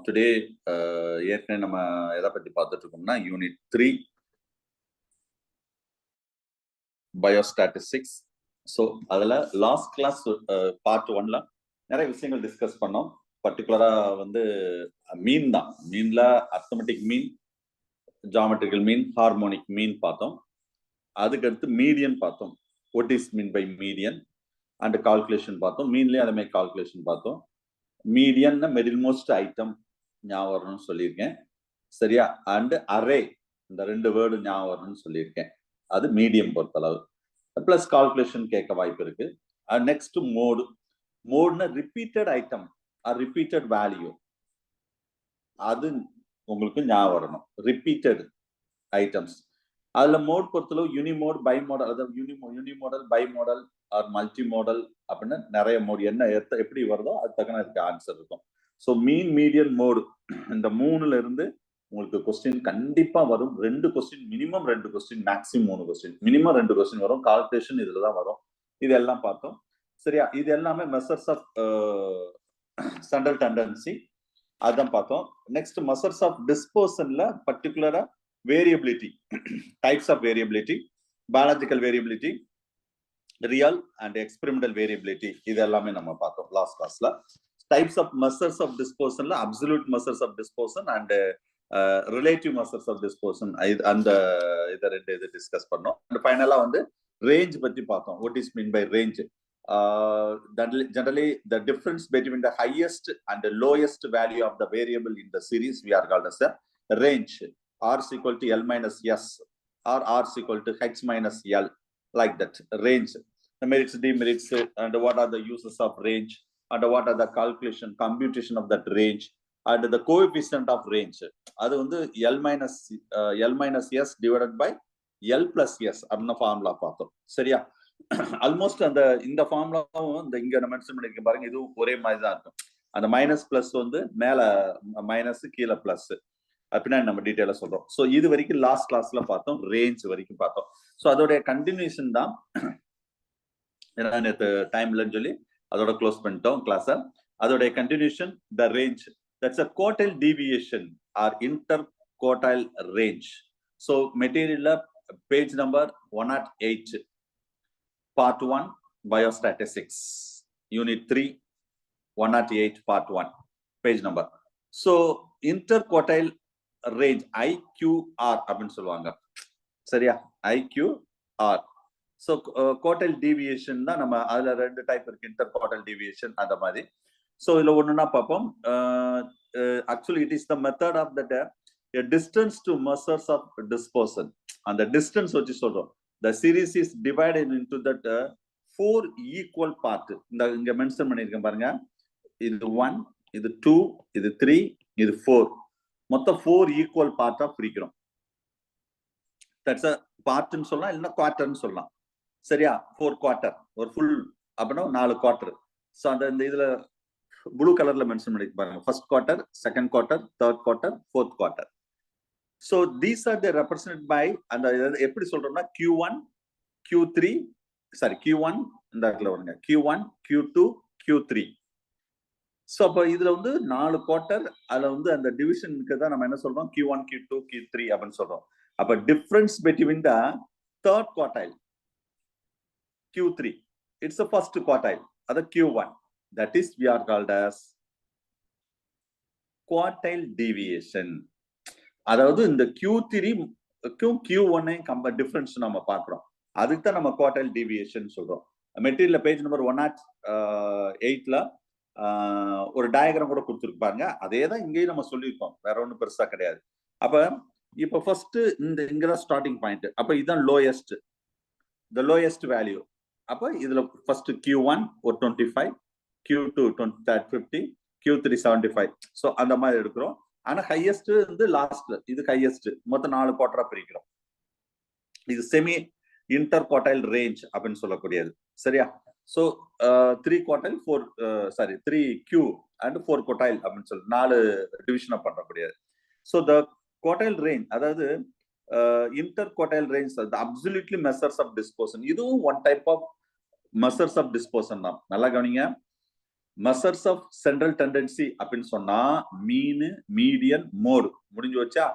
Today ஏற்கனவே நம்ம எதை பத்தி பார்த்துட்டு இருக்கோம்னா யூனிட் 3 பயோஸ்டாட்டிஸ்டிக்ஸ். ஸோ அதில் லாஸ்ட் கிளாஸ் பார்ட் 1ல நிறைய விஷயங்கள் டிஸ்கஸ் பண்ணோம். பர்டிகுலரா வந்து மீன் தான். மீன்ல arithmetic mean, geometrical mean, harmonic mean பார்த்தோம். அதுக்கடுத்து மீடியன் பார்த்தோம். What is mean by median and calculation பார்த்தோம். மீன்லேயே அதே மாதிரி கால்குலேஷன் பார்த்தோம். மீடியன் மிடில் மோஸ்ட் ஐட்டம் ஞாபகம் வரணும்னு சொல்லியிருக்கேன், சரியா? அண்ட் அரே, இந்த 2 வேர்டு ஞாபகம் வரணும்னு சொல்லியிருக்கேன். அது மீடியம் பொறுத்தளவு. பிளஸ் கால்குலேஷன் கேட்க வாய்ப்பு இருக்கு. Next mode. மோட்னா repeated item or repeated value, அது உங்களுக்கு ஞாபகம் வரணும். ரிப்பீட்டட் ஐட்டம்ஸ் அதுல மோட் பொறுத்தளவு யூனிமோட், பை மாடல், அதாவது unimodal, bimodal or multimodal அப்படின்னு நிறைய மோட் என்ன எப்படி வருதோ அது தக்கன இதுக்கு ஆன்சர் இருக்கும். ஸோ மீன், மீடியன், மோடு, இந்த 3ல இருந்து உங்களுக்கு கொஸ்டின் கண்டிப்பா வரும். 2 question minimum, 2 question maximum 3 question, minimum 2 question வரும். கால்குலேஷன் இதுல தான் வரும். இதெல்லாம் பார்த்தோம், சரியா? இது எல்லாமே மெஷர்ஸ் ஆஃப் சென்ட்ரல் டெண்டன்சி, அதான் பார்த்தோம். நெக்ஸ்ட் மெஷர்ஸ் ஆஃப் டிஸ்பர்சன்ல பர்டிகுலரா variability, types of variability, biological variability, real and experimental variability, இது எல்லாமே நம்ம பார்த்தோம் லாஸ்ட் கிளாஸ்ல. டைப்ஸ் ஆஃப் மெஷர்ஸ் ஆஃப் டிஸ்பர்சன்ல absolute measures of dispersion and relative measures of dispersion, அந்த இதை 2 இது டிஸ்கஸ் பண்ணோம். அண்ட் ஃபைனலா வந்து ரேஞ்ச் பத்தி பார்த்தோம். What is mean by range? Generally the difference between the highest and the lowest value of the variable in the series we are called as a range. R is equal to L minus S or R is equal to H minus L, like that. Range, the merits, demerits, and what are the uses of range, and what are the calculation, computation of that range, and the coefficient of range. அது வந்து L minus S divided by L plus S அப்படின formula பார்த்தோம், சரியா? Almost அந்த இந்த ஃபார்முலாவும் இந்த இங்க நம்ம மென்ஷன் பண்ணிருக்கேன் பாருங்க, இது ஒரே மாதிரி தான் இருக்கும். அந்த மைனஸ் பிளஸ் வந்து மேல மைனஸ், கீழே பிளஸ், அப்படின்னா நம்ம டீட்டெயிலா சொல்றோம். ஸோ இது வரைக்கும் லாஸ்ட் கிளாஸ்ல பார்த்தோம், ரேஞ்ச் வரைக்கும் பார்த்தோம். ஸோ அதோடைய கண்டினியூஷன் தான். நேற்று டைம் இல்லைன்னு சொல்லி அதோட க்ளோஸ் பண்ணிட்டோம் கிளாஸை. அதோடைய continuation the range, that's a quartile deviation or inter quartile range. So மெட்டீரியல்ல page number 108, Part 1 Biostatistics, Unit 3, 108, Part 1, page number. So interquartile range, IQR அப்படின்னு சொல்லுவாங்க, சரியா? IQR. So quartile deviation தான். நம்ம அதுல 2 டைப் இருக்கு, interquartile deviation அந்த மாதிரி. So இதுல ஒண்ணுன்னா பார்ப்போம். Actually it is the method of that a distance to measures of dispersion. அந்த distance வச்சு சொல்றோம். The series is divided into that 4 equal part. இந்த இங்க மென்ஷன் பண்ணிருக்கேன் பாருங்க, இது 1, இது 2, இது 3, இது 4, மொத்தம் 4 ஈக்குவல் பார்ட்டா பிரிக்கிறோம். தட்ஸ் a பார்ட்னு சொல்லலாம், இல்லைன்னா குவார்டர்னு சொல்லலாம், சரியா? 4 குவார்டர், ஒரு ஃபுல் அப்படின்னா 4 குவார்டர். ஸோ அந்த இதுல ப்ளூ கலர்ல மென்ஷன் பண்ணிருக்கு பாருங்க, first quarter, second quarter, third quarter, fourth quarter. So these are they represented by, and எப்படி சொல்றோம்னா Q1, Q3, sorry Q1 இந்த இடத்துல வருங்க, Q1, Q2, Q3. ஸோ அப்போ இதுல வந்து 4 குவார்டர், அதுல வந்து அந்த டிவிஷனுக்கு தான் நம்ம என்ன சொல்றோம், Q1, Q2, Q3 அப்படின்னு சொல்றோம். அப்ப difference between the third quartile Q3, it's the first quartile, அது Q1, that is we are called as quartile deviation. அதாவது இந்த Q3 Q1 டிஃபரன்ஸ் நம்ம பார்க்கிறோம், அதுக்கு தான் நம்ம குவார்டைல் டீவியேஷன் சொல்றோம். மெட்டீரியல் பேஜ் நம்பர் 108ல ஒரு டயக்ராம் கூட கொடுத்துருக்கு பாருங்க, அதே தான் இங்கேயும் நம்ம சொல்லியிருக்கோம், வேற ஒன்றும் பெருசா கிடையாது. அப்ப இப்ப ஃபர்ஸ்ட் இந்த இங்கதான் ஸ்டார்டிங் பாயிண்ட். அப்ப இதுதான் லோயஸ்ட், த லோயஸ்ட் வேல்யூ. அப்ப இதுல ஃபர்ஸ்ட் Q1 ஒரு 25, Q2 50, Q3 75. ஸோ அந்த மாதிரி எடுக்கிறோம். ஆனா ஹையஸ்ட் வந்து லாஸ்ட்ல, இது ஹையஸ்ட், மொத்தம் 4 குவார்டரா பிரிக்கிறோம். இது செமி இன்டர் குவார்டைல் ரேஞ்ச் அப்படின்னு சொல்லக்கூடியது, சரியா? So 3 quartile 3 Q and 4 quartile அப்படின்னு சொல்லி 4 டிவிஷனா பண்ணக்கூடியது. ஸோ த குவார்டைல் ரேஞ்ச், அதாவது inter quartile range, absolutely measures of dispersion. இதுவும் one type of measures of dispersion தான். நல்லா கவனிங்க, மெசர்ஸ் ஆஃப் சென்ட்ரல் டெண்டன்சி அப்படின்னு சொன்னா மீன், மீடியன், மோடு முடிஞ்சு வச்சா.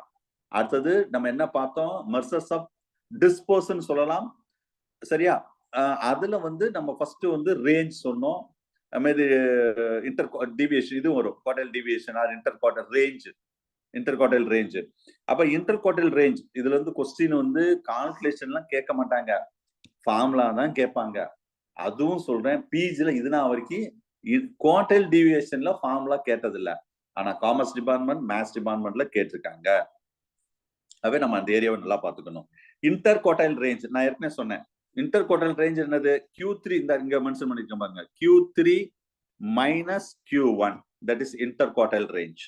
அடுத்தது நம்ம என்ன பார்த்தோம், மெசர்ஸ் ஆஃப் டிஸ்பர்சன் சொல்லலாம். சரியா? அதுல வந்து நம்ம ஃபர்ஸ்ட் வந்து ரேஞ்ச் சொன்னோம். அது இன்டர் டீவியேஷன் இது வரும், quartile deviation or inter quartile range. Inter quartile range. அப்ப இன்டர் குவார்டைல் ரேஞ்ச் இதுல இருந்து கொஸ்டின் வந்து கால்குலேஷன்லாம் கேட்க மாட்டாங்க, ஃபார்முலா தான் கேட்பாங்க. அதுவும் சொல்றேன், பிஜில இதுனா வரைக்கும் குவார்டைல் டீவியேஷன்ல ஃபார்முலா கேட்டது இல்ல. ஆனா காமர்ஸ் டிபார்ட்மெண்ட், மேத்ஸ் டிபார்ட்மெண்ட்ல கேட்டிருக்காங்க. அவே நம்ம அந்த ஏரியாவை நல்லா பாத்துக்கணும். இன்டர் குவார்டைல் ரேஞ்ச் நான் ஏற்கனவே சொன்னேன். இன்டர் குவார்டைல் ரேஞ்ச் என்னது? Q3 இந்த இங்க மென்ஷன் பண்ணிருக்கேன் பாருங்க. Q3 minus Q1 that is interquartile range.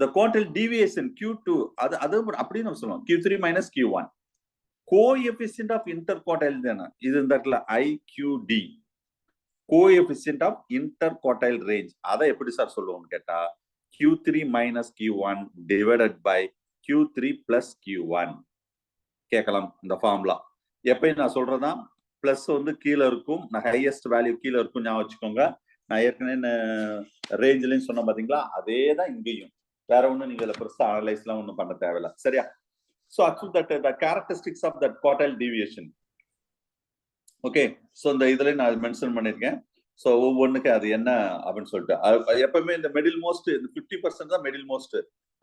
The quartile deviation Q2 அது அப்படியே நம்ம சொல்லுவோம். Q3 minus Q1. Coefficient of interquartile தானே இது இந்த இடத்துல IQD. Coefficient of interquartile range. அதை எப்படி சார் சொல்லுவோம்னு கேட்டா Q3 minus Q1 divided by Q3 plus Q1. கேட்கலாம் இந்த ஃபார்முலா. எப்பயும் நான் சொல்றதா பிளஸ் வந்து கீழே இருக்கும், நான் ஹையஸ்ட் வேல்யூ கீழே இருக்கும் ஞாபகம் வச்சுக்கோங்க. நான் ஏற்கனவே ரேஞ்சிலையும் சொன்ன பாத்தீங்களா, அதே தான் இங்கேயும். வேற ஒன்றும் நீங்க பெருசா அனலைஸ்லாம் ஒன்றும் பண்ண தேவையில்லை. சரியா? So actually that the characteristics of that quartile deviation. Okay, so இந்த இதுல நான் மென்ஷன் பண்ணிருக்கேன். ஸோ ஒவ்வொன்றுக்கு அது என்ன அப்படின்னு சொல்லிட்டு எப்பவுமே இந்த மிடில் மோஸ்ட் 50% தான் மிடில் மோஸ்ட்.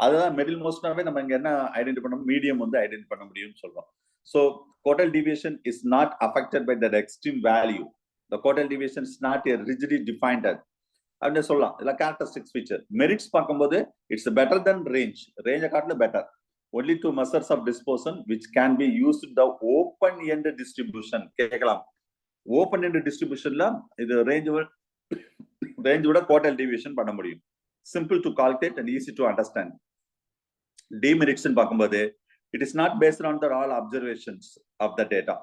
அதுதான் மிடில் மோஸ்ட்னாவே நம்ம இங்க என்ன ஐடென்டி பண்ண மீடியம் வந்து ஐடென்டி பண்ண முடியும்னு சொல்றோம். So quartile deviation is not affected by that extreme value. The quartile deviation is not a rigidly defined அப்படின்னு சொல்லலாம். இல்ல characteristics feature. Merits பார்க்கும்போது it's better than range. Range காட்டில better. Only two measures of dispersion which can be used the open end distribution. கேட்கலாம். Open end distributionல இது range விட quartile deviation பண்ண முடியும். Simple to calculate and easy to understand. Demerits பார்க்கும்போது it is not based on the all observations of the data.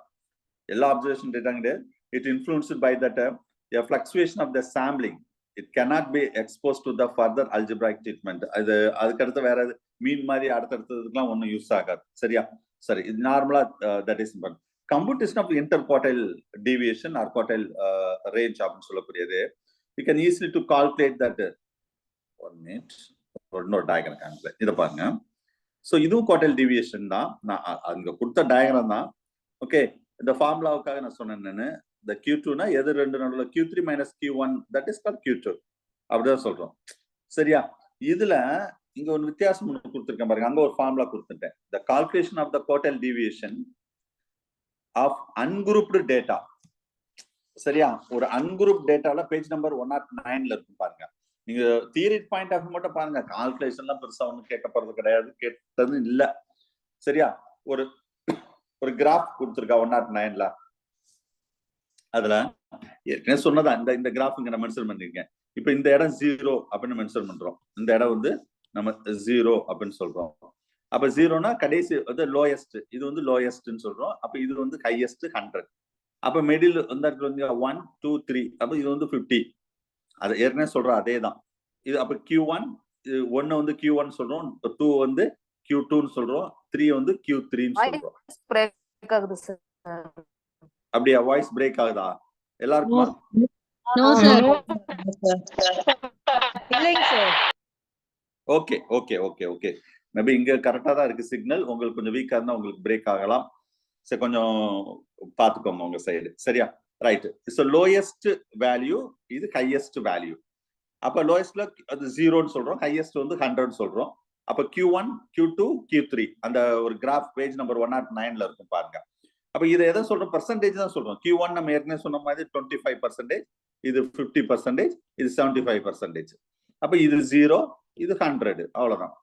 All observation data it influenced by that a fluctuation of the sampling. It cannot be exposed to the further algebraic treatment. அதுக்கு அடுத்து வேற மீன் மாதிரி அடுத்தடுத்ததுக்குலாம் ஒன்றும் use ஆகாது. சரியா? சரி, இது நார்மலா that is important. Computation of inter quartile deviation or quartile range அப்படின்னு சொல்லக்கூடியது you can easily to calculate that. 1 minute இன்னொரு டயக்ராம் காமிக்கிறேன், இதை பாருங்க. ஸோ இதுவும் குவார்டைல் டீவியேஷன் தான், நான் அங்க கொடுத்த டயக்ராம் தான். ஓகே, இந்த ஃபார்முலாவுக்காக நான் சொன்னேன் நான் இந்த Q2னா எது ரெண்டு நடுவில் Q3 minus Q1 that is called Q2 அப்படிதான் சொல்றோம். சரியா? இதுல இங்க ஒரு வித்தியாசம் ஒன்று கொடுத்துருக்கேன் பாருங்க, அங்க ஒரு ஃபார்முலா கொடுத்துட்டேன். the calculation of the quartile deviation of ungrouped data. சரியா? ஒரு அன்குரூப் டேட்டால பேஜ் நம்பர் 109ல இருக்கும் பாருங்க. நீங்க தியரி பாயிண்ட் ஆஃப் மட்டும் பாருங்க, கால்குலேஷன்லாம் பெருசா ஒன்றும் கேட்க போறது கிடையாது, கேட்டது இல்ல. சரியா? ஒரு கிராஃப் கொடுத்துருக்கா 109ல. அதுல ஏற்கனவே சொன்னதா இந்த கிராஃப் இங்க நான் மென்ஷன் பண்ணிருக்கேன். இப்ப இந்த இடம் 0 அப்படின்னு மென்ஷன் பண்றோம். இந்த இடம் வந்து நம்ம 0 அப்படின்னு சொல்றோம். அப்ப 0னா கடைசி வந்து லோயஸ்ட், இது வந்து லோயஸ்ட்னு சொல்றோம். அப்ப இது வந்து ஹையஸ்ட் 100. அப்ப மிடில் வந்து 1 2 3, அப்ப இது வந்து 50. அது ஏற்கனவே சொல்றோம் அதே தான் இது. அப்ப Q1 1 வந்து Q1 சொல்றோம், 2 வந்து Q2 சொல்றோம், 3 வந்து Q3 சொல்றோம். அப்படியே வாய்ஸ் பிரேக் ஆகுதா எல்லாருக்குமா? No sir. Okay okay okay okay, maybe இங்க கரெக்டா தான் இருக்கு சிக்னல், உங்களுக்கு கொஞ்சம் வீக்கா இருந்தா உங்களுக்கு பிரேக் ஆகலாம். சரி, கொஞ்சம் பாத்துக்கோங்க உங்க சைடு. சரியா? ரைட். இட்ஸ் லோயஸ்ட் வேல்யூ, இது ஹையஸ்ட் வேல்யூ. அப்ப லோயஸ்ட்ல அது 0ன்னு சொல்றோம், ஹையஸ்ட் வந்து 100 சொல்றோம். அப்ப Q1 Q2 Q3 அந்த ஒரு கிராஃப் பேஜ் நம்பர் 109ல இருக்கும் பாருங்க. அப்ப இதை எதை சொல்றோம்? பெர்சன்டேஜ் தான் சொல்றோம். Q1 நம்ம ஏற்கனவே சொன்ன மாதிரி 25%, இது 50%, இது 75%. அப்ப இது 0, இது 100, அவ்வளவுதான்.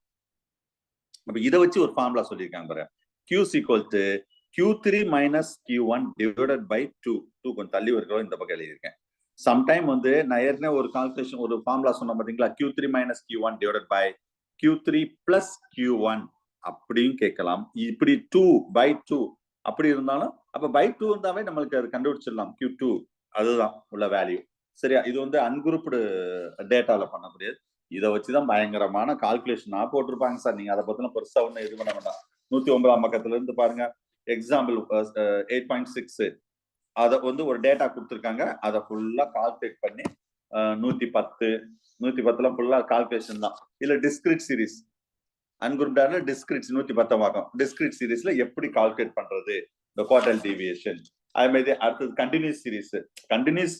அப்ப இதை வச்சு ஒரு ஃபார்முலா சொல்லியிருக்காங்க பாருங்க. Q is equal to Q3 minus Q1 divided by 2. கொஞ்சம் தள்ளி இருக்கிறோம், இந்த பக்கம் எழுதியிருக்கேன். சம்டைம் வந்து நான் ஏற்கனவே ஒரு கால்குலேஷன் ஒரு ஃபார்முலா சொன்ன பாத்தீங்களா, Q3 minus Q1 divided by Q3 plus Q1 அப்படியும் கேட்கலாம். இப்படி 2 by 2 அப்படி இருந்தாலும், அப்ப by 2 இருந்தாவே நம்மளுக்கு அது கண்டுபிடிச்சிடலாம். Q2 அதுதான் உள்ள வேல்யூ. சரியா? இது வந்து அன்குரூப்டு டேட்டால பண்ண முடியாது. இதை வச்சுதான் பயங்கரமான கால்குலேஷனா போட்டிருப்பாங்க சார். நீங்க அதை பத்தின பெருசா ஒண்ணு இது பண்ண வேண்டாம். 109ஆம் பக்கத்துல இருந்து பாருங்க. எக்ஸாம்பிள் 8.6 அதை வந்து ஒரு டேட்டா கொடுத்துருக்காங்க, அதை ஃபுல்லா கால்குலேட் பண்ணி 110 110 ஃபுல்லா கால்குலேஷன் தான். இல்ல டிஸ்கிரிட் சீரிஸ் அன்குரூப்டான டிஸ்கிரிட்ஸ் 110 பார்க்கும். டிஸ்கிரிட் சீரிஸ்ல எப்படி கால்குலேட் பண்றது இந்த குவார்டைல் டீவியேஷன். அதே மாதிரி அடுத்தது கண்டினியூஸ் சீரிஸ். கண்டினியூஸ்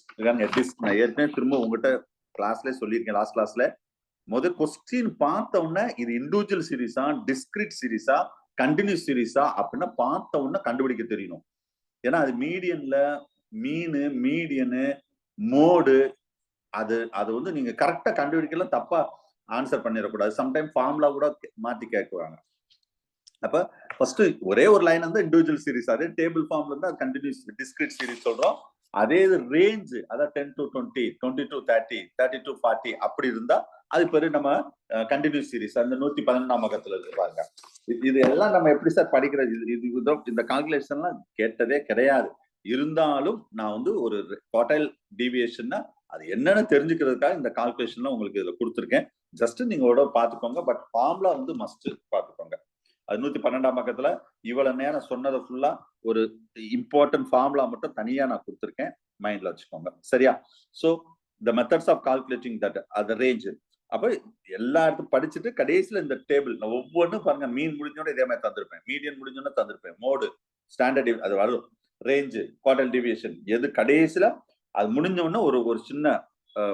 நான் ஏற்கனவே திரும்ப உங்ககிட்ட கிளாஸ்ல சொல்லியிருக்கேன், லாஸ்ட் கிளாஸ்ல. முதல் கொஸ்டின் பார்த்த உடனே இது இண்டிவிஜுவல் சீரிஸா, டிஸ்கிரிட் சீரிஸா, கண்டினியூஸ் சீரிஸா அப்படின்னா பார்த்த உடனே கண்டுபிடிக்க தெரியணும். ஏன்னா அது மீடியன்ல மீனு, மீடியனு, மோடு, அது வந்து நீங்க கரெக்டா கண்டுபிடிக்கலாம், தப்பா ஆன்சர் பண்ணிடக்கூடாது. சம்டைம் ஃபார்முலா கூட மாத்தி கேட்குவாங்க. அப்ப ஃபர்ஸ்ட் ஒரே ஒரு லைன் வந்து இண்டிவிஜுவல் சீரிஸ், அதே டேபிள் ஃபார்ம்ல இருந்தா கண்டினியூஸ் டிஸ்கிரிட் சீரிஸ் சொல்றோம். அதே இது ரேஞ்ச், அதாவது 10 to 20, 20 to 30, 30 to 40 அப்படி இருந்தா அது பேரு நம்ம கண்டினியூஸ் சீரிஸ். அந்த 111ஆம் பக்கத்துல இருக்கு பாருங்க. இது எல்லாம் நம்ம எப்படி சார் படிக்கிறது? இந்த கால்குலேஷன் எல்லாம் கேட்டதே கிடையாது. இருந்தாலும் நான் வந்து ஒரு குவார்டைல் டீவியேஷன்னா அது என்னன்னு தெரிஞ்சுக்கிறதுக்காக இந்த கால்குலேஷன்லாம் உங்களுக்கு இதுல கொடுத்துருக்கேன். ஜஸ்ட் நீங்க பாத்துக்கோங்க. பட் ஃபார்முலா வந்து மஸ்ட் பாத்துக்கோங்க. அது 112ஆம் பக்கத்துல இவ்வளவு நேரம் சொன்னதை ஃபுல்லா ஒரு இம்பார்ட்டன்ட் ஃபார்முலா மட்டும் தனியா நான் கொடுத்துருக்கேன், மைண்ட்ல வச்சுக்கோங்க. சரியா? So the methods of calculating that அந்த ரேஞ்ச். அப்ப எல்லா இடத்தும் படிச்சுட்டு கடைசியில இந்த டேபிள் ஒவ்வொன்றும் பாருங்க. மீன் முடிஞ்சோட இதே மாதிரி தந்திருப்பேன், மீடியன் முடிஞ்சோட தந்திருப்பேன், மோடு, ஸ்டாண்டர்ட் அது வரும், ரேஞ்சு, குவார்டைல் டீவியேஷன் எது கடைசியில அது முடிஞ்ச உடனே ஒரு சின்ன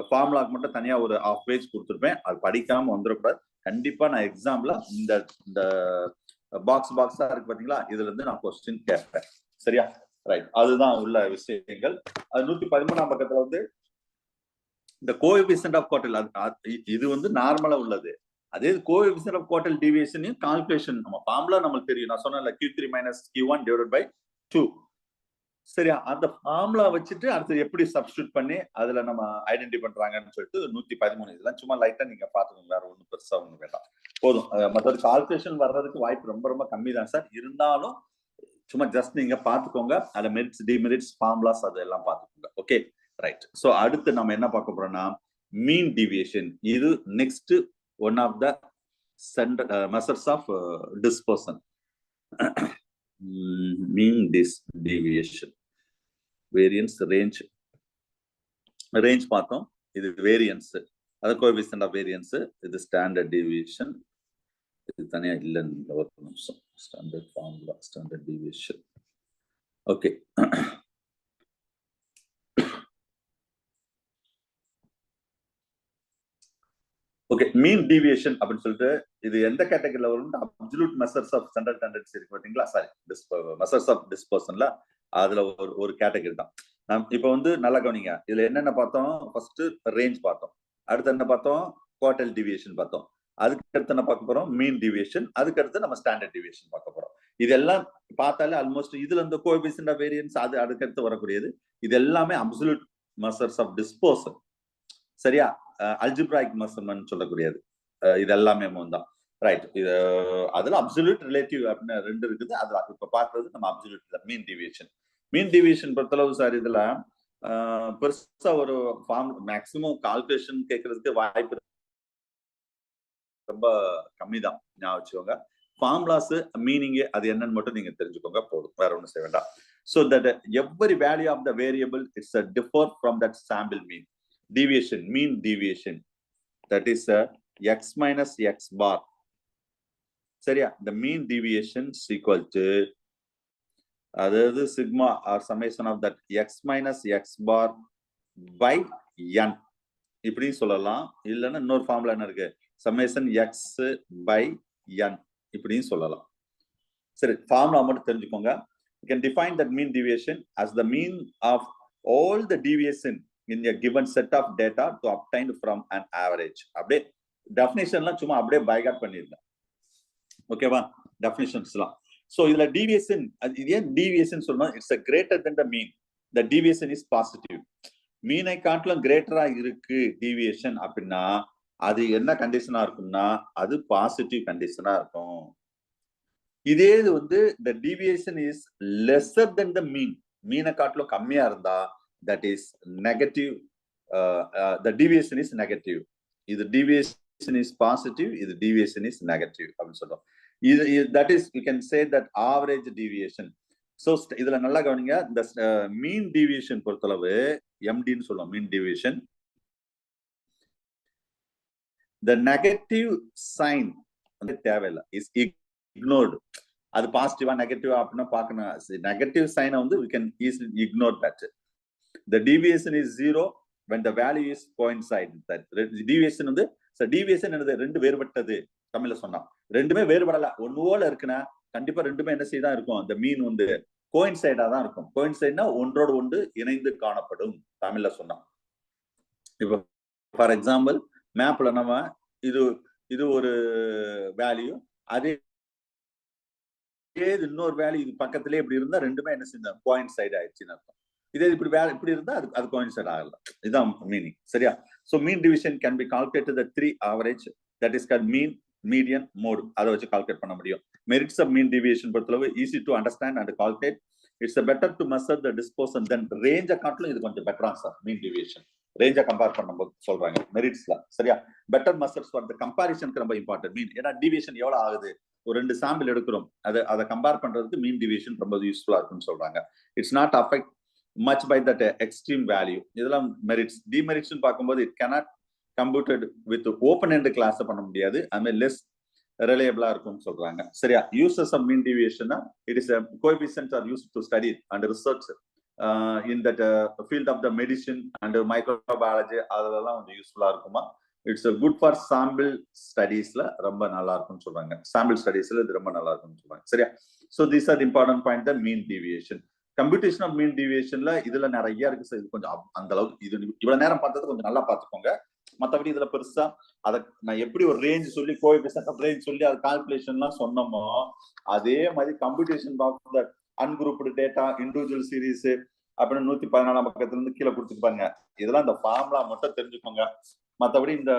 ஃபார்முலாக்கு மட்டும் தனியா ஒரு ½ பேஜ் கொடுத்துருப்பேன். அது படிக்காம வந்துடக்கூடாது. கண்டிப்பா நான் எக்ஸாம்ல இந்த பாக்ஸா இருக்கு பாத்தீங்களா, இதுல இருந்து நான் கொஸ்டின் கேட்பேன். சரியா? ரைட். அதுதான் உள்ள விஷயங்கள். அது 113ஆம் பக்கத்துல வந்து இந்த கோஎஃபிஷியன்ட் ஆஃப் குவார்டைல், இது வந்து நார்மலா உள்ளது. அதே கோஎஃபிஷியன்ட் ஆஃப் குவார்டைல் டீவியேஷனையும் கால்குலேஷன் நம்ம ஃபார்முலா நம்மளுக்கு தெரியும். நான் சொன்னேன்ல, Q3 - Q1 / 2. சரியா? அந்த ஃபார்முலா வச்சுட்டு அடுத்து எப்படி சப்ஸ்டிட்யூட் பண்ணி அதுல நம்ம ஐடென்டி பண்றாங்கன்னு சொல்லிட்டு 113. இதெல்லாம் சும்மா லைட்டா நீங்க பாத்துக்கோங்க, வேற ஒன்றும் பெருசா ஒண்ணும் வேண்டாம், போதும். மற்ற கால்குலேஷன் வர்றதுக்கு வாய்ப்பு ரொம்ப ரொம்ப கம்மி தான் சார். இருந்தாலும் சும்மா ஜஸ்ட் நீங்க பாத்துக்கோங்க. அதுல மெரிட்ஸ், டிமெரிட்ஸ், ஃபார்முலாஸ் அதெல்லாம் பாத்துக்கோங்க. Okay, right. சோ அடுத்து நம்ம என்ன பார்க்க போறோம்னா மீன் டீவியேஷன். இது next one of the measures of dispersion. Mean deviation, variance, range பார்த்தோம். இது வேரியன்ஸ், அது கோஎஃபிஷியன்ட் ஆஃப் வேரியன்ஸ். இது ஸ்டாண்டர்ட் டீவியேஷன். இது தனியா இல்லைன்னு ஒரு நிமிஷம். Standard formula, standard deviation. Okay, okay. Mean deviation அப்படின்னு சொல்லிட்டு இது எந்த கேட்டகரியில வரும்? Absolute measures of standard tendency இருக்கு பாத்தீங்களா, சாரி, மெஷர்ஸ் ஆஃப் டிஸ்பர்சன்ல அதுல ஒரு கேட்டகரி தான். இப்ப வந்து நல்லா கவனிங்க. இதுல என்னென்ன பார்த்தோம்? ஃபர்ஸ்ட் ரேஞ்ச் பார்த்தோம், அடுத்து என்ன பார்த்தோம்? குவார்டைல் டீவியேஷன் பார்த்தோம், அதுக்கு அடுத்து என்ன பார்க்க போறோம்? மீன் டீவியேஷன், அதுக்கு அடுத்து நம்ம ஸ்டாண்டர்ட் டீவியேஷன் பார்க்க போறோம். இதெல்லாம் பார்த்தாலே ஆல்மோஸ்ட் இதுல இந்த கோஎஃபிஷியன்ட் ஆஃப் வேரியன்ஸ் அது அதுக்கு அடுத்து வரக்கூடியது. இது எல்லாமே அப்சல்யூட் மெஷர்ஸ் ஆஃப் டிஸ்பர்சன். சரியா? அல்ஜிப்ராயிக் மெஷர்மென்ட் சொல்லக்கூடியது. இது எல்லாமே தான். ரைட். இது அதுல அப்சல்யூட், ரிலேட்டிவ் அப்படின்னு 2 இருக்குது. அதுல இப்ப பார்க்கிறது நம்ம அப்சல்யூட் மீன் டீவியேஷன். மீன் டீவியேஷன் பொறுத்தளவு சார் இதுல பெருசா ஒரு ஃபார்ம் மேக்சிமம் கால்குலேஷன் கேட்கறதுக்கு வாய்ப்பு ரொம்ப கம்மி தான். ஞாபகம் வச்சுக்கோங்க. ஃபார்முலாஸ், மீனிங் அது என்னன்னு மட்டும் நீங்க தெரிஞ்சுக்கோங்க, போதும். வேற ஒண்ணும் செய்ய வேண்டாம். So that every value of the variable is differ from that sample mean. Deviation, mean deviation, that is x minus x bar. சரியா? the mean deviation is equal to அதாவது sigma or summation of that x minus x bar by n. இப்படி சொல்லலாம். இல்லைன்னா இன்னொரு formula என்ன இருக்கு? summation x by n இப்படியும் சொல்லலாம். சரி, ஃபார்முலா மட்டும் தெரிஞ்சுக்கோங்க. You can define that mean deviation as the mean of all the deviation in a given set of data to obtain from an average. அப்படியே டெஃபினிஷன்லாம் சும்மா அப்படியே பைகாட் பண்ணிருங்க. ஓகேவா? டெஃபினிஷன்ஸ்லாம். சோ இதுல டீவியேஷன், இது ஏன் டீவியேஷன் சொல்லணும்? It's a greater than the mean. The deviation is positive. மீனை காட்டிலும் கிரேட்டரா இருக்கு டீவியேஷன் அப்படின்னா அது என்ன கண்டிஷனா இருக்கும்னா அது பாசிட்டிவ் கண்டிஷனா இருக்கும். இதே இது வந்து the deviation is lesser than the mean, மீனை காட்டிலும் கம்மியா இருந்தா that is negative. The deviation is negative. இது deviation is positive, இது deviation is negative அப்படின்னு சொல்றோம். That is, you can say that average deviation. So இதுல நல்லா கவனிங்க. இந்த மீன் டீவியேஷன் பொறுத்தளவு MD ன்னு சொல்லுவோம், மீன் டீவியேஷன். the negative sign வந்து தேவையில்லை, is ignored. அது பாசிட்டிவா நெகட்டிவா அப்படின்னா பார்க்கணும். நெகட்டிவ் சைனை வந்து we can easily ignore that. The deviation is 0 when the value is coincide. Deviation வந்து deviation என்னது, ரெண்டு வேறுபட்டது தமிழ்ல சொன்னா. ரெண்டுமே வேறுபடல, ஒன்னு போல இருக்குன்னா கண்டிப்பா ரெண்டுமே என்ன செய்தான் இருக்கும், அந்த மீன் வந்து கோயின்சைடா தான் இருக்கும். கோயின்சைட்னா ஒன்றோடு ஒன்று இணைந்து காணப்படும் தமிழ்ல சொன்னா. இப்போ ஃபார் எக்ஸாம்பிள் மேப்ல நம்ம இது இது ஒரு வேல்யூ, அதே இன்னொரு வேல்யூ இது பக்கத்திலே இப்படி இருந்தா ரெண்டுமே என்ன செஞ்சோம், கோயின்சைட் ஆயிடுச்சுன்னு அர்த்தம். இதே இப்படி இப்படி இருந்தா அது கோயின்சைட் ஆகல. இதுதான் மீனிங். சரியா? So mean division can be calculated the 3 average, that is called mean, median, mode. அதை வச்சு கால்குலேட் பண்ண முடியும். Merits of mean deviation பொறுத்தளவு easy to understand and calculate. It's better to measure the dispersion than range காட்டிலும் இது கொஞ்சம் பெட்டரா sir mean deviation. ரேஞ்சை compare பண்ணும்போது சொல்றாங்க மெரிட்ஸ்ல. சரியா? பெட்டர் மெசர்ஸ் ஃபார் த கம்பேரிசனுக்கு ரொம்ப இம்பார்ட்டன்ட். மீன் ஏன்னா டிவியேஷன் எவ்வளவு ஆகுது, ஒரு 2 சாம்பிள் எடுக்கிறோம், அதை கம்பேர் பண்றதுக்கு மீன் டிவியேஷன் ரொம்ப யூஸ்ஃபுல்லா இருக்குன்னு சொல்றாங்க. It's not affect much by that extreme value. இதெல்லாம் மெரிட்ஸ். டிமெரிட்ஸ் பார்க்கும்போது it cannot computed with open end class பண்ண முடியாது, அதுமாதிரி லெஸ் ரிலையபிளா இருக்கும்னு சொல்றாங்க. சரியா? Uses of mean deviation, it is coefficients are used to study and research in that field of the medicine and microbiology. அதெல்லாம் கொஞ்சம் யூஸ்ஃபுல்லா இருக்குமா. இட்ஸ் குட் ஃபார் சாம்பிள் ஸ்டடீஸ்ல ரொம்ப நல்லா இருக்கும்னு சொல்றாங்க. சாம்பிள் ஸ்டடீஸ்ல இது ரொம்ப நல்லா இருக்கும்னு சொல்றாங்க. சரியா? So these are important point the mean deviation. Computation of mean டிவியேஷன்ல இதுல நிறைய இருக்கு சார். இது கொஞ்சம் அந்த அளவுக்கு இது இவ்வளவு நேரம் பார்த்தது கொஞ்சம் நல்லா பார்த்துக்கோங்க. மற்றபடி இதுல பெருசா அதை நான் எப்படி ஒரு ரேஞ்ச் சொல்லி கோஎஃபிஷியன்ட் ஆஃப் ரேஞ்ச் சொல்லி அது கால்குலேஷன்லாம் சொன்னோமோ அதே மாதிரி computation of the ungrouped data, individual series அப்படின்னு 114 பக்கத்துல இருந்து கீழே கொடுத்துருப்பாங்க. இதெல்லாம் இந்த ஃபார்முலா மட்டும் தெரிஞ்சுக்கோங்க. மற்றபடி இந்த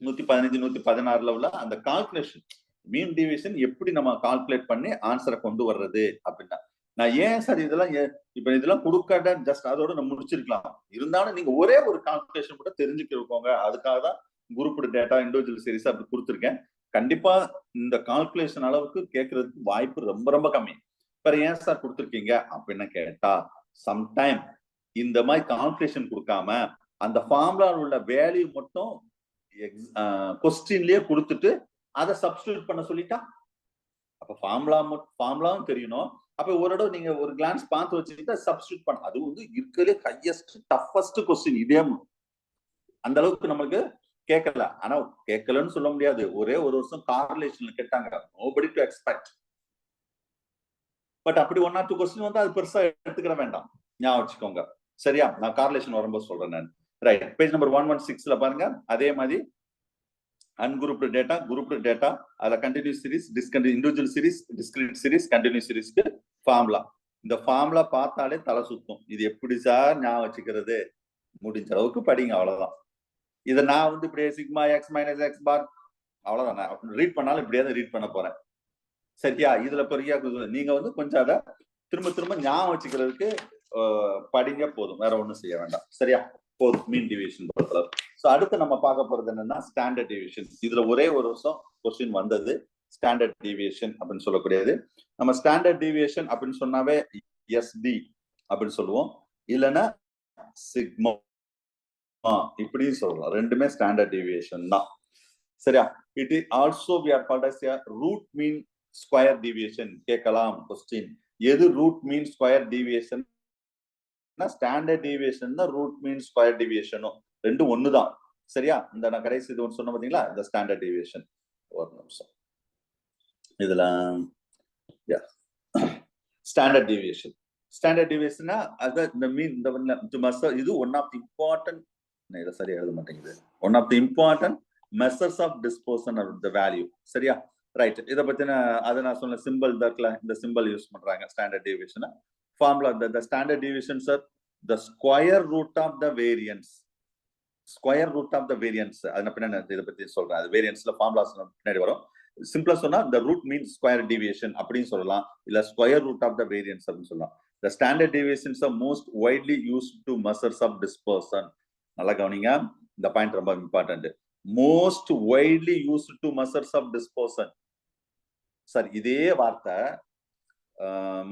115, 116 உள்ள அந்த கால்குலேஷன் மீன் டிவியேஷன் எப்படி நம்ம கால்குலேட் பண்ணி ஆன்சரை கொண்டு வர்றது அப்படின்னா, நான் ஏன் சார் இதெல்லாம் இப்ப இதெல்லாம் கொடுக்காத ஜஸ்ட் அதோட நம்ம முடிச்சிருக்கலாம். இருந்தாலும் நீங்க ஒரே ஒரு கால்குலேஷன் கூட தெரிஞ்சுக்கோங்க. அதுக்காக தான் குரூப்டு டேட்டா, இண்டிவிஜுவல் சீரீஸ் அப்படி கொடுத்துருக்கேன். கண்டிப்பா இந்த கால்குலேஷன் அளவுக்கு கேட்கறதுக்கு வாய்ப்பு ரொம்ப ரொம்ப கம்மி. ஏன் சார் கொடுத்துருக்கீங்க அப்படின்னு கேட்டா, சம்டைம் இந்த மாதிரி கால்குலேஷன் கொடுக்காம அந்த ஃபார்முலா உள்ள வேல்யூ மட்டும் கொஸ்டின்லயே கொடுத்துட்டு அதை சப்ஸ்டிட்யூட் பண்ண சொல்லிட்டா, அப்ப ஃபார்முலாவும் தெரியணும். அப்ப ஒரு தடவை நீங்க ஒரு கிளான்ஸ் பார்த்து வச்சுக்கிட்டா சப்ஸ்டிட்யூட் பண்ண, அது வந்து இருக்கிறதுலே ஹையஸ்ட் டஃபஸ்ட் கொஸ்டின். இதே அந்த அளவுக்கு நம்மளுக்கு கேட்கல. ஆனா கேட்கலன்னு சொல்ல முடியாது. ஒரே ஒரு வருஷம் கார்லேஷன்ல கேட்டாங்க, நோபடி டு எக்ஸ்பெக்ட். பட் அப்படி 1 or 2 கொஸ்டின் வந்து அது பெருசா எடுத்துக்கிற வேண்டாம், ஞாபகம் வச்சுக்கோங்க. சரியா? நான் கார்லேஷன் வரும்போது சொல்றேன் நான். ரைட், பேஜ் நம்பர் 116ல பாருங்க. அதே மாதிரி அன்குரூப்டு டேட்டா, குரூப்டு டேட்டா, அதுல continuous series, discontinue, individual series, discrete series, continuous சீரிஸ்க்கு ஃபார்முலா. இந்த ஃபார்முலா பார்த்தாலே தலை சுத்தும். இது எப்படி சார் ஞாபகம் வச்சுக்கிறது? முடிஞ்ச அளவுக்கு படிங்க, அவ்வளவுதான். இதை நான் வந்து இப்படியே சிக்மா எக்ஸ் மைனஸ் எக்ஸ் பார் அவ்வளவுதான். நான் ரீட் பண்ணாலும் இப்படியாவது ரீட் பண்ண போறேன். சரியா? இதுல பெரிய நீங்க வந்து கொஞ்சம் அதை திரும்ப திரும்ப ஞாபகம் வச்சுக்கிறதுக்கு படிங்க, போதும். வேற ஒண்ணும் செய்ய வேண்டாம். சரியா? போதும் மீன் டிவியேஷன் பொறுத்தளவு. சோ அடுத்து நம்ம பார்க்க போறது என்னன்னா ஸ்டாண்டர்ட் டிவியேஷன். இதுல ஒரே ஒரு வருஷம் கொஸ்டின் வந்தது ஸ்டாண்டர்ட் டிவியேஷன் அப்படின்னு சொல்லக்கூடியது. நம்ம ஸ்டாண்டர்ட் டிவியேஷன் அப்படின்னு சொன்னாவே எஸ்டி அப்படின்னு சொல்லுவோம், இல்லைன்னா சிக்மா இப்படியும் சொல்லலாம். ரெண்டுமே ஸ்டாண்டர்ட் டிவியேஷன் தான். சரியா? It is also we are called as root mean square deviation. கேட்கலாம் கொஸ்டின், எது root mean square deviation? Standard deviation தான் ரூட் மீன் ஸ்கொயர் டிவியேஷனும் ரெண்டும் ஒண்ணுதான். சரியா? இந்த நான் கடைசி இது ஒன்று சொன்ன பாத்தீங்களா, இந்த ஸ்டாண்டர்ட் டிவியேஷன். ஒரு நிமிஷம், இதுல ஸ்டாண்டர்ட் டிவியேஷன். ஸ்டாண்டர்ட் டிவியேஷன்னா அது இந்த மீன் இந்த இது ஒன் ஆஃப் தி இம்பார்ட்டன்ட், இதை சரியா எழுத மாட்டேங்குது, one of the important measures of dispersion of the value. சரியா? ரைட், இதை பத்தின அதை நான் சொன்ன சிம்பிள் தர்க்ல இந்த சிம்பிள் யூஸ் பண்றாங்க standard deviation formula. the standard deviations are the square root of the variance. Square root of the variance, அது பின்னாடி இதை பத்தி சொல்றேன். அது வேரியன்ஸ்ல ஃபார்முலாஸ் பின்னாடி வரும். சிம்பிளா சொன்னா the root means square deviation அப்படின்னு சொல்லலாம், இல்ல square root of the variance அப்படின்னு சொல்லலாம். The standard deviations are most widely used to measures of dispersion. நல்லா கவனிங்க, இந்த பாயிண்ட் ரொம்ப important. most widely used to measures of dispersion. Sir இதே வார்த்தை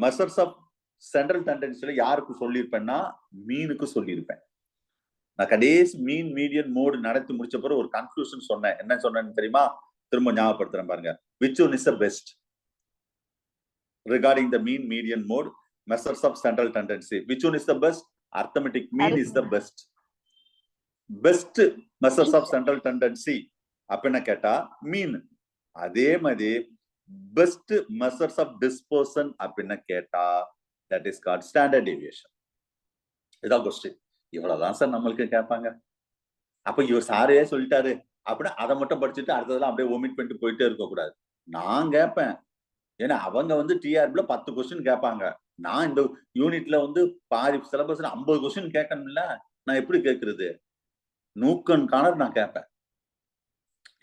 மெஷர்ஸ் ஆஃப் சென்ட்ரல் டெண்டன்சில யாருக்கு சொல்லியிருப்பேன்னா மீனுக்கு சொல்லியிருப்பேன். நான் கடைசி மீன் மீடியன் மோடு நடத்தி முடிச்ச பிறகு ஒரு கன்க்ளூஷன் சொன்னேன். என்ன சொன்னேன்னு தெரியுமா? திரும்ப ஞாபகப்படுத்துறேன் பாருங்க. which one is the best regarding the mean median mode measures of central tendency? which one is the best? arithmetic mean is the best measures of central tendency அப்படின்னா கேட்டா மீன். அதே மாதிரி பெஸ்ட் மெசர்ஸ் ஆஃப் டிஸ்பர்சன் அப்படின்னு கேட்டா that is called standard deviation. இதான் question. இவ்வளவுதான் sir நம்மளுக்கு கேட்பாங்க. அப்ப இவர் சாரே சொல்லிட்டாரு அப்படின்னா அதை மட்டும் படிச்சுட்டு அடுத்ததெல்லாம் அப்படியே ஒமிட் பண்ணிட்டு போயிட்டே இருக்க கூடாது. நான் கேட்பேன். ஏன்னா அவங்க வந்து டிஆர்பில 10 கொஸ்டின் கேட்பாங்க. நான் இந்த யூனிட்ல வந்து பாதி சிலபஸ்ல 50 கொஸ்டின் கேட்கணும்ல. நான் எப்படி கேட்கறது? நூக்கன் காணர் நான் கேட்பேன்.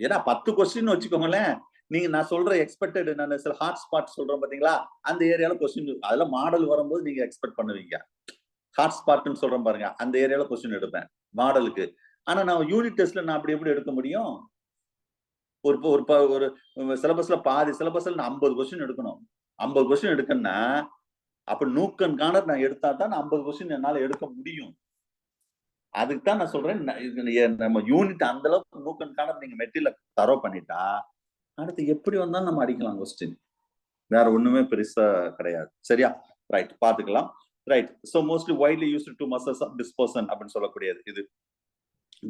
ஏன்னா 10 கொஸ்டின் வச்சுக்கோங்களேன். நீங்க நான் சொல்ற எக்ஸ்பெக்டட் நான் சில ஹாட் ஸ்பாட் சொல்றேன் பாத்தீங்களா, அந்த ஏரியால கொஸ்டின் அதெல்லாம் மாடல் வரும்போது நீங்க எக்ஸ்பெக்ட் பண்ணுவீங்க. ஹாட் ஸ்பாட்னு சொல்றேன் பாருங்க, அந்த ஏரியால கொஸ்டின் எடுப்பேன் மாடலுக்கு. ஆனா நான் யூனிட் டெஸ்ட்ல நான் அப்படி எப்படி எடுக்க முடியும்? ஒரு சிலபஸ்ல பாதி சிலபஸ்ல நான் 50 கொஸ்டின் எடுக்கணும். 50 கொஸ்டின் எடுக்கணும்னா அப்ப நூக்கன் காணர் நான் எடுத்தா தான் 50 கொஸ்டின் என்னால எடுக்க முடியும். அதுக்கு தான் நான் சொல்றேன், நம்ம யூனிட் அந்த அளவுக்கு நூக்கன் காணர் நீங்க மெட்டீரியல் தரோ பண்ணிட்டா அடுத்து எப்படி வந்தாலும் நம்ம அடிக்கலாம் கொஸ்டின். வேற ஒண்ணுமே பெருசா கிடையாது. சரியா? ரைட், பாத்துக்கலாம். Right. So mostly widely used to measures of dispersion அப்படின்னு சொல்லக்கூடியது இது.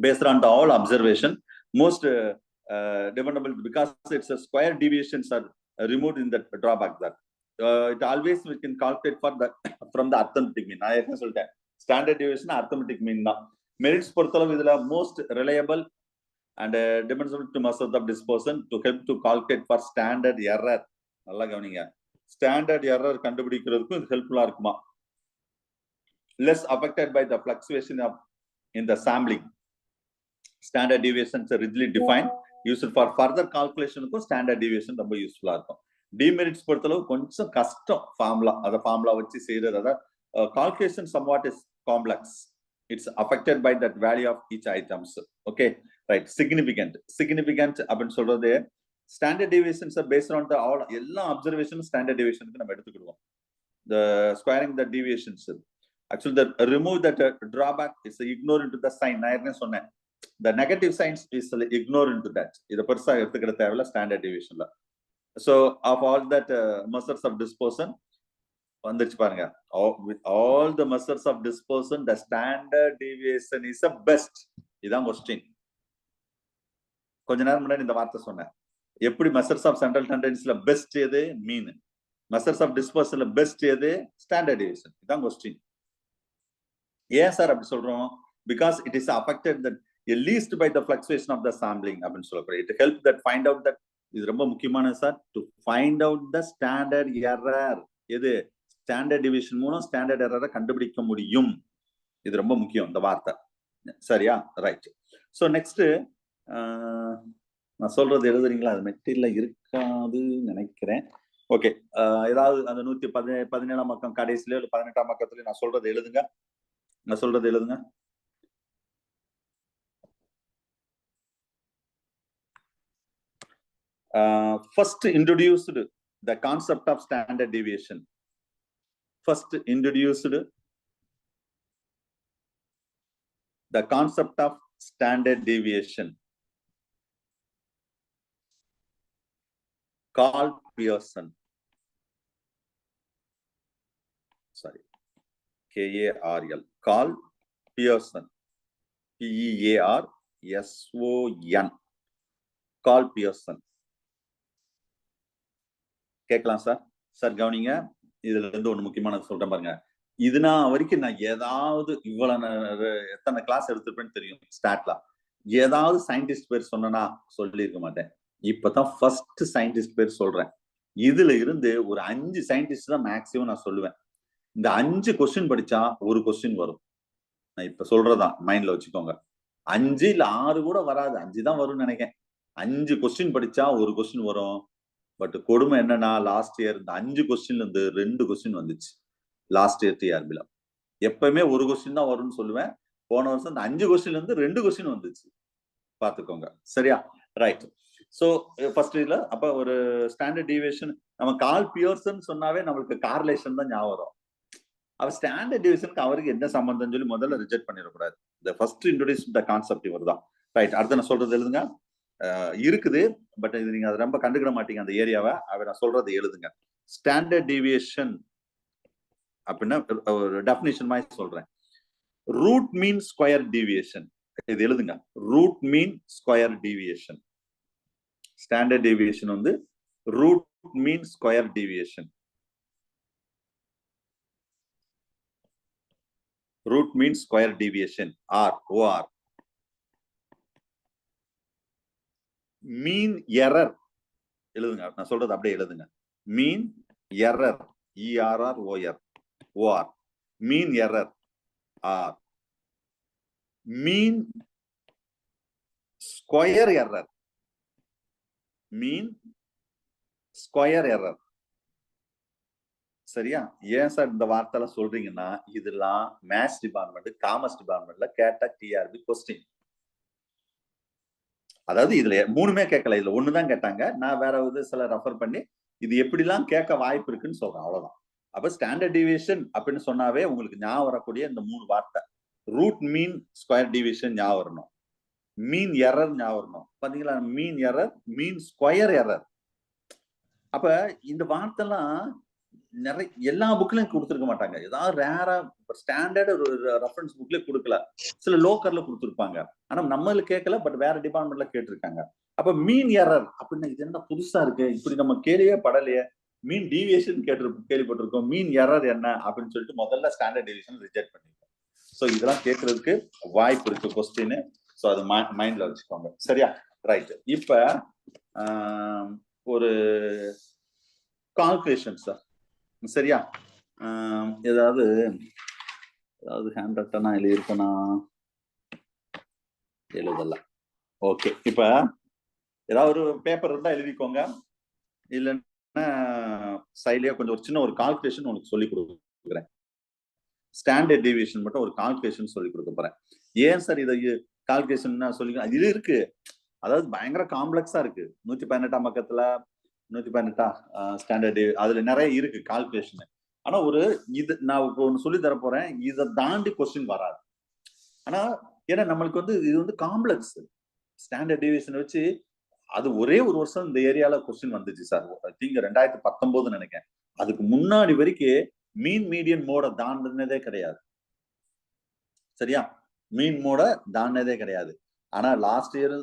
Based on the all observation, most dependable because it's a square deviations are removed in the drawback that it always we can calculate for the from the arithmetic mean. நான் என்ன சொல்லிட்டேன், standard deviation arithmetic mean தான். Merits பொறுத்தளவு இதுல most reliable and demonstrable to measure the dispersion to help to calculate for standard error. நல்லா கவனிங்க, standard error கண்டுபிடிக்கிறதுக்கு இது ஹெல்ப்ஃபுல்லா இருக்குமா? less affected by the fluctuation of in the sampling. Standard deviations are rigidly defined, used for further calculation க்கு standard deviation ரொம்ப யூஸ்ஃபுல்லா இருக்கும். demerits பொறுத்தளவு கொஞ்சம் கஷ்டம் ஃபார்முலா, அத ஃபார்முலா வச்சு செய்யறது. அத calculation somewhat is complex. It's affected by that value of each items. Okay, right. Significant அப்படின்னு சொல்றது standard deviations are based on the all எல்லா observations standard deviationக்கு நம்ம எடுத்துக்கிடுவோம். The squaring the deviations, actually the remove that drawback is ignore into the sign. நான் என்ன சொன்னேன், the negative signs is ignore into that. இத பெருசா எடுத்துக்கிற தேவையில்ல standard டிவியேஷன்ல. So of all that measures of dispersion வந்துச்சு பாருங்க, with all the measures of dispersion the standard deviation is the best. இதான் கொஸ்டின். கொஞ்ச நேரம் முன்னாடி இந்த வார்த்தை சொன்னேன். எப்படி மெசர்ஸ் ஆஃப் சென்ட்ரல் டெண்டன்சில பெஸ்ட் எது? மீன். மெசர்ஸ் ஆஃப் டிஸ்பர்ஷன்ல பெஸ்ட் எது? Standard deviation. இதான் கொஸ்டின். ஏன் சார் அப்படி சொல்றோம்? Because it is affected that least by the fluctuation of the sampling அப்படின்னு சொல்லப்படுது. it help that find out that இது ரொம்ப முக்கியமானது sir, to find out the standard error. எது? ஸ்டாண்டர்ட் டிவியேஷன் மூலம் ஸ்டாண்டர்ட் எரரை கண்டுபிடிக்க முடியும். இது ரொம்ப முக்கியம் இந்த வார்த்தை. சரியா? ரைட். ஸோ நெக்ஸ்ட் நான் சொல்றது எழுதுறீங்களா? அது மெட்டீரியல் இருக்காதுன்னு நினைக்கிறேன். ஓகே, ஏதாவது அந்த 117 பக்கம் கடைசியில 18ஆம் பக்கத்துல நான் சொல்றது எழுதுங்க. First introduced the concept of standard deviation. First introduced the concept of standard deviation. Carl Pearson. Sorry, K-A-R-L. Carl Pearson. P-E-A-R-S-O-N. Carl Pearson. கேட்கலாம் சார். சார் கவனிங்க, இதுல இருந்து ஒண்ணு முக்கியமானது சொல்றேன் பாருங்க. இதுனா வரைக்கும் நான் ஏதாவது இவ்வளவு எத்தனை கிளாஸ் எடுத்திருப்பேன்னு தெரியும் ஸ்டாட்ல. ஏதாவது சயின்டிஸ்ட் பேர் சொன்னா சொல்லியிருக்க மாட்டேன். இப்பதான் ஃபர்ஸ்ட் சயின்டிஸ்ட் பேர் சொல்றேன். இதுல இருந்து ஒரு 5 சயின்டிஸ்ட் தான் மேக்சிமம் நான் சொல்லுவேன். இந்த 5 கொஸ்டின் படிச்சா ஒரு கொஸ்டின் வரும். நான் இப்ப சொல்றதான் மைண்ட்ல வச்சுக்கோங்க. 5 இல்ல 6 கூட வராது, 5 தான் வரும்னு நினைக்கிறேன். 5 கொஸ்டின் படிச்சா ஒரு கொஸ்டின் வரும். பட் கொடுமை என்னன்னா, லாஸ்ட் இயர் இந்த 5 கொஸ்டின்ல இருந்து 2 கொஸ்டின் வந்துச்சு. லாஸ்ட் இயர் டிஆர்பில எப்பவுமே ஒரு கொஸ்டின் தான் வரும்னு சொல்லுவேன். போன வருஷம் இந்த 5 கொஸ்டின்ல இருந்து 2 கொஸ்டின் வந்துச்சு. பாத்துக்கோங்க. சரியா? ரைட். சோ ஃபர்ஸ்ட் இதுல அப்ப ஒரு ஸ்டாண்டர்ட் டிவியேஷன் நம்ம கால் பியர்சன் சொன்னாவே நம்மளுக்கு கார்லேஷன் தான் ஞாபகம் வரும். அவர் ஸ்டாண்டர்ட் டிவிஷனுக்கு அவருக்கு என்ன சம்பந்தம் சொல்லி முதல்ல ரிஜெக்ட் பண்ணிடக்கூடாது. இந்த ஃபர்ஸ்ட் இன்ட்ரோடியூஸ் த கான்செப்ட் இவர் தான். ரைட், அடுத்து நான் சொல்றது எழுதுங்க. இருக்குது, பட் இது நீங்க அதை ரொம்ப கண்டுக்கிட மாட்டீங்க அந்த ஏரியாவை. அவர் நான் சொல்றது எழுதுங்க. ஸ்டாண்டர்ட் டிவியேஷன் அப்படின்னா ஒரு டெஃபினிஷன் மாதிரி சொல்றேன். Root mean square deviation. இது எழுதுங்க. Root mean square deviation. Standard deviation வந்து root mean square deviation. root means square deviation, R, OR. mean error எழுதுங்க. நான் சொல்றது அப்படியே எழுதுங்க. mean error, ERR, OR. mean error, R. mean square error, mean square error. சரியா? ஏன் sir இந்த வார்த்தை சொல்றீங்கன்னா, இதெல்லாம் மேத்ஸ் டிபார்ட்மெண்ட், காமர்ஸ் டிபார்ட்மெண்ட்ல கேட்ட டிஆர்பி கொஸ்டின். அதாவது இதுல மூணுமே கேட்கல, இதுல ஒண்ணுதான் கேட்டாங்க. நான் வேற சில ரெஃபர் பண்ணி இது எப்படிலாம் கேட்க வாய்ப்பு இருக்குன்னு சொல்றேன், அவ்வளவுதான். அப்ப ஸ்டாண்டர்ட் டிவியேஷன் அப்படின்னு சொன்னாவே உங்களுக்கு ஞாபகம் வரக்கூடிய இந்த மூணு வார்த்தை. ரூட் மீன் ஸ்கொயர் டிவியேஷன் ஞாபகம் வரணும், மீன் எரர் ஞாபகம் வரணும். பாத்தீங்களா? மீன் எரர், மீன் ஸ்கொயர் எரர். அப்ப இந்த வார்த்தை எல்லாம் நிறைய எல்லா புக்லயும் கொடுத்துருக்க மாட்டாங்க. ஏதாவது ரேரா ஸ்டாண்டர்ட் ஒரு ரெஃபரன்ஸ் புக்லயே கொடுக்கல, சில லோக்கல்ல கொடுத்துருப்பாங்க. ஆனா நம்மள கேட்கல, பட் வேற டிபார்ட்மெண்ட்ல கேட்டிருக்காங்க. அப்ப மீன் எரர் அப்படின்னா இது என்ன புதுசா இருக்கு, இப்படி நம்ம கேள்வியே படலையே. மீன் டீவியேஷன் கேள்விப்பட்டிருக்கோம், மீன் எரர் என்ன அப்படின்னு சொல்லிட்டு முதல்ல ஸ்டாண்டர்ட் டிவியேஷன் ரிஜெக்ட் பண்ணிருக்கோம். சோ இதெல்லாம் கேட்கறதுக்கு வாய்ப்பு இருக்கு கொஸ்டின். சோ அது மைண்ட்ல வச்சுக்கோங்க. சரியா? ரைட். இப்ப ஒரு கால்குலேஷன் சார். சரியா? ஏதாவது ஹேண்ட் ரைட்டா எழுதியிருக்கேனா? எழுதல. ஓகே. இப்ப ஏதாவது ஒரு பேப்பர் இருந்தா எழுதிக்கோங்க, இல்லைன்னா சைட்லயே கொஞ்சம் ஒரு சின்ன ஒரு கால்குலேஷன் உங்களுக்கு சொல்லி கொடுக்குறேன். ஸ்டாண்டர்ட் டிவியேஷன் மட்டும் ஒரு கால்குலேஷன் சொல்லி கொடுக்க போறேன். ஏன் சார் இதை கால்குலேஷன் சொல்லி இது இருக்கு, அதாவது பயங்கர காம்ப்ளெக்ஸா இருக்கு. 118ஆம் பக்கத்துல 118 ஸ்டாண்டர்ட் அதுல நிறைய இருக்கு கால்குலேஷன். ஆனா இது நான் ஒன்னு சொல்லி தர போறேன், இதை தாண்டி கொஸ்டின் வராது. ஆனா ஏன்னா நம்மளுக்கு இது காம்ப்ளெக்ஸ். ஸ்டாண்டர்ட் டிவியேஷன் வச்சு அது ஒரே ஒரு வருஷம் இந்த ஏரியால கொஸ்டின் வந்துச்சு சார். திங்க 2019 நினைக்கிறேன். அதுக்கு முன்னாடி வரைக்கும் மீன் மீடியன் மோட தாண்டினதே கிடையாது. சரியா? மீன் மோட தாண்டினதே கிடையாது. ஆனா லாஸ்ட் இயர்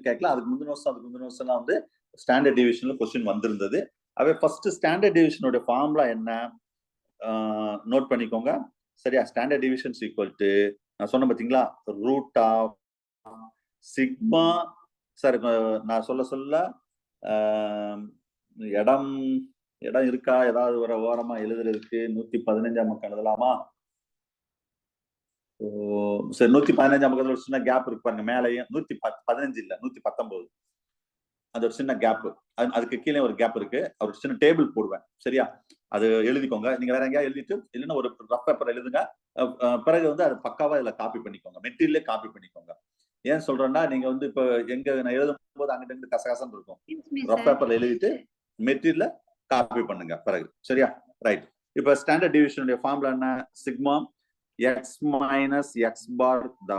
கேட்கல, அதுக்கு முந்தின வருஷம் எல்லாம் ஸ்டாண்டர்ட் டிவியேஷன்ல கொஸ்டின் வந்திருந்தது. அவை ஃபர்ஸ்ட் ஸ்டாண்டர்ட் டிவியேஷனோட ஃபார்முலா என்ன நோட் பண்ணிக்கோங்க. சரியா? ஸ்டாண்டர்ட் டிவியேஷன் ஈக்குவல் டு நான் சொன்ன பாத்தீங்களா, ரூட் ஆஃப் சிக்மா. சார் நான் சொல்ல இடம் இருக்கா? ஏதாவது ஒரு ஓரமா எழுதுறதுக்கு 115ஆம் பக்கம் எழுதலாமா? சரி, 115ஆம் பக்கத்துல ஒரு சின்ன கேப் இருக்கு பாருங்க. மேலையும் 115 இல்ல 119, அது ஒரு சின்ன கேப். அதுக்கு கீழே ஒரு கேப் இருக்கு. ஒரு சின்ன டேபிள் போடுவேன். சரியா? அது எழுதிக்கோங்க. நீங்க வேற எங்கேயா எழுதிட்டு இல்லைன்னா ஒரு ரஃப் பேப்பர் எழுதுங்க. பிறகு அதை பக்காவா இதுல காப்பி பண்ணிக்கோங்க, மெட்டீரியலே காப்பி பண்ணிக்கோங்க. ஏன் சொல்றேன்னா, நீங்க இப்ப எங்க நான் எழுதும் போது அங்கிட்ட கசகசம் இருக்கும். ரஃப் பேப்பர்ல எழுதிட்டு மெட்டீரியல காப்பி பண்ணுங்க பிறகு. சரியா? ரைட். இப்ப ஸ்டாண்டர்ட் டிவியேஷனுடைய ஃபார்முலா என்ன? Sigma x minus x bar the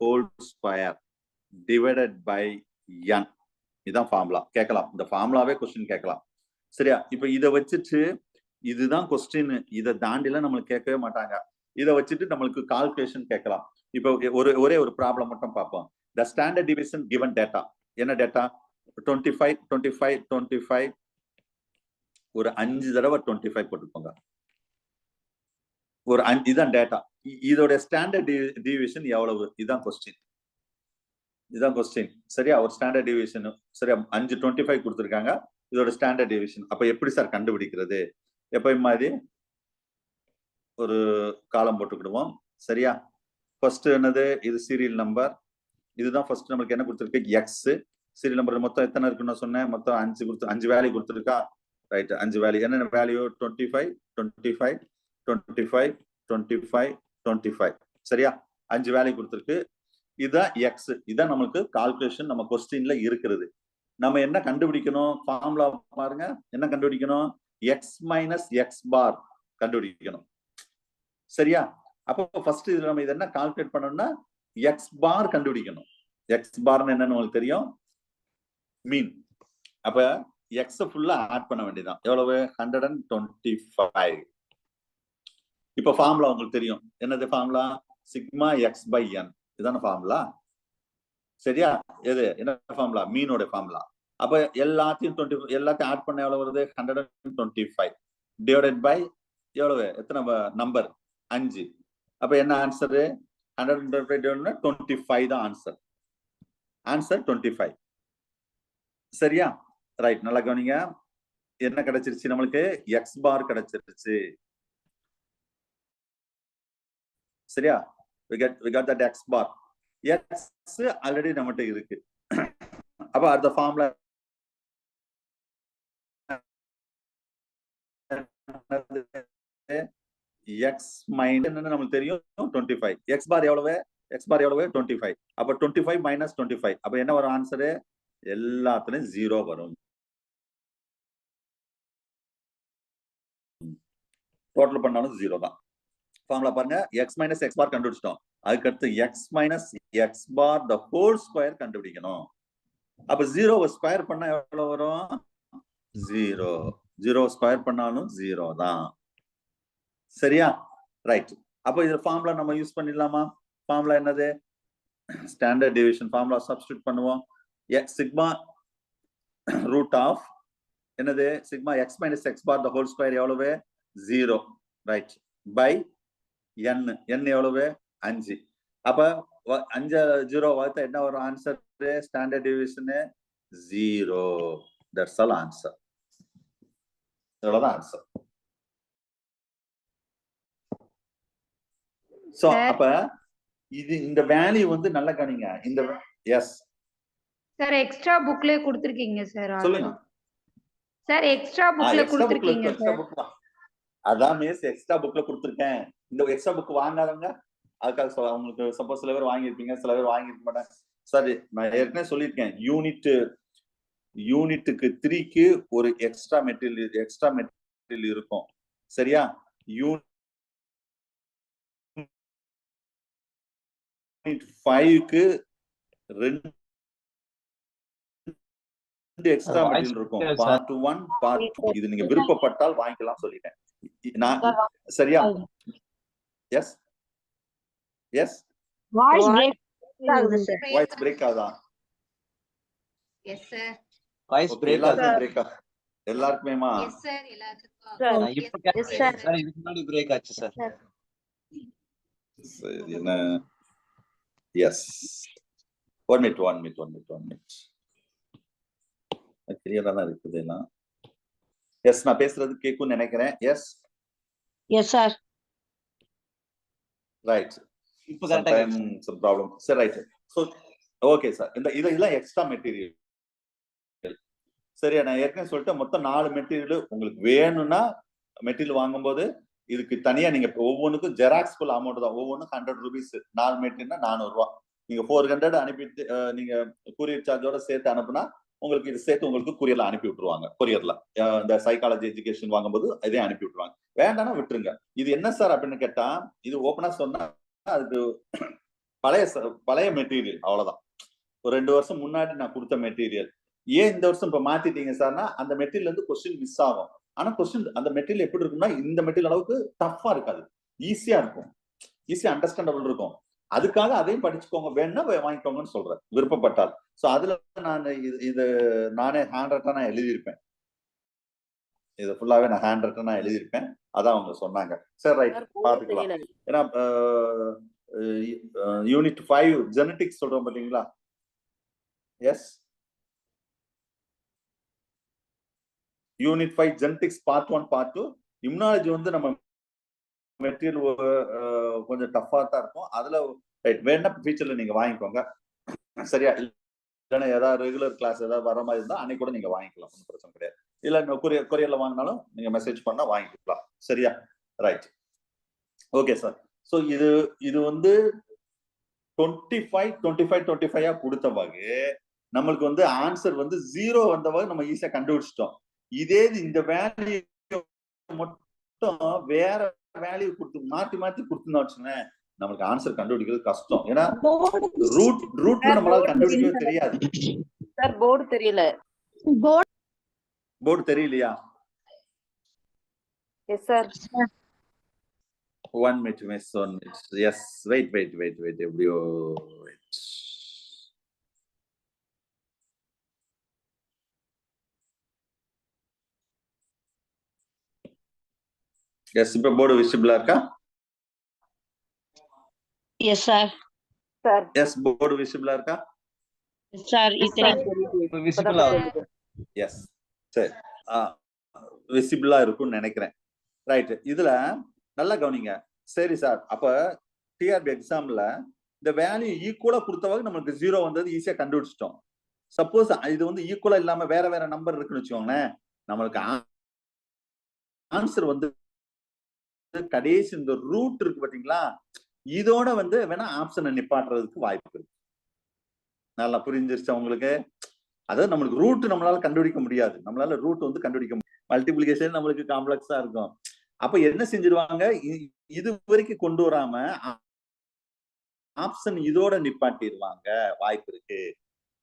whole square divided by n. இதான் ஃபார்முலா. கேட்கலாம், இந்த ஃபார்முலாவே கொஸ்டின் கேட்கலாம். சரியா? இப்ப இதை வச்சுட்டு இதுதான் கொஸ்டின், இதை தாண்டிலாம் நம்மளுக்கு கேட்கவே மாட்டாங்க. இதை வச்சுட்டு நம்மளுக்கு கால்குலேஷன் கேட்கலாம். இப்ப ஒரே ஒரு ப்ராப்ளம் மட்டும் பார்ப்போம். த ஸ்டாண்டர்ட் டிவியேஷன் கிவன் டேட்டா என்ன டேட்டா? 25 25 25 ஒரு 5 தடவை 25 போட்டுக்கோங்க. ஒரு இதான் டேட்டா. இதோட ஸ்டாண்டர்ட் டிவியேஷன் எவ்வளவு? இதுதான் கொஸ்டின். சரியா? ஒரு ஸ்டாண்டர்ட் டிவியேஷன். சரியா? 5 25 கொடுத்துருக்காங்க. இதோட ஸ்டாண்டர்ட் டிவியேஷன். அப்ப எப்படி சார் கண்டுபிடிக்கிறது? எப்பயும் மாதிரி ஒரு காலம் போட்டுக்கிடுவோம். சரியா? ஃபர்ஸ்ட் என்னது? இது சீரியல் நம்பர். இதுதான் ஃபர்ஸ்ட் நமக்கு என்ன கொடுத்துருக்கு? எக்ஸ். சீரியல் நம்பர் மொத்தம் எத்தனை இருக்குன்னு சொன்னேன்? மொத்தம் 5 வேல்யூ கொடுத்துருக்கா? ரைட். 5 வேல்யூ. என்னென்ன வேல்யூ? 25 25 25 25 25. சரியா? 5 வேல்யூ கொடுத்துருக்கு. இதுதான் எக்ஸ். இதான் நமக்கு கால்குலேஷன் நம்ம கொஸ்டின்ல இருக்கிறது. நம்ம என்ன கண்டுபிடிக்கணும்? ஃபார்முலா பாருங்க. என்ன கண்டுபிடிக்கணும்? எக்ஸ் மைனஸ் எக்ஸ் பார் கண்டுபிடிக்கணும். சரியா? அப்போ ஃபர்ஸ்ட் இதுல நம்ம இது என்ன கால்குலேட் பண்ணணும்னா எக்ஸ் பார் கண்டுபிடிக்கணும். எக்ஸ் பார்னு என்னன்னு உங்களுக்கு தெரியும், மீன். அப்ப எக்ஸ் ஃபுல்லா ஆட் பண்ண வேண்டியதான். எவ்வளவு? 125. இப்ப ஃபார்முலா உங்களுக்கு தெரியும். என்னது formula? Sigma X by N. இதுதான ஃபார்முலா. சரியா? எது என்ன ஃபார்முலா? மீனோட ஃபார்முலா. அப்ப எல்லாத்தையும் எல்லாத்தையும் ஆட் பண்ண எவ்வளவு வருது? 125 டிவைடட் பை எவ்வளவு? எத்தனை நம்பர்? 5. அப்ப என்ன ஆன்சர்? 125 தான் ஆன்சர். ஆன்சர் 25. சரியா? ரைட், நல்லா கவனிங்க. என்ன கிடைச்சிருச்சு நம்மளுக்கு? எக்ஸ் பார் கிடைச்சிருச்சு. சரியா? we got that x bar. x already நம்மகிட்ட இருக்கு. அப்ப அடுத்த ஃபார்முலா x மைனஸ் என்னன்னு நமக்கு தெரியும் 25. x பார் எவ்வளவு? x பார் எவ்வளவு? 25. அப்ப 25 மைனஸ் 25. அப்ப என்ன வரும் ஆன்சர்? எல்லாத்துலயும் 0 வரும். டோட்டல் பண்ணாலும் 0 தான். ஃபார்முலா பாருங்க, x மைனஸ் x பார் கண்டுபிடிச்சிட்டோம். அதுக்கு அடுத்து x minus x bar the whole square கண்டுபிடிக்கணும். அப்ப 0 ஸ்கொயர் பண்ணா எவ்வளவு வரும்? 0. 0 ஸ்கொயர் பண்ணாலும் 0 தான். சரியா? ரைட். அப்ப இந்த ஃபார்முலா நம்ம யூஸ் பண்ணிடலாமா? ஃபார்முலா என்னது? ஸ்டாண்டர்ட் டிவிஷன் ஃபார்முலா சப்ஸ்டிட்யூட் பண்ணுவோம். சிக்மா ரூட் ஆஃப் என்னது? Sigma x minus x bar the whole square எவ்வளவு? 0. ரைட். By n. n எவ்வளவு? 5. அப்ப 5 0 வகுத்தா என்ன வரும் answer? Standard division 0. That's all answer. இவ்வளவுதான் ஆன்சர். சோ அப்ப இது இந்த வேல்யூ வந்து நல்லா கவனிங்க. இந்த எஸ் சார் எக்ஸ்ட்ரா புக்லயே கொடுத்திருக்கீங்க சார். சொல்லுங்க சார் எக்ஸ்ட்ரா புக்ல கொடுத்திருக்கீங்க சார். அதான் மிஸ் எக்ஸ்ட்ரா புக்ல கொடுத்திருக்கேன். இந்த எக்ஸ்ட்ரா புக் வாங்காதவங்க அதுக்காக அவங்களுக்கு சப்போஸ் சில பேர் வாங்கியிருப்பீங்க, சில பேர் வாங்கியிருக்க மாட்டாங்க. சரி, நான் ஏற்கனவே சொல்லியிருக்கேன், யூனிட்டுக்கு 3க்கு ஒரு எக்ஸ்ட்ரா மெட்டீரியல் இருக்கும். சரியா? யூனிட் 5க்கு 2 எக்ஸ்ட்ரா மெட்டீரியல் இருக்கும். Part 1 part 2. இது நீங்க விருப்பப்பட்டால் வாங்கிக்கலாம் சொல்லிட்டேன் நான். சரியா? எஸ் எஸ் வாய்ஸ் பிரேக் ஆகுது சார். வாய்ஸ் பிரேக் ஆகுதா? Yes sir. வாய்ஸ் பிரேக் ஆகுது. பிரேக் ஆகுது எல்லாருக்குமேமா? எஸ் சார், எல்லாத்துக்கும். Yes sir. சார் இதுக்கு முன்னாடி பிரேக் ஆச்சு சார். சரி, என்ன? எஸ். 1 மினிட். கிளியரா தான் இருக்குது எல்லாம். எஸ், நான் பேசுறது கேக்கும்னு நினைக்கிறேன். Yes yes sir. ரைட். இப்போ கரெக்ட்டா some problem. சரி, ரைட். So okay sir. இதெல்லாம் எக்ஸ்ட்ரா மெட்டீரியல். சரியா? நான் ஏற்கனவே சொல்லிட்டேன், மொத்தம் 4 மெட்டீரியல் உங்களுக்கு வேணும்னா மெட்டீரியல் வாங்கும்போது இதுக்கு தனியா நீங்க ஒவ்வொன்றுக்கும் ஜெராக்ஸ் ஃபுல் அமௌண்ட் தான். ஒவ்வொன்றுக்கும் 100 ரூபீஸ். 4 மெட்டீரியல்னா 400 ரூபாய். நீங்க 400 அனுப்பிட்டு நீங்க கூரியர் சார்ஜோட சேர்த்து அனுப்புனா உங்களுக்கு இது சேர்த்து உங்களுக்கு கூரியர்ல அனுப்பி விட்டுருவாங்க. கூரியர்ல இந்த சைக்காலஜி எஜுகேஷன் வாங்கும்போது இதே அனுப்பி விட்டுருவாங்க. வேண்டாம்னா விட்டுருங்க. இது என்ன சார் அப்படின்னு கேட்டா, இது ஓப்பனா சொன்னா அதுக்கு பழைய மெட்டீரியல், அவ்வளவுதான். ஒரு 2 வருஷம் முன்னாடி நான் கொடுத்த மெட்டீரியல். ஏன் இந்த வருஷம் இப்ப மாத்திட்டீங்க சார்னா, அந்த மெட்டீரியல் வந்து கொஸ்டின் மிஸ் ஆகும். ஆனா கொஸ்டின் அந்த மெட்டீரியல் எப்படி இருக்கும்னா, இந்த மெட்டீரியல் அளவுக்கு டஃப்பா இருக்காது, ஈஸியா இருக்கும், ஈஸியா அண்டர்ஸ்டாண்டபிள் இருக்கும். அதுக்காக அதையும் படிச்சுக்கோங்க, வேணா வாங்கிக்கோங்கன்னு சொல்றேன் விருப்பப்பட்டால். சோ அதுல நான் இது நானே ஹேண்ட் ரைட்டா எழுதியிருப்பேன். இது ஃபுல்லாவே நான் ஹேண்ட் ரைட்டா எழுதியிருப்பேன். அதான் அவங்க சொன்னாங்க. சரி, ரைட், பாத்துக்கலாம். ஏன்னா யூனிட் 5 ஜெனடிக்ஸ் சொல்றோம் பாத்தீங்களா? Yes, unit 5 genetics part 1 part 2. Immunology வந்து நம்ம மெட்டீரியல் கொஞ்சம் டஃபா தான் இருக்கும். அதுல ரைட், வேணா ஃபியூச்சர்ல நீங்க வாங்கிக்கோங்க. சரியா? இல்லைன்னா ஏதாவது ரெகுலர் கிளாஸ் ஏதாவது வர மாதிரி இருந்தா அன்னைக்கு கூட நீங்க வாங்கிக்கலாம், ஒன்றும் பிரச்சனை கிடையாது. இல்ல கொரியர்ல வாங்கினாலும் நீங்க மெசேஜ் பண்ணா வாங்கிக்கலாம். சரியா? Right, okay sir. சோ இது வந்து 25 கொடுத்த வகை நம்மளுக்கு வந்து ஆன்சர் வந்து 0 வந்த வகை நம்ம ஈஸியா கண்டுபிடிச்சிட்டோம். இதே இந்த வேல்யூ மட்டும் வேற வேல்யூ கொடுத்து மாத்தி மாத்தி கொடுத்துருந்தோம் வச்சுக்கோங்களேன், நம்மளுக்கு ஆன்சர் கண்டுபிடிக்கிறது கஷ்டம். ஏன்னா ரூட் நம்மளால கண்டுபிடிக்கவே தெரியாது. சார் போர்டு தெரியல. போர்டு தெரியலையா? Yes sir. 1 minute miss, 1 minute. Yes, wait. எப்படியோ wait. எஸ், இப்ப போர்டு விசிபிளா இருக்கா? Yes sir. Sir yes, board விசிபிளா இருக்கா? சார் விசிபிள் ஆகுது. எஸ், சரி, விசிபிளா இருக்கும்னு நினைக்கிறேன். ரைட், இதுல நல்லா கவனிங்க. சரி சார், அப்ப டிஆர்பி எக்ஸாம்ல இந்த வேல்யூ ஈக்குவலா கொடுத்தவங்க நம்மளுக்கு 0 வந்தது ஈஸியா கண்டுபிடிச்சிட்டோம். சப்போஸ் இது வந்து ஈக்குவலா இல்லாம வேற நம்பர் இருக்குன்னு வச்சுக்கோங்களேன், நம்மளுக்கு ஆன்சர் வந்து கடைசி இந்த ரூட் இருக்கு பாத்தீங்களா, இதோட வந்து வேணா ஆப்ஷனை நிப்பாட்டுறதுக்கு வாய்ப்பு இருக்கு. நல்லா புரிஞ்சிருச்சா உங்களுக்கு? அதாவது நம்மளுக்கு ரூட் நம்மளால கண்டுபிடிக்க முடியாது. நம்மளால ரூட் வந்து கண்டுபிடிக்க முடியும். மல்டிபிளிகேஷன் நம்மளுக்கு காம்ப்ளெக்ஸா இருக்கும். அப்ப என்ன செஞ்சிருவாங்க, இது வரைக்கும் கொண்டு வராம ஆப்ஷன் இதோட நிப்பாட்டிடுவாங்க, வாய்ப்பு இருக்கு.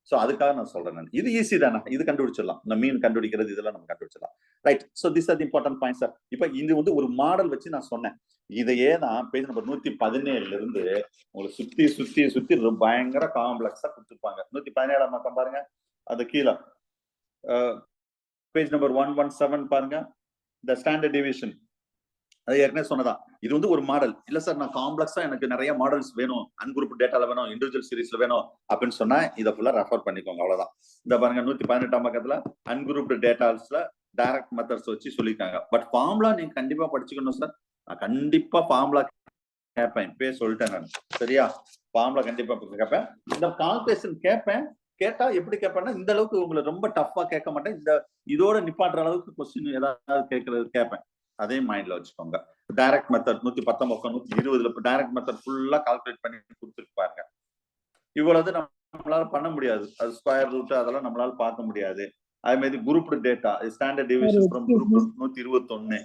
சோ அதுக்காக நான் சொல்றேன். இது ஈஸி தானே, இது கண்டுபிடிச்சிடலாம். இந்த மீன் கண்டுபிடிக்கிறது இதெல்லாம் நம்ம கண்டுபிடிச்சிடலாம். Right, so this are the important points sir. இப்ப இது வந்து ஒரு மாடல் வச்சு நான் சொன்னேன். இதையே தான் பேஜ் நம்பர் 117 இருந்து உங்களுக்கு சுத்தி பயங்கர காம்ப்ளெக்ஸா கொடுத்துருப்பாங்க. 117ஆம் பக்கம் பாருங்க, அது கீழே பேஜ் நம்பர் 117 பாருங்க, இந்த ஸ்டாண்டர்ட் டிவிஷன். அது ஏற்கனவே சொன்னதா, இது வந்து ஒரு மாடல் இல்ல சார், நான் காம்ப்ளெக்ஸா எனக்கு நிறைய மாடல்ஸ் வேணும், அன்குரூப் டேட்டால வேணும், இண்டிவிஜுவல் சீரீஸ்ல வேணும் அப்படின்னு சொன்னா இதை ஃபுல்லா ரெஃபர் பண்ணிக்கோங்க, அவ்வளவுதான். இந்த பாருங்க 118ஆம் பக்கத்துல அன்குரூப்டு டேட்டாஸ்ல டைரக்ட் மெத்தட்ஸ் வச்சு சொல்லியிருக்காங்க. பட் ஃபார்முலா நீங்க கண்டிப்பா படிச்சுக்கணும் சார். நான் கண்டிப்பா ஃபார்முலா கேட்பேன், இப்பயே சொல்லிட்டேன் நான், சரியா? ஃபார்முலா கண்டிப்பா கேட்பேன். இந்த கால்குலேஷன் கேட்பேன். கேட்டா எப்படி கேட்பேன்னா, இந்த அளவுக்கு உங்களை ரொம்ப டஃப்பா கேட்க மாட்டேன். இந்த இதோட நிப்பாட்டுற அளவுக்கு கொஸ்டின் ஏதாவது கேட்பேன். அதே மைண்ட்ல வச்சுக்கோங்க. டைரக்ட் மெத்தட் 119 120 டைரக்ட் மெத்தட் ஃபுல்லா கால்குலேட் பண்ணி கொடுத்துருப்பாங்க. இவ்வளவு நம்மளால பண்ண முடியாது. அது ஸ்கொயர் ரூட் அதெல்லாம் நம்மளால பார்க்க முடியாது. அதே மாதிரி group data standard division from group 121.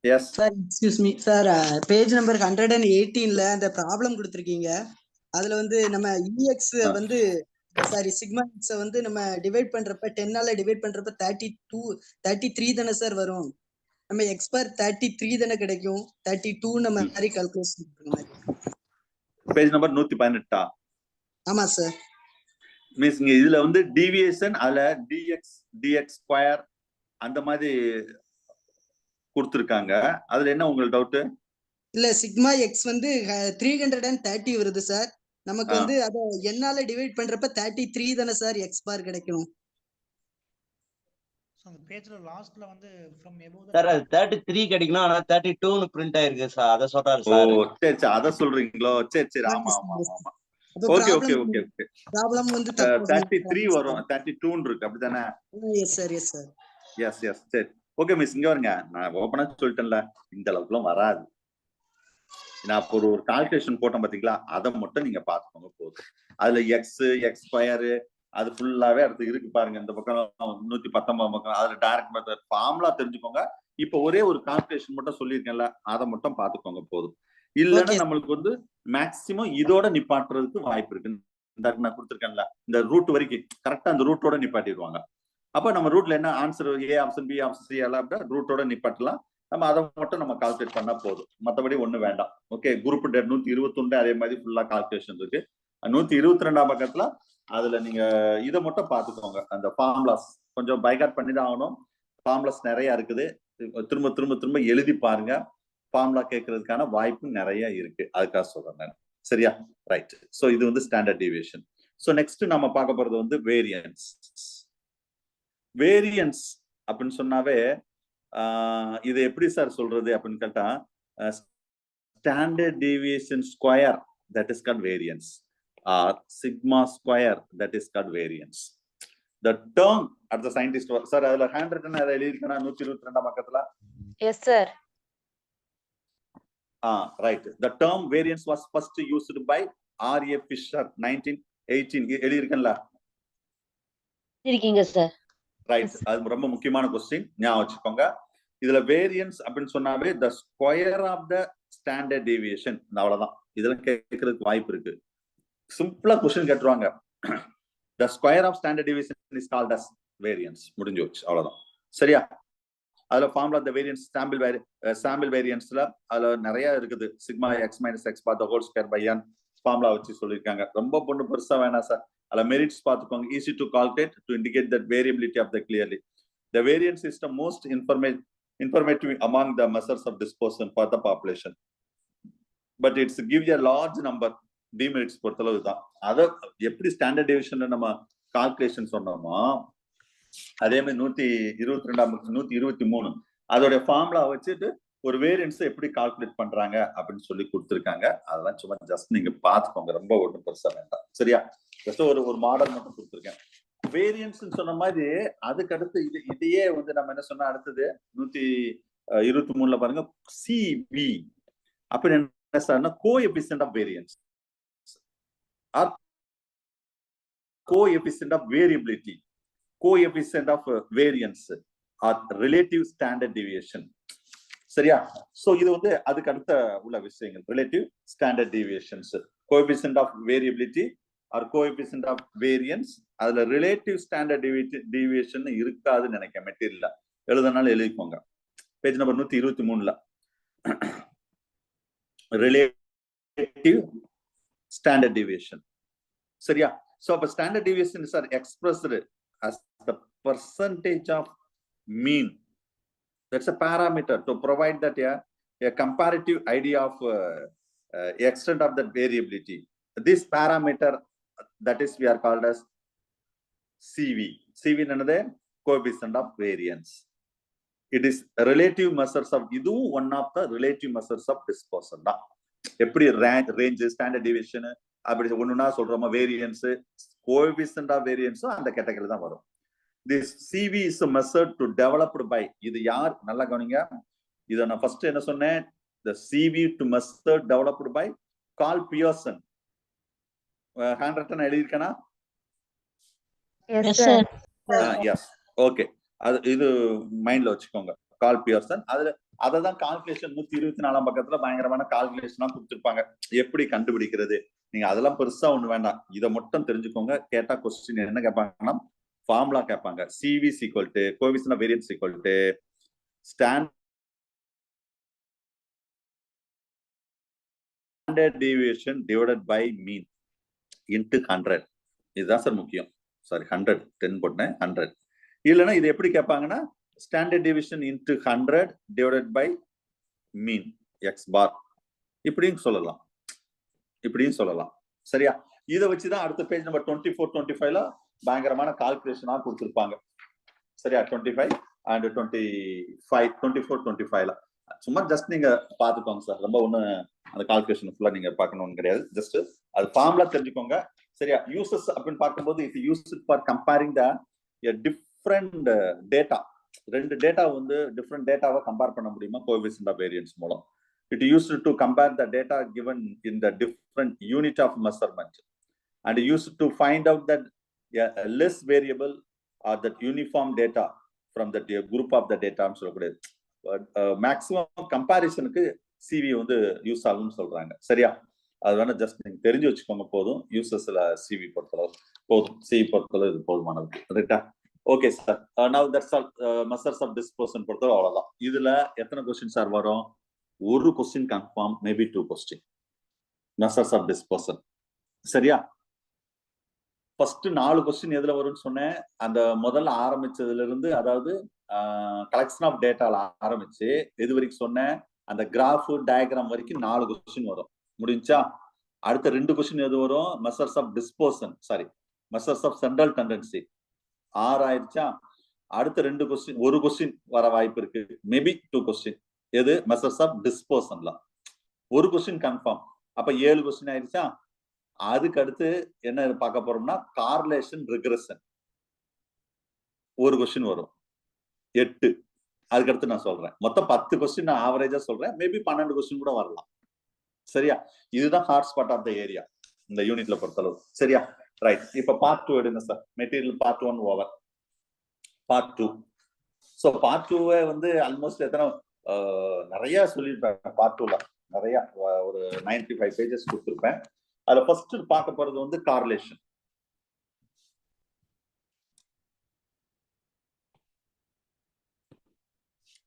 Yes sir, excuse me sir, page number 118ல அந்த ப்ராப்ளம் கொடுத்திருக்கீங்க. அதுல வந்து நம்ம EX வந்து சாரி சிக்மா எக்ஸ் வந்து நம்ம டிவைட் பண்றப்ப 10ஆல டிவைட் பண்றப்ப 33 தானே சார் வரும். நம்ம எக்ஸ் பார் 33 தானே கிடைக்கும். 32 நம்ம மாதிரி கால்குலேஷன் பண்ற மாதிரி. Page number 118. ஆமா சார். மீன்ஸ் இதுல வந்து டீவியேஷன் அதுல dx ஸ்கொயர் அந்த மாதிரி கொடுத்துருக்காங்க. அதுல என்ன உங்களுக்கு டவுட்? இல்ல, சிக்மா எக்ஸ் வந்து 330 வருது சார். நமக்கு வந்து அத என்னால டிவைட் பண்றப்ப 33 தானே சார் எக்ஸ் பார் கிடைக்கும். பேஜ்ல லாஸ்ட்ல வந்து from above சார் அது 33 கிடைக்கணும், ஆனா 32 னு பிரிண்ட் ஆயிருக்கு சார், அத சொல்றாரு சார். ஓ சரி அத சொல்றீங்களோ? சரி ஆமா. ஓகே. ப்ராப்ளம் வந்து 33 வரும், 32 இருக்கு அப்படிதானே? Yes sir. எஸ் சரி ஓகே மிஸ். இங்க வருங்க, நான் ஓபனா சொல்லிட்டேன்ல, இந்த அளவுக்குலாம் வராது. நான் இப்போ ஒரு கால்குலேஷன் போட்டேன் பாத்தீங்களா, அதை மட்டும் நீங்க பாத்துக்கோங்க போதும். அதுல எக்ஸ் ஸ்கொயர் அது ஃபுல்லாவே அடுத்து இருக்கு பாருங்க. இந்த பக்கம் 119 பக்கம் அதுல டைரக்ட் மெத்தட் ஃபார்முலா தெரிஞ்சுக்கோங்க. இப்ப ஒரே ஒரு கால்குலேஷன் மட்டும் சொல்லியிருக்கேன்ல, அதை மட்டும் பாத்துக்கோங்க போதும். இல்லைன்னா நம்மளுக்கு வந்து மேக்சிமம் இதோட நிப்பாட்டுறதுக்கு வாய்ப்பு இருக்கு. இந்த நான் கொடுத்துருக்கேன்ல, இந்த ரூட் வரைக்கும் கரெக்டா அந்த ரூட்டோட நிப்பாட்டிடுவாங்க. அப்ப நம்ம ரூட்ல என்ன answer, A option B option C எல்லாம் ரூட்டோட நிப்பாட்டலாம். நம்ம அதை மட்டும் நம்ம கால்குலேட் பண்ணா போதும், மற்றபடி ஒண்ணு வேண்டாம். ஓகே, குரூப் 121 அதே மாதிரி ஃபுல்லா கால்குலேஷன் இருக்கு. 122ஆம் பக்கத்துல அதுல நீங்க இதை மட்டும் பாத்துக்கோங்க. அந்த ஃபார்முலாஸ் கொஞ்சம் பைகாட் பண்ணி தான் ஆகணும். ஃபார்முலாஸ் நிறைய இருக்குது, திரும்ப எழுதி பாருங்க. ஃபார்முலா கேட்கறதுக்கான வாய்ப்பு நிறைய இருக்கு, அதுக்காக சொல்றேன் நான், சரியா? ரைட். சோ இது வந்து ஸ்டாண்டர்ட் டிவியேஷன். சோ நெக்ஸ்ட் நம்ம பார்க்க போறது வந்து வேரியன்ஸ். வேரியன்ஸ் அப்படின்னு சொன்னாவே இது எப்படி சார் சொல்றது அப்படின்னு கேட்டா, standard deviation square that is called variance, or sigma square that is called variance. The term at the scientist sir adha handwritten adha elidikana 122 பக்கத்துல. Yes sir. Right, the term variance was first used by R.A. Fisher 1918 elidikalla இருக்கீங்க sir. Right. அது ரொம்ப முக்கியமான question, ஞாபகம் வச்சுக்கோங்க. இதுல variance அப்படின்னு சொன்னாவே the square of the standard deviation, அவ்வளவுதான். இதெல்லாம் கேட்கறதுக்கு வாய்ப்பு இருக்கு. சிம்பிளா கொஸ்டின் கேட்டுருவாங்க, the square of standard deviation is called as variance, முடிஞ்சு வச்சு, அவ்வளவுதான். சரியா? அதுல ஃபார்முலா த வேரியன்ஸ் சாம்பிள் வேரியன்ஸ்ல அதுல நிறைய இருக்குது. Sigma X minus X bar the whole square by n formula வச்சு சொல்லியிருக்காங்க. ரொம்ப பொண்ணு பெருசா வேணாம் சார். அதுல மெரிட்ஸ் பார்த்துக்கோங்க. Easy to calculate to indicate that variability of the clearly. The variance is the most informative among the measures of dispersion for the population. But it's gives a large number demerits பொறுத்தளவு தான். அத எப்படி standard டிவிஷன்ல நம்ம calculation சொன்னோமோ அதே மாதிரி 123 அதோட formula வச்சுட்டு ஒரு வேரியன்ஸ் எப்படி கால்குலேட் பண்றாங்க அப்படின்னு சொல்லி கொடுத்துருக்காங்க. அதெல்லாம் சும்மா ஜஸ்ட் நீங்க பாத்துக்கோங்க, ரொம்ப ஒன்றும் பெருசா வேண்டாம். சரியா? ஜஸ்ட் ஒரு மாடல் மட்டும் கொடுத்துருக்கேன். வேரியன்ஸ் சொன்ன மாதிரி அதுக்கு அடுத்து இதையே வந்து நம்ம என்ன சொன்னா அடுத்தது 123 பாருங்க, சிவி அப்படின்னு என்ன சார்னா coefficient of variance or coefficient of variability, coefficient of variance or relative standard deviation. சரியா? சோ இது வந்து அதுக்கு அடுத்த உள்ள விஷயங்கள். Relative standard deviations, coefficient of variability or coefficient of variance. அதுல ரிலேட்டிவ் ஸ்டாண்டர்ட் டிவியேஷன் இருக்காதுன்னு நினைக்கிறேன். மெட்டீரியல்ல எழுதுனாலும் எழுதிக்கோங்க. பேஜ் நம்பர் 123ல ரிலேட்டிவ் ஸ்டாண்டர்ட் டிவியேஷன். சரியா? சோ அப்ப standard deviation or expressed as the percentage of mean. That's a parameter to provide that a comparative idea of extent of that variability. This parameter, that is we are called as CV. CV என்னது? Coefficient of variance. It is relative measures of, இது one of the relative measures of dispersion தான். எப்படி range standard deviation அப்படி ஒண்ணுனா சொல்றோமா, variance coefficient of variance அந்த category தான் வரும். This CV is measured to developed by, இது யார் நல்லா கவனிங்க. இத நான் ஃபர்ஸ்ட் என்ன சொன்னேன், the CV to measure developed by Carl Pearson. Hand written எழுதிருக்கேனா? Yes, sir. Yes, okay. அது இது மைண்ட்ல வச்சுக்கோங்க. Carl Pearson. அதுல அததான் கால்குலேஷன் 124ஆம் பக்கத்துல பயங்கரமான கால்குலேஷனா கொடுத்துருப்பாங்க. எப்படி கண்டுபிடிக்கிறது, நீங்க அதெல்லாம் பெருசா ஒண்ணு வேண்டாம், இதை மட்டும் தெரிஞ்சுக்கோங்க. கேட்டா கொஸ்டின் என்ன கேட்பாங்கன்னா ஃபார்முலா கேட்பாங்க. CV equal to coefficient of variance equal to standard deviation divided by mean into 100. இதுதான் சார் முக்கியம். சாரி 100, 10 போட்டேன், 100. இல்லைன்னா இது எப்படி கேட்பாங்கன்னா standard division into 100 divided by mean X bar, இப்படியும் சொல்லலாம், இப்படியும் சொல்லலாம். சரியா? இதை வச்சுதான் அடுத்த பேஜ் நம்பர் 24, 25ல பயங்கரமான கால்குலேஷனா கொடுத்துருப்பாங்க. சரியா? 25 அண்ட் 25, 24, 25ல சும்மா ஜஸ்ட் நீங்க பாத்துக்கோங்க சார். ரொம்ப ஒண்ணு அந்த கால்குலேஷன் ஃபுல்லா நீங்க பார்க்கணும்னு கிடையாது. ஜஸ்ட் அது ஃபார்முலா தெரிஞ்சுக்கோங்க. சரியா? யூசஸ் அப்படின்னு பார்க்கும்போது it use for comparing the different data. ரெண்டு டேட்டா வந்து டிஃப்ரெண்ட் டேட்டாவை கம்பேர் பண்ண முடியுமா கோஎஃபிஷியன்ட் ஆஃப் வேரியன்ஸ் மூலம். It used to compare the data given in the different unit of measurement and used to find out that a less variable or that uniform data from that group of the data. Maximum கம்பேரிசனுக்கு CV வந்து use ஆகும்னு சொல்றாங்க. சரியா? அது வேணா just நீங்க தெரிஞ்சு வச்சுக்கோங்க போதும். யூசஸ்ல சிவி பொறுத்தளவு போதும், சிவி பொறுத்தளவு இது போதுமானது. ரைட்டா? Okay sir. Now that's all measures of dispersion பொறுத்தளவு அவ்வளவுதான். இதுல எத்தனை கொஸ்டின் சார் வரும்? ஒரு question confirm, maybe 2 question measures of dispersion. சரியா? ஃபர்ஸ்ட் 4 கொஸ்டின் எதுல வரும்னு சொன்னேன், அந்த முதல்ல ஆரம்பிச்சதுல இருந்து, அதாவது கலெக்ஷன் ஆஃப் டேட்டால ஆரம்பிச்சு எது வரைக்கும் சொன்னேன், அந்த கிராஃப் டயக்ராம் வரைக்கும் 4 கொஸ்டின் வரும். முடிஞ்சா? அடுத்த 2 கொஸ்டின் எது வரும்? Measures of dispersion, sorry measures of central tendency. 6 ஆயிடுச்சா? அடுத்த 2 கொஸ்டின், ஒரு கொஸ்டின் வர வாய்ப்பு இருக்கு, மேபி 2 கொஸ்டின். எது? மெஷர்ஸ் ஆஃப் டிஸ்பர்ஷன்ல ஒரு கொஸ்டின் கன்ஃபார்ம். அப்ப 7 கொஸ்டின் ஆயிடுச்சா? அதுக்கு அடுத்து என்ன பார்க்க போறோம்னா கார்லேஷன் ரிக்ரெஷன், ஒரு கொஸ்டின் வரும், 8. அதுக்கு அடுத்து நான் சொல்றேன் மொத்தம் 10 கொஸ்டின் நான் ஆவரேஜா சொல்றேன், மேபி 12 கொஸ்டின் கூட வரலாம். சரியா? இதுதான் hot spot of the area இந்த யூனிட்ல பொறுத்தளவு. சரியா? ரைட். இப்ப பார்ட் 2 எடுங்க sir. Material part 1 over. Part 2 so part 2 வந்து ஆல்மோஸ்ட் எத்தனை நிறைய சொல்லியிருப்பேன். பார்ட் 2ல நிறைய ஒரு 95 பேஜஸ் கொடுத்துருப்பேன். அதுல ஃபர்ஸ்ட் பார்க்க போறது வந்து correlation.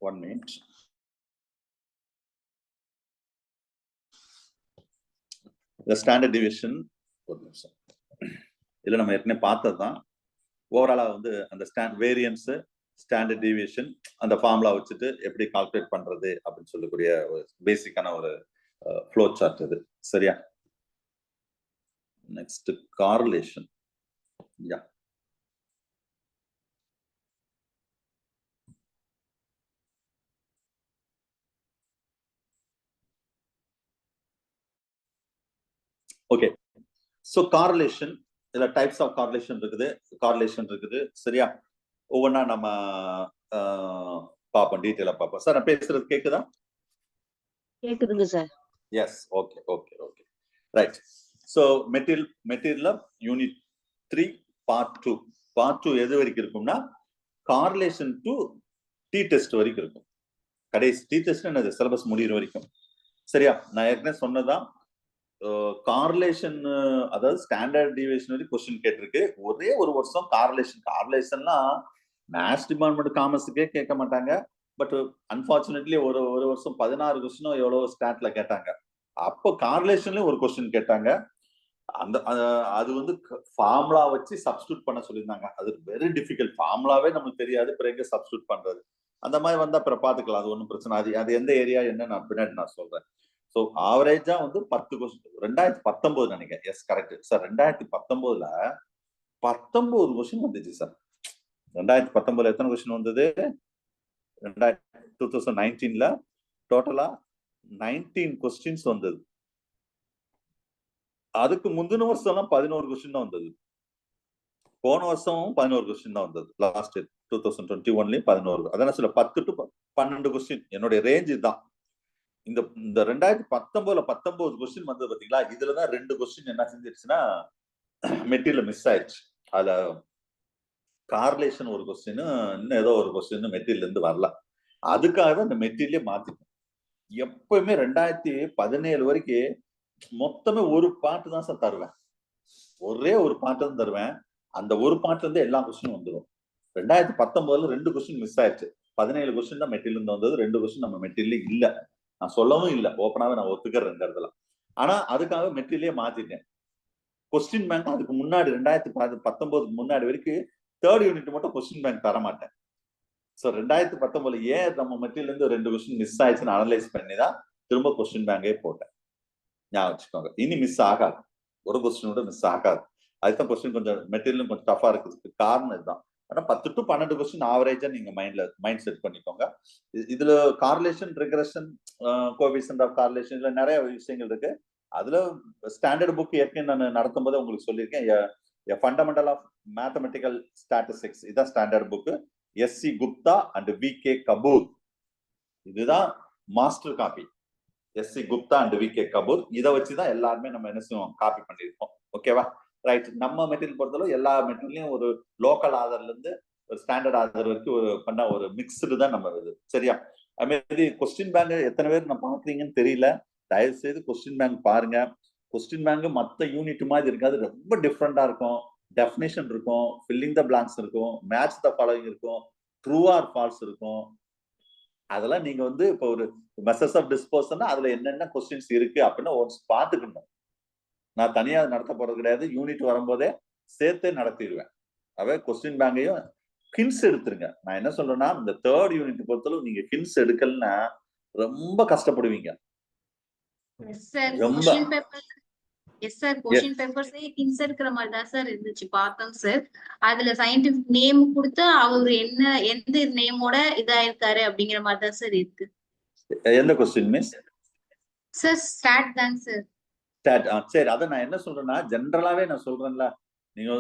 One minute. The standard deviation ஒரு நிமிஷம். இதுல நம்ம ஏற்கனவே பார்த்ததுதான். ஓவராலா வந்து அந்த வேரியன்ஸ், ஸ்டாண்டர்ட் டீவியேஷன், அந்த ஃபார்முலா வச்சுட்டு எப்படி கால்குலேட் பண்றது அப்படின்னு சொல்லக்கூடிய ஒரு பேசிக்கான ஒரு ஃப்ளோ சார்ட் இது. சரியா? Next correlation. Yeah, okay. So correlation, இதுல டைப்ஸ் ஆஃப் கார்லேஷன் இருக்குது. சரியா? ஒவ்வொன்றா நம்ம பார்ப்போம், டீட்டெயிலா பார்ப்போம். சார் நான் பேசுறது கேக்குதா? கேக்குதுங்க sir. Yes, okay okay okay, right. So material unit 3 part 2. Part 2 எது வரைக்கும் இருக்கும்னா கார்லேஷன் டு டி டெஸ்ட் வரைக்கும் இருக்கும். கடைசி டி டெஸ்ட் என்னது, சிலபஸ் முடிகிற வரைக்கும். சரியா? நான் ஏற்கனவே சொன்னதான், கார்லேஷன் அதாவது ஸ்டாண்டர்ட் டிவியேஷன் வரைக்கும் கொஸ்டின் கேட்டிருக்கு. ஒரே ஒரு வருஷம் கார்லேஷன்லாம் மேத்ஸ் டிபார்ட்மெண்ட் காமர்ஸுக்கே கேட்க மாட்டாங்க. பட் அன்பார்ச்சுனேட்லி ஒரு வருஷம் 16 கொஸ்டினோ எவ்வளோ ஸ்டாட்ல கேட்டாங்க. அப்போ கார்லேஷன்லயும் ஒரு கொஸ்டின் கேட்டாங்க. அந்த அது வந்து ஃபார்முலா வச்சு சப்ஸ்டியூட் பண்ண சொல்லியிருந்தாங்க. அது வெரி டிஃபிகல்ட். ஃபார்முலாவே நமக்கு தெரியாது, பிறகு சப்ஸ்டியூட் பண்றது. அந்த மாதிரி வந்தா அப்புறம் பாத்துக்கலாம், அது ஒன்றும் பிரச்சனை. அது எந்த ஏரியா என்ன நான் பின்னாடி நான் சொல்றேன். ஸோ ஆவரேஜா வந்து 10 கொஸ்டின் 2019 நினைக்கிறேன். Yes, correct sir. 2019ல 19 கொஸ்டின் வந்துச்சு சார். 2019ல எத்தனை கொஸ்டின் வந்தது? 2019ல டோட்டலா 19 கொஸ்டின்ஸ் வந்தது. அதுக்கு முந்தின வருஷம் எல்லாம் 11 கொஸ்டின் தான் வந்தது. போன வருஷம் 11 கொஸ்டின் தான் வந்தது. லாஸ்ட் 2021லயும் 11. அதான் சொல்ல 10 to 12 கொஸ்டின் என்னுடைய ரேஞ்ச் இதுதான். இந்த 2019ல 19 கொஸ்டின் வந்தது பாத்தீங்களா? இதுலதான் 2 கொஸ்டின் என்ன செஞ்சிருச்சுன்னா மெட்டீரியல் மிஸ் ஆயிடுச்சு. அதுல கார்லேஷன் ஒரு கொஸ்டின், இன்னும் ஏதோ ஒரு கொஸ்டின் மெட்டீரியல் இருந்து வரல. அதுக்காக தான் இந்த மெட்டீரியலே மாத்திட்டோம். எப்பவுமே 2017 வரைக்கும் மொத்தமே ஒரு பாட்டு தான் சார் தருவேன். ஒரே ஒரு பாட்டு தான் தருவேன். அந்த ஒரு பாட்டுல இருந்து எல்லா கொஸ்டினும் வந்துடும். 2019ல 2 கொஸ்டின் மிஸ் ஆயிடுச்சு. 17 கொஸ்டின் தான் மெட்டீரியல் இருந்து வந்தது. 2 கொஸ்டின் நம்ம மெட்டீரியல் இல்ல. நான் சொல்லவும் இல்லை, ஓப்பனாவே நான் ஒத்துக்கிறேன் இந்த இடத்துல. ஆனா அதுக்காக மெட்டீரியலே மாத்திட்டேன். கொஸ்டின் பேங்க் அதுக்கு முன்னாடி 2019 முன்னாடி வரைக்கும் 3rd யூனிட் மட்டும் கொஸ்டின் பேங்க் தர மாட்டேன். ஸோ 2019 ஏன் நம்ம மெட்டீரியல் இருந்து 2 கொஸ்டின் மிஸ் ஆயிடுச்சுன்னு அனலைஸ் பண்ணி தான் திரும்ப கொஸ்டின் பேங்கே போட்டேன். ஞாபகம் வச்சுக்கோங்க. இனி மிஸ் ஆகாது, ஒரு கொஸ்டின் கூட மிஸ் ஆகாது. அதுதான் கொஸ்டின் கொஞ்சம் மெட்டீரியலும் கொஞ்சம் டஃபா இருக்கிறதுக்கு காரணம் இதுதான். ஆனா 10 to 12 கொஸ்டின் ஆவரேஜா நீங்க மைண்ட் செட் பண்ணிக்கோங்க. இதுல correlation, regression, coefficient of correlation, இதுல நிறைய விஷயங்கள் இருக்கு. அதுல ஸ்டாண்டர்ட் புக் ஏற்கனவே நான் நடத்தும் போது உங்களுக்கு சொல்லியிருக்கேன். ஃபண்டமெண்டல் ஆஃப் மேத்தமெட்டிக்கல் ஸ்டாட்டிஸ்டிக்ஸ், இதான் standard book. SC Gupta and VK Kapoor, இதுதான் master copy. SC Gupta and VK Kapoor, இதை வச்சுதான் எல்லாருமே நம்ம என்ன செய்வோம், காப்பி பண்ணிருக்கோம். ஓகேவா? ரைட். நம்ம மெட்டீரியல் பொறுத்தளவு எல்லா மெட்டீரியலையும் ஒரு லோக்கல் ஆதர்ல இருந்து ஒரு ஸ்டாண்டர்ட் ஆதர் வரைக்கும் பண்ண ஒரு மிக்ஸ்டு தான் நம்ம இது. சரியா? அதுமாதிரி கொஸ்டின் பேங்க் எத்தனை பேர் நான் பாக்குறீங்கன்னு தெரியல. தயவு செய்து கொஸ்டின் பேங்க் பாருங்க. கொஸ்டின் பேங்க் மற்ற யூனிட் மாதிரி இருக்காது, ரொம்ப டிஃப்ரெண்டா இருக்கும். டெஃபினேஷன் இருக்கும், ஃபில்லிங் த பிளாங்க்ஸ் இருக்கும், மேட்ச் த ஃபாலோயிங் இருக்கும், ட்ரூ ஆர் ஃபால்ஸ் இருக்கும். அதெல்லாம் நீங்க வந்து இப்போ ஒரு மெசர்ஸ் ஆஃப் டிஸ்போசல்னா அதுல என்னென்ன கொஸ்டின்ஸ் இருக்கு அப்படின்னு ஒன்ஸ் பார்த்துக்கணும். நான் தனியா நடத்த போறது கிடையாது. யூனிட் வரும்போதே சேர்த்தே நடத்திடுவேன். அவே கொஸ்டின் பேங்கையும் ஹின்ஸ் எடுத்துருங்க. நான் என்ன சொல்றேன்னா, இந்த 3rd யூனிட் பொறுத்தளவு நீங்க ஹின்ஸ் எடுக்கலன்னா ரொம்ப கஷ்டப்படுவீங்க. ரொம்ப கொஸ்டின் பேப்பர்ஸே ஹின்ஸ் எடுக்கிற மாதிரி தான் சார் இருந்துச்சு, பார்த்தோம் சார். அதுல சயின்டிபிக் நேம் கொடுத்து அவரு எந்த நேமோட இதாயிருக்காரு அப்படிங்கிற மாதிரி தான் சார் இருக்கு. எந்த கொஸ்டின் மிஸ்? சார் ஸ்டாட் தாங்க சார். ஸ்டாட். சரி, அதை நான் என்ன சொல்றேன்னா, ஜென்ரலாவே நான் சொல்றேன்ல, நீங்க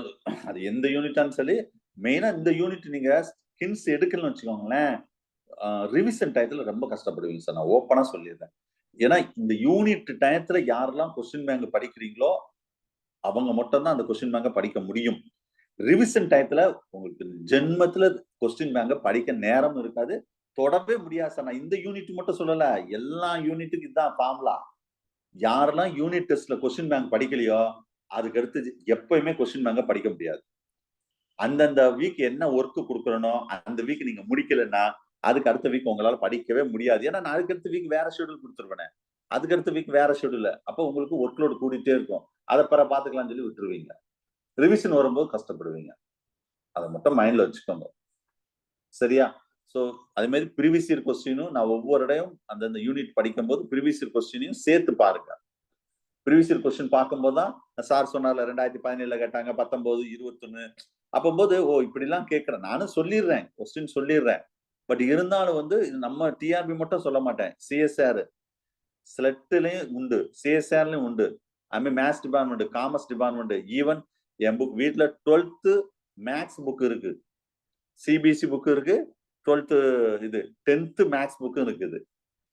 அது எந்த யூனிட்டான்னு சொல்லி மெயினா இந்த யூனிட் நீங்க ஹின்ஸ் எடுக்கலன்னு வச்சுக்கோங்களேன், ரிவிஷன் டயத்துல ரொம்ப கஷ்டப்படுவீங்க சார். நான் ஓப்பனா சொல்லிடுறேன். ஏன்னா இந்த யூனிட் டயத்துல யாரெல்லாம் கொஸ்டின் பேங்க் படிக்கிறீங்களோ அவங்க மட்டும் தான் அந்த கொஸ்டின் பேங்க படிக்க முடியும். ரிவிஷன் டயத்துல உங்களுக்கு ஜென்மத்துல கொஸ்டின் பேங்க படிக்க நேரம் இருக்காது, தொடவே முடியாது சார். நான் இந்த யூனிட் மட்டும் சொல்லல, எல்லா யூனிட்டுக்கு இதுதான் ஃபார்முலா. யாரெல்லாம் யூனிட் டெஸ்ட்ல கொஸ்டின் பேங்க் படிக்கலையோ அதுக்கு அடுத்து எப்பயுமே கொஸ்டின் பேங்க படிக்க முடியாது. அந்தந்த வீக் என்ன ஒர்க் கொடுக்கறனோ அந்த வீக் நீங்க முடிக்கலன்னா அதுக்கு அடுத்த வீக் உங்களால படிக்கவே முடியாது. ஏன்னா நான் அதுக்கு அடுத்த வீக் வேற ஷெட்யூல் கொடுத்துருவேன், அதுக்கு அடுத்த வீக் வேற ஷெட்யூல். அப்போ உங்களுக்கு ஒர்க் லோட் கூடிட்டே இருக்கும். அதை பிற பாத்துக்கலாம்னு சொல்லி விட்டுருவீங்க. ரிவிஷன் வரும்போது கஷ்டப்படுவீங்க. அதை மட்டும் மைண்ட்ல வச்சுக்கோங்க, சரியா? சோ அதே மாதிரி ப்ரீவியஸ் இயர் கொஸ்டினும் நான் ஒவ்வொரு இடையும் அந்தந்த யூனிட் படிக்கும் போது ப்ரீவியஸ் இயர் கொஸ்டினையும் சேர்த்து பாருங்க. ப்ரீவியஸ் இயர் கொஸ்டின் பார்க்கும்போது தான் சார் சொன்னார்ல 2017 கேட்டாங்க, 19, 21 அப்போது ஓ இப்படி எல்லாம் கேட்கிறேன். நானும் சொல்லிடுறேன், கொஸ்டின் சொல்லிடுறேன். பட் இருந்தாலும் வந்து நம்ம டிஆர்பி மட்டும் சொல்ல மாட்டேன், சிஎஸ்ஆர் ஸ்லெட்லயும் உண்டு, சிஎஸ்ஆர்லயும் உண்டு, அதுமாதிரி maths department, commerce department, even என் புக் வீட்டுல 12th மேத்ஸ் புக் இருக்கு, சிபிஎஸ்சி புக் இருக்கு, 12th இது 10th மேத்ஸ் புக்கும் இருக்குது,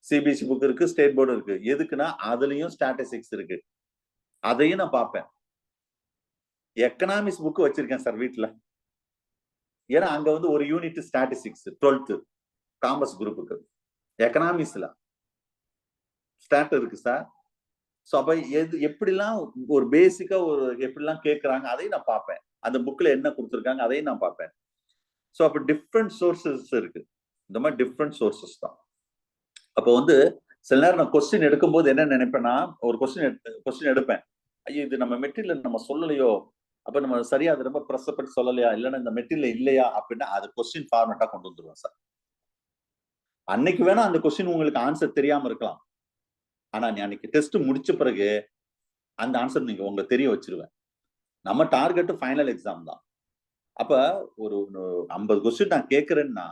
சிபிஎஸ்சி புக் இருக்கு, ஸ்டேட் போர்டு இருக்கு. எதுக்குன்னா அதுலயும் ஸ்டாட்டிஸ்டிக்ஸ் இருக்கு, அதையும் நான் பார்ப்பேன். எக்கனாமிக்ஸ் புக் வச்சிருக்கேன் சார் வீட்டுல, ஏன்னா அங்க வந்து ஒரு யூனிட் ஸ்டாட்டிஸ்டிக்ஸ் 12th காமர்ஸ் குரூப்புக்கு, எக்கனாமிக்ஸ்ல ஸ்டாட் இருக்கு சார். ஸோ அப்ப எப்படிலாம் ஒரு பேசிக்கா ஒரு எப்படிலாம் கேட்கறாங்க அதையும் நான் பார்ப்பேன். அந்த புக்ல என்ன கொடுத்துருக்காங்க அதையும் நான் பார்ப்பேன். ஸோ அப்ப டிஃப்ரெண்ட் சோர்சஸ் இருக்கு, இந்த மாதிரி டிஃப்ரெண்ட் சோர்சஸ் தான். அப்போ வந்து சில நேரம் நான் கொஸ்டின் எடுக்கும்போது என்ன நினைப்பேன்னா, ஒரு கொஸ்டின் எடுப்பேன், ஐயோ இது நம்ம மெட்டீரியல் நம்ம சொல்லலையோ, அப்ப நம்ம சரியா அது ரொம்ப பிரசப்பட்டு சொல்லலையா, இல்லைன்னா இந்த மெட்டீரியல் இல்லையா அப்படின்னா அது கொஸ்டின் ஃபார்மேட்டா கொண்டு வந்துருவேன் சார். அன்னைக்கு வேணா அந்த கொஸ்டின் உங்களுக்கு ஆன்சர் தெரியாம இருக்கலாம், ஆனா நீ அன்னைக்கு டெஸ்ட் முடிச்ச பிறகு அந்த ஆன்சர் நீங்க உங்களுக்கு தெரிய வச்சிருவேன். நம்ம டார்கெட் ஃபைனல் எக்ஸாம் தான். அப்ப ஒரு 50 கொஸ்டின் நான் கேட்கறேன்னா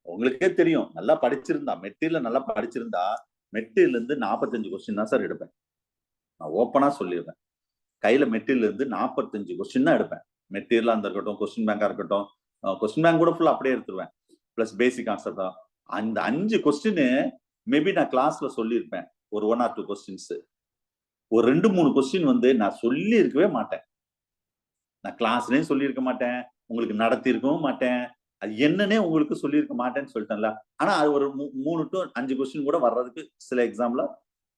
உங்களுக்கே தெரியும், நல்லா படிச்சிருந்தா மெட்டீரியல் நல்லா படிச்சிருந்தா மெட்டீரியல் இருந்து 45 கொஸ்டின் தான் சார் எடுப்பேன். நான் ஓப்பனா சொல்லிடுறேன், கையில மெட்டீரியல் இருந்து 45 கொஸ்டின் தான் எடுப்பேன். மெட்டீரியலா இருக்கட்டும், கொஸ்டின் பேங்கா இருக்கட்டும், கொஸ்டின் பேங்க் கூட ஃபுல்லா அப்படியே எடுத்துருவேன், பிளஸ் பேசிக் ஆன்சர் தான். அந்த 5 கொஸ்டின் மேபி நான் கிளாஸ்ல சொல்லியிருப்பேன், ஒரு 1 or 2 கொஸ்டின்ஸ். ஒரு 2-3 கொஸ்டின் வந்து நான் சொல்லி இருக்கவே மாட்டேன், நான் கிளாஸ்லயும் சொல்லியிருக்க மாட்டேன், உங்களுக்கு நடத்தி இருக்கவும் மாட்டேன், அது என்னன்னே உங்களுக்கு சொல்லியிருக்க மாட்டேன்னு சொல்லிட்டேன்ல. ஆனா அது ஒரு 3 to 5 கொஸ்டின் கூட வர்றதுக்கு சில எக்ஸாம்ல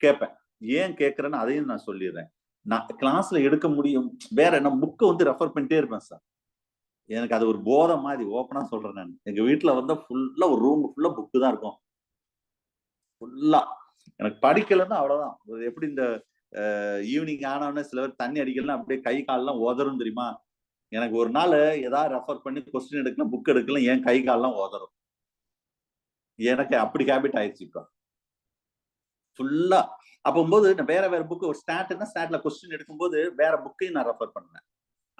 கேட்பேன். ஏன் கேட்கறேன்னு அதையும் நான் சொல்லிடுறேன். நான் கிளாஸ்ல எடுக்க முடியும், வேற நான் புக்கை வந்து ரெஃபர் பண்ணிட்டே இருப்பேன் சார். எனக்கு அது ஒரு போதை மாதிரி, ஓப்பனா சொல்றேன். நான் எங்க வீட்டுல வந்து ஃபுல்லா ஒரு ரூம் ஃபுல்லா புக்கு தான் இருக்கும், ஃபுல்லா. எனக்கு படிக்கலன்னா அவ்வளவுதான். எப்படி இந்த ஈவினிங் ஆனவொடனே சில பேர் தண்ணி அடிக்கலாம் அப்படியே கை கால்லாம் உதறும் தெரியுமா, எனக்கு ஒரு நாள் ஏதாவது ரெஃபர் பண்ணி கொஸ்டின் எடுக்கலாம், புக் எடுக்கலாம், என் கை கால்லாம் உதறும். எனக்கு அப்படி ஹேபிட் ஆயிடுச்சு இப்ப ஃபுல்லா. அப்போது நான் வேற புக், ஒரு ஸ்டாட்னா ஸ்டாட்ல கொஸ்டின் எடுக்கும்போது வேற புக்கையும் நான் ரெஃபர் பண்ணுவேன்.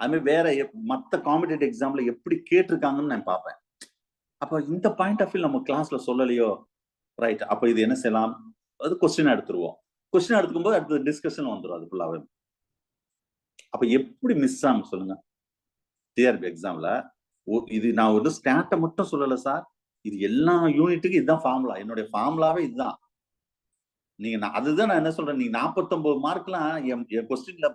அதுமாதிரி வேற மத்த காம்படிட்டிவ் எக்ஸாம்ல எப்படி கேட்டிருக்காங்கன்னு நான் பார்ப்பேன். அப்ப இந்த பாயிண்ட் ஆஃப் வியூ நம்ம கிளாஸ்ல சொல்லலையோ, ரைட், அப்ப இது என்ன செய்யலாம், அது கொஸ்டின் எடுத்துருவோம். கொஸ்டின் எடுத்துக்கும்போது அடுத்த டிஸ்கஷன் வந்துடும் அது ஃபுல்லாவே. அப்ப எப்படி மிஸ் ஆகும் சொல்லுங்க டிஆர்பி எக்ஸாம்ல? இது நான் ஒரு ஸ்டாட்டை மட்டும் சொல்லல சார், இது எல்லா யூனிட்டுக்கும் இதுதான் ஃபார்முலா, என்னுடைய ஃபார்முலாவே இதுதான். நீங்க அதுதான் நான் என்ன சொல்றேன், நீங்க 49 மார்க்லாம் என் கொஸ்டின்ல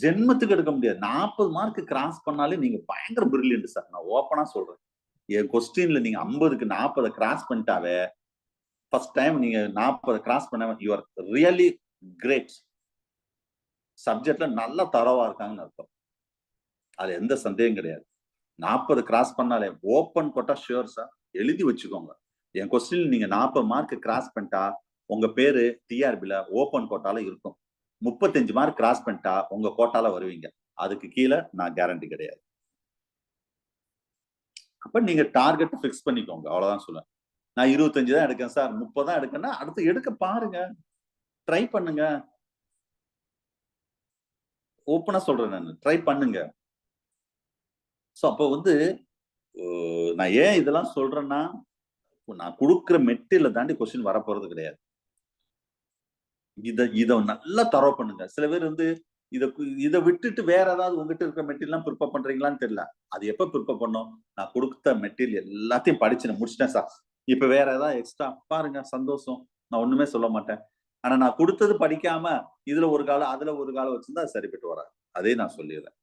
ஜென்மத்துக்கு எடுக்க முடியாது. 40 மார்க் கிராஸ் பண்ணாலே நீங்க பயங்கர பிரில்லியன்ட் சார், நான் ஓப்பனா சொல்றேன். என் கொஸ்டின்ல நீங்க 50க்கு 40 கிராஸ் பண்ணிட்டாவே, ஃபர்ஸ்ட் டைம் நீங்க 40 கிராஸ் பண்ண, யூ ஆர் ரியலி கிரேட். சப்ஜெக்ட்ல நல்ல தரவா இருக்காங்கன்னு அர்த்தம், அது எந்த சந்தேகம் கிடையாது. 40 கிராஸ் பண்ணாலே ஓப்பன் கோட்டா ஷியோர் சார், எழுதி வச்சுக்கோங்க. என் கொஸ்டின் நீங்க 40 மார்க் கிராஸ் பண்ணிட்டா உங்க பேரு டிஆர்பில ஓப்பன் கோட்டால இருக்கும். 35 மார்க் கிராஸ் பண்ணிட்டா உங்க கோட்டால வருவீங்க, அதுக்கு கீழே நான் கேரண்டி கிடையாது. அப்ப நீங்க டார்கெட் பிக்ஸ் பண்ணிக்கோங்க, அவ்வளவுதான் சொல்லுவேன். நான் 25 தான் எடுக்கேன் சார், 30 தான் எடுக்கேன்னா அடுத்து எடுக்க பாருங்க, ட்ரை பண்ணுங்க. ஓப்பனா சொல்றேன், நான் ட்ரை பண்ணுங்க. சோ அப்போ வந்து நான் ஏன் இதெல்லாம் சொல்றேன்னா, நான் கொடுக்குற மெட்டீரியலை தாண்டி கொஸ்டின் வரப்போறது கிடையாது. இத நல்லா தரவு பண்ணுங்க. சில பேர் வந்து இதை விட்டுட்டு வேற ஏதாவது உங்ககிட்ட இருக்கிற மெட்டீரியல் ப்ரிப்பேர் பண்றீங்களான்னு தெரியல. அது எப்ப ப்ரிப்பேர் பண்ணும், நான் கொடுத்த மெட்டீரியல் எல்லாத்தையும் படிச்சு நான் முடிச்சிட்டேன் சார், இப்ப வேற ஏதாவது எக்ஸ்ட்ரா பாருங்க, சந்தோஷம், நான் ஒண்ணுமே சொல்ல மாட்டேன். ஆனா நான் கொடுத்தது படிக்காம இதுல ஒரு காலம் அதுல ஒரு காலம் வச்சிருந்தா அது சரிப்பட்டு வராது, அதே நான் சொல்லிடுறேன்.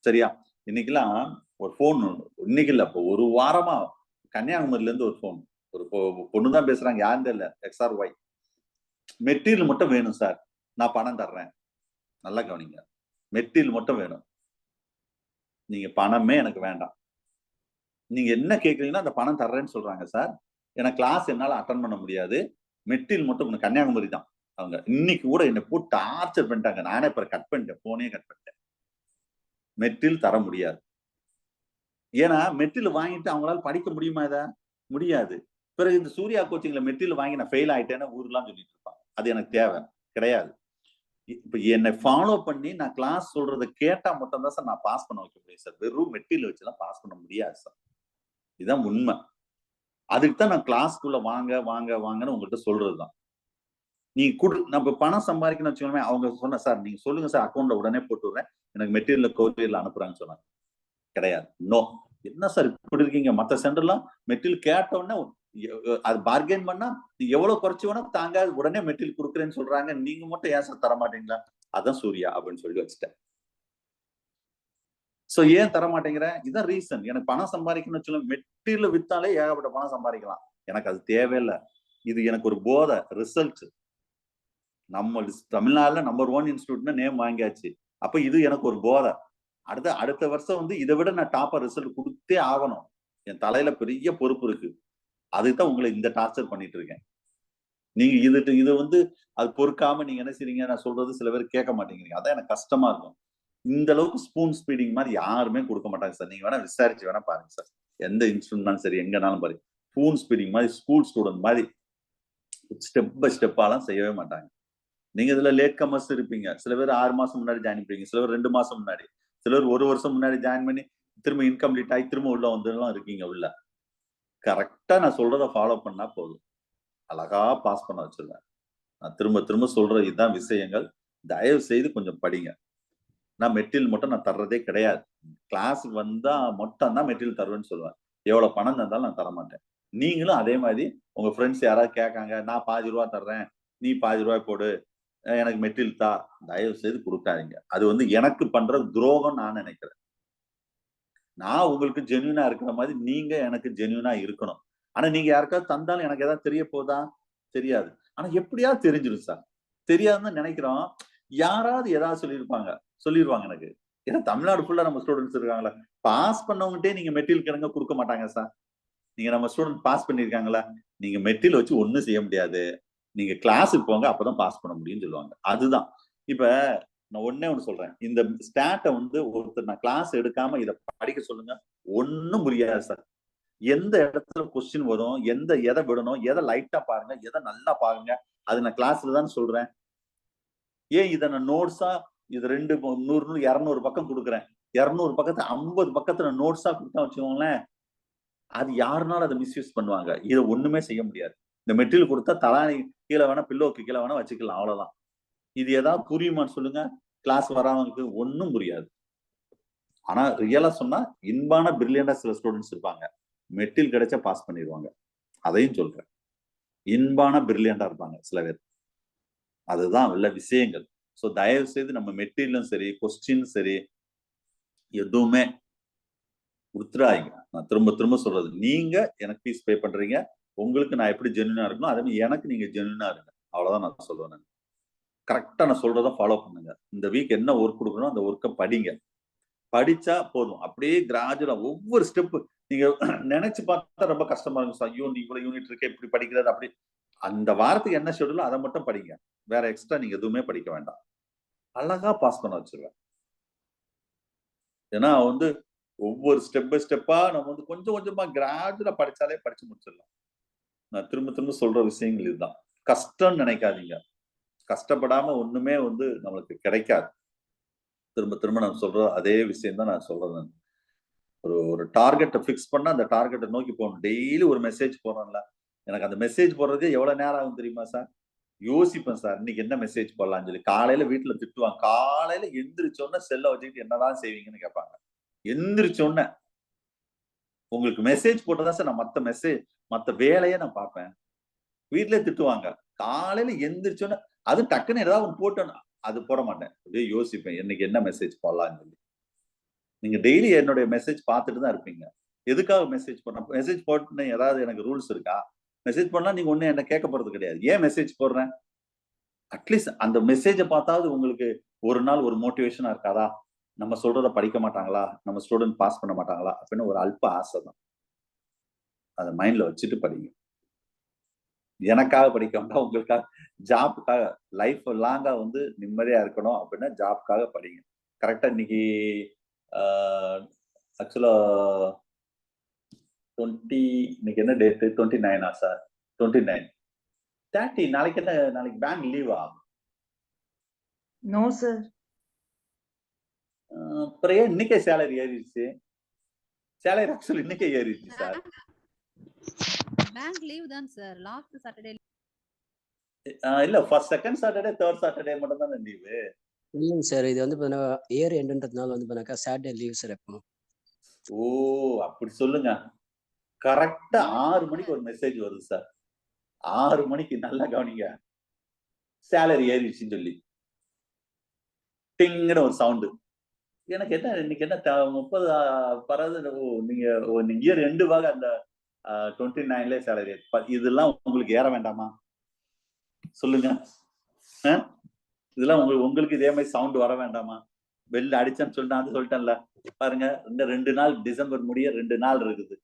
சரியா? இன்னைக்கெல்லாம் ஒரு போன், இன்னைக்கு இல்ல, இப்போ ஒரு வாரமா கன்னியாகுமரியில இருந்து ஒரு போன், ஒரு பொண்ணுதான் பேசுறாங்க, யாருன்னு இல்ல, XRY. மெட்டீரியல் மட்டும் வேணும் சார், நான் பணம் தர்றேன். நல்லா கவனிங்க, மெட்டீரியல் மட்டும் வேணும், நீங்க பணமே எனக்கு வேண்டாம், நீங்க என்ன கேக்குறீங்கன்னா அந்த பணம் தர்றேன்னு சொல்றாங்க சார். எனக்கு கிளாஸ் என்னால அட்டன் பண்ண முடியாது, மெட்டீரியல் மட்டும். கன்னியாகுமரி தான் அவங்க. இன்னைக்கு கூட என்ன போட்டு டார்ச்சர் பண்ணிட்டாங்க. நானே இப்ப கட் பண்ணிட்டேன், போனே கட் பண்ணிட்டேன். மெட்டீரியல் தர முடியாது. ஏன்னா மெட்டீரியல் வாங்கிட்டு அவங்களால படிக்க முடியுமா? இத முடியாது. பிறகு இந்த சூர்யா கோச்சிங்ல மெட்டீரியல் வாங்கி நான் ஃபெயில் ஆயிட்டேன்னு ஊர்லாம் சொல்லிட்டு இருப்பாங்க. அது எனக்கு தேவை கிடையாது. இப்ப என்னை ஃபாலோ பண்ணி நான் கிளாஸ் சொல்றதை கேட்டா மட்டும் தான் சார் நான் பாஸ் பண்ண வைக்க முடியும் சார். வெறும் மெட்டீரியல் வச்சுலாம் பாஸ் பண்ண முடியாது சார். இதுதான் உண்மை. அதுக்கு தான் நான் கிளாஸ்க்குள்ள வாங்க வாங்க வாங்கன்னு உங்கள்கிட்ட சொல்றதுதான். நீ நம்ம பணம் சம்பாதிக்கணும்னு வச்சுக்கோங்க. அவங்க சொன்ன சார் நீங்க சொல்லுங்க சார், அக்கௌண்ட்ல உடனே போட்டு விடுறேன், எனக்கு மெட்டீரியல் கோரியர்ல அனுப்புறாங்கன்னு சொன்னாங்க. கிடையாது. நோ. என்ன சார் இப்படி இருக்கீங்க? மத்த சென்டர்லாம் மெட்டீரியல் கேட்ட உடனே அது பார்கெயின் பண்ணா எவ்வளவு குறைச்சு வேணா தாங்க, உடனே மெட்டீரியல் கொடுக்குறேன்னு சொல்றாங்க, நீங்க மட்டும் ஏன் சார் தர மாட்டீங்களா? அதான் சூர்யா அப்படின்னு சொல்லி வச்சுட்டேன். சோ ஏன் தர மாட்டேங்கிறேன்? இதான் ரீசன். எனக்கு பணம் சம்பாதிக்கணும்னு சொல்லுங்க, மெட்டீரியல் வித்தாலே ஏகப்பட்ட பணம் சம்பாதிக்கலாம். எனக்கு அது தேவையில்லை. இது எனக்கு ஒரு போதை, ரிசல்ட். நம்ம தமிழ்நாடுல நம்பர் 1 இன்ஸ்டிடியூட்னு நேம் வாங்கியாச்சு. அப்ப இது எனக்கு ஒரு போதை. அடுத்த வருஷம் வந்து இதை விட நான் டாப்பர் ரிசல்ட் கொடுத்தே ஆகணும். என் தலையில பெரிய பொறுப்பு இருக்கு. அதுதான் உங்களை இந்த டார்ச்சர் பண்ணிட்டு இருக்கேன். நீங்க இது வந்து அது பொறுக்காம நீங்க என்ன செய்றீங்க, நான் சொல்றது சில பேர் கேட்க மாட்டேங்கிறீங்க. அதான் எனக்கு கஷ்டமா இருக்கும். இந்த அளவுக்கு ஸ்பூன் ஸ்பீடிங் மாதிரி யாருமே கொடுக்க மாட்டாங்க சார். நீங்க வேணா விசாரிச்சு வேணா பாருங்க சார். எந்த இன்ஸ்டியூட்னாலும் சரி, எங்கனாலும் பாருங்க, ஸ்பூன் ஸ்பீடிங் மாதிரி ஸ்கூல் ஸ்டூடெண்ட் மாதிரி ஸ்டெப் பை ஸ்டெப்பாலாம் செய்யவே மாட்டாங்க. நீங்க இதுல லேட் கமர்ஸ் இருப்பீங்க. சில பேர் 6 மாசம் முன்னாடி ஜாயின் பண்ணுவீங்க, சில பேர் 2 மாசம் முன்னாடி, சிலர் 1 வருஷம் முன்னாடி ஜாயின் பண்ணி திரும்ப இன்கம்ப்ளீட் ஆகி திரும்ப உள்ள வந்துலாம் இருக்கீங்க. உள்ள கரெக்டா நான் சொல்றதை ஃபாலோ பண்ணா போதும், அழகா பாஸ் பண்ண வச்சிருவேன். நான் திரும்ப திரும்ப சொல்ற இதுதான் விஷயங்கள். தயவு செய்து கொஞ்சம் படிங்க. நான் மெட்டீரியல் மட்டும் நான் தர்றதே கிடையாது. கிளாஸ் வந்தா மட்டும் தான் மெட்டீரியல் தருவேன்னு சொல்லுவேன். எவ்வளவு பணம் தந்தாலும் நான் தர மாட்டேன். நீங்களும் அதே மாதிரி உங்க ஃப்ரெண்ட்ஸ் யாராவது கேட்காங்க, நான் ₹15 தர்றேன், நீ ₹15 போடு, எனக்கு மெட்டீரியல் தா, தயவு செய்து கொடுக்காதீங்க. அது வந்து எனக்கு பண்ற துரோகம் நான் நினைக்கிறேன். நான் உங்களுக்கு ஜென்யூனா இருக்கிற மாதிரி நீங்க எனக்கு ஜென்யூனா இருக்கணும். ஆனா நீங்க யாருக்காவது தந்தாலும் எனக்கு ஏதாவது தெரிய போதா? தெரியாது. ஆனா எப்படியாவது தெரிஞ்சிடும் சார். தெரியாதுன்னு நினைக்கிறோம். யாராவது ஏதாவது சொல்லிருவாங்க எனக்கு. ஏன்னா தமிழ்நாடு ஃபுல்லா நம்ம ஸ்டூடெண்ட்ஸ் இருக்காங்களா, பாஸ் பண்ணவங்ககிட்டே நீங்க மெட்டீரியல் கிடங்க கொடுக்க மாட்டாங்க சார். நீங்க நம்ம ஸ்டூடெண்ட் பாஸ் பண்ணிருக்காங்களா, நீங்க மெட்டீரியல் வச்சு ஒண்ணும் செய்ய முடியாது, நீங்க கிளாஸுக்கு போங்க, அப்பதான் பாஸ் பண்ண முடியும்னு சொல்லுவாங்க. அதுதான். இப்ப நான் ஒண்ணே ஒண்ணு சொல்றேன். இந்த ஸ்டாட்டை வந்து ஒருத்தர் நான் கிளாஸ் எடுக்காம இதை படிக்க சொல்லுங்க, ஒண்ணும் புரியாது சார். எந்த இடத்துல கொஸ்டின் வரும், எதை விடணும், எதை லைட்டா பாருங்க, எதை நல்லா பாருங்க, அது நான் கிளாஸ்ல தான் சொல்றேன். ஏன் இதை நான் நோட்ஸா இது 100 200 பக்கம் கொடுக்குறேன், 200 பக்கத்துல 50 பக்கத்துல நோட்ஸா கொடுத்தா வச்சுக்கோங்களேன், அது யாருனாலும் அதை மிஸ்யூஸ் பண்ணுவாங்க. இதை ஒண்ணுமே செய்ய முடியாது. இந்த மெட்டீரியல் கொடுத்தா தலானி கீழே வேணா, பில்லோக்கு கீழே வேணா வச்சுக்கலாம், அவ்வளவுதான். இது ஏதாவது புரியுமான்னு சொல்லுங்க. கிளாஸ் வரவங்களுக்கு ஒன்னும் புரியாது. ஆனா ரியலா சொன்னா இன்பான பிரில்லியண்டா சில ஸ்டூடெண்ட்ஸ் இருப்பாங்க, மெட்டீரியல் கிடைச்சா பாஸ் பண்ணிடுவாங்க. அதையும் சொல்றேன். இன்பான பிரில்லியண்டா இருப்பாங்க சில பேர். அதுதான் உள்ள விஷயங்கள். சோ தயவு செய்து நம்ம மெட்டீரியலும் சரி, கொஸ்டின் சரி, எதுவுமே கொடுத்துடாதீங்க. நான் திரும்ப திரும்ப சொல்றது, நீங்க எனக்கு ஃபீஸ் பே பண்றீங்க, உங்களுக்கு நான் எப்படி ஜென்யூனா இருக்கணும், அதே மாதிரி எனக்கு நீங்க ஜென்யூனா இருங்க. அவ்வளவுதான் நான் சொல்லுவேன். கரெக்டா நான் சொல்றதை ஃபாலோ பண்ணுங்க. இந்த வீக் என்ன ஒர்க் கொடுக்கணும் அந்த ஒர்க்கை படிங்க. படிச்சா போதும். அப்படியே கிராஜுவலா ஒவ்வொரு ஸ்டெப் நீங்க நினைச்சு பார்த்தா ரொம்ப கஷ்டமா இருக்கும். ஐயோ நீ இவ்வளவு யூனிட் இருக்க, இப்படி படிக்கிறது, அப்படி. அந்த வாரத்துக்கு என்ன ஷெட்யூலோ அதை மட்டும் படிங்க. வேற எக்ஸ்ட்ரா நீங்க எதுவுமே படிக்க வேண்டாம். அழகா பாஸ் பண்ண வச்சிருவேன். ஏன்னா வந்து ஒவ்வொரு ஸ்டெப் பை ஸ்டெப்பா நம்ம வந்து கொஞ்சம் கொஞ்சமா கிராஜுவலா படிச்சாலே படிச்சு முடிச்சிடலாம். நான் திரும்ப திரும்ப சொல்ற விஷயங்கள் இதுதான். கஷ்டம்னு நினைக்காதீங்க. கஷ்டப்படாம ஒண்ணுமே வந்து நம்மளுக்கு கிடைக்காது. திரும்ப திரும்ப நான் சொல்ற அதே விஷயம் தான் நான் சொல்றேன். ஒரு டார்கெட்டை பிக்ஸ் பண்ணா அந்த டார்கெட்டை நோக்கி போகணும். டெய்லி ஒரு மெசேஜ் போறோம்ல, எனக்கு அந்த மெசேஜ் போடுறதே எவ்வளவு நேரம் ஆகும் தெரியுமா சார்? யோசிப்பேன் சார், இன்னைக்கு என்ன மெசேஜ் போடலாம்னு சொல்லி. காலையில வீட்டுல திட்டுவாங்க. காலையில எந்திரிச்சோன்னா செல்ல வச்சுக்கிட்டு என்னதான் செய்வீங்கன்னு கேட்பாங்க. எந்திரிச்சோன்ன உங்களுக்கு மெசேஜ் போட்டதான் சார் நான் மத்த வேலையை நான் பார்ப்பேன். வீட்டுல திட்டுவாங்க. காலையில எந்திரிச்சோன்னா அது டக்குன்னு ஏதாவது ஒன்று போட்டோன்னு அது போட மாட்டேன். அப்படியே யோசிப்பேன், இன்னைக்கு என்ன மெசேஜ் போடலாம்னு சொல்லி. நீங்க டெய்லி என்னுடைய மெசேஜ் பார்த்துட்டு தான் இருப்பீங்க. எதுக்காக மெசேஜ் பண்ண? மெசேஜ் போட்டு ஏதாவது எனக்கு ரூல்ஸ் இருக்கா? மெசேஜ் பண்ணா நீங்க ஒண்ணு என்ன கேட்க போறது கிடையாது. ஏன் மெசேஜ் போடுறேன்? அட்லீஸ்ட் அந்த மெசேஜை பார்த்தாவது உங்களுக்கு ஒரு நாள் ஒரு மோட்டிவேஷனா இருக்காதா? நம்ம சொல்றத படிக்க மாட்டாங்களா? நம்ம ஸ்டூடெண்ட் பாஸ் பண்ண மாட்டாங்களா? அப்படின்னு ஒரு அல்ப ஆசை தான். அதை மைண்ட்ல வச்சுட்டு படிங்க. எனக்காக படிக்க வேண்டாம், உங்களுக்காக, ஜாப்புக்காக, லைஃப் லாங்கா வந்து நிம்மதியா இருக்கணும் அப்படின்னா ஜாப்காக படிங்க. கரெக்டா இன்னைக்கு ஆக்சுவலா 20 இன்னைக்கு என்ன டேட்? 29 சார்? 29 30 நாளைக்கு என்ன? நாளைக்கு பேங்க் லீவா? No sir. அப்புறம் ஏன் இன்னைக்கே சேலரி ஏறிடுச்சு? சேலரி ஆக்சுவலி இன்னைக்கே ஏறிடுச்சு சார். பேங்க் லீவ் தான் சார். லாஸ்ட் சாட்டர்டே இல்ல, first second Saturday third Saturday மட்டும் தானே லீவு. இல்லைங்க சார், இது வந்து இயர் எண்டுன்றதுனால வந்து பண்ணாக்கா சாட்டர்டே லீவ் சார் எப்போ. ஓ, அப்படி சொல்லுங்க. கரெக்டா 6 மணிக்கு ஒரு மெசேஜ் வருது சார். 6 மணிக்கு நல்லா கவனிங்க. சேலரி ஏறிடுச்சுன்னு சொல்லி டிங்குன்னு ஒரு சவுண்டு. எனக்கு என்ன இன்னைக்கு என்ன 30 பரவாது. நீங்க இயர் எண்டு வாக அந்த 29ல சேலரி. இதெல்லாம் உங்களுக்கு ஏற வேண்டாமா? சொல்லுங்க. இதெல்லாம் உங்களுக்கு இதே மாதிரி சவுண்ட் வர வேண்டாமா? வெளில அடிச்சேன்னு சொல்லிட்டேன்ல பாருங்க. இந்த 2 நாள் டிசம்பர் முடிய 2 நாள் இருக்குது.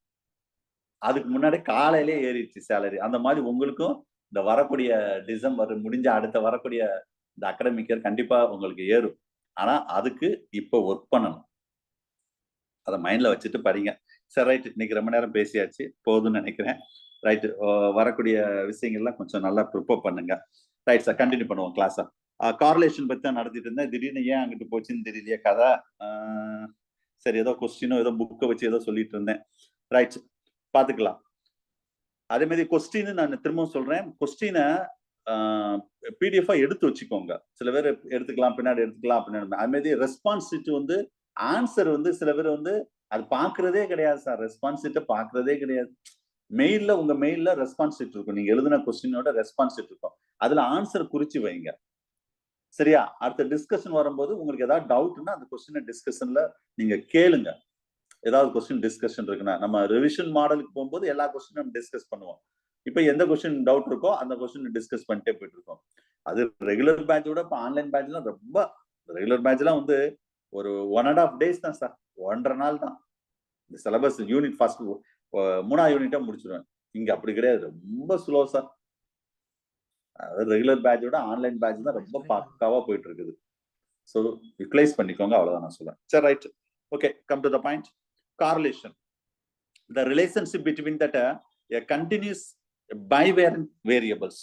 அதுக்கு முன்னாடி காலையிலே ஏறிடுச்சு சேலரி. அந்த மாதிரி உங்களுக்கும் இந்த வரக்கூடிய டிசம்பர் முடிஞ்ச அடுத்த வரக்கூடிய இந்த அகாடமிக் இயர் கண்டிப்பா உங்களுக்கு ஏறும். ஆனா அதுக்கு இப்ப ஒர்க் பண்ணணும். அதை மைண்ட்ல வச்சுட்டு படிங்க. சரி, ரைட். இன்னைக்கு ரொம்ப நேரம் பேசியாச்சு, போதும்னு நினைக்கிறேன். ரைட், வரக்கூடிய விஷயங்கள்லாம் கொஞ்சம் நல்லா ப்ரிப்பேர் பண்ணுங்க. ரைட் சார், கண்டினியூ பண்ணுவோம் கிளாஸ. கார்லேஷன் பத்தி தான் நடத்திட்டு இருந்தேன். திடீர்னு ஏன் அங்கிட்டு போச்சுன்னு தெரியலையே கதை. சரி, ஏதோ கொஸ்டினோ ஏதோ புக்கை வச்சு ஏதோ சொல்லிட்டு இருந்தேன். ரைட், பாத்துக்கலாம். அதே மாதிரி கொஸ்டின் நான் திரும்பவும் சொல்றேன். கொஸ்டினை பிடிஎஃப் எடுத்து வச்சுக்கோங்க. சில பேர் எடுத்துக்கலாம், பின்னாடி எடுத்துக்கலாம் அப்படின்னு. அது மாதிரி ரெஸ்பான்ஸ் ஷீட் வந்து ஆன்சர் வந்து சில பேர் வந்து அது பாக்குறதே கிடையாது சார். ரெஸ்பான்ஸ் ஷீட்டை பாக்குறதே கிடையாது. மெயில்ல, உங்க மெயில்ல ரெஸ்பான்ஸ் ஷீட் இருக்கும். நீங்க எழுதின கொஸ்டினோட ரெஸ்பான்ஸ் ஷீட் இருக்கும். அதுல ஆன்சர் குறிச்சு வைங்க. சரியா? அடுத்த டிஸ்கஷன் வரும்போது உங்களுக்கு ஏதாவது டவுட்னா அந்த கொஸ்டினை டிஸ்கஷன்ல நீங்க கேளுங்க. ஏதாவது கொஸ்டின் டிஸ்கஷன் இருக்குன்னா, நம்ம ரிவிஷன் மாடலுக்கு போகும்போது எல்லா கொஸ்டினும் நம்ம டிஸ்கஸ் பண்ணுவோம். இப்ப எந்த கொஸ்டின் டவுட் இருக்கோ அந்த கொஸ்டின் டிஸ்கஸ் பண்ணிட்டே போயிட்டு இருக்கோம். அது ரெகுலர் பேட்சோட இப்ப ஆன்லைன் பேட்ச்லாம் ரொம்ப, ரெகுலர் பேட்ச்லாம் வந்து ஒரு 1.5 days தான் சார். 1.5 நாள் தான். இந்த சிலபஸ் யூனிட் ஃபர்ஸ்ட் 3ஆவது யூனிட்டா முடிச்சிருவேன். இங்க அப்படி கிடையாது, ரொம்ப ஸ்லோ சார். அதாவது ரெகுலர் பேட்சோட ஆன்லைன் பேட்ச் தான் ரொம்ப பக்காவா போயிட்டு இருக்குது. ஸோ யூட்டிலைஸ் பண்ணிக்கோங்க, அவ்வளவுதான் நான் சொல்றேன். சரி, right. Okay, come to the point. Correlation, the relationship between that a continuous bivariant variables.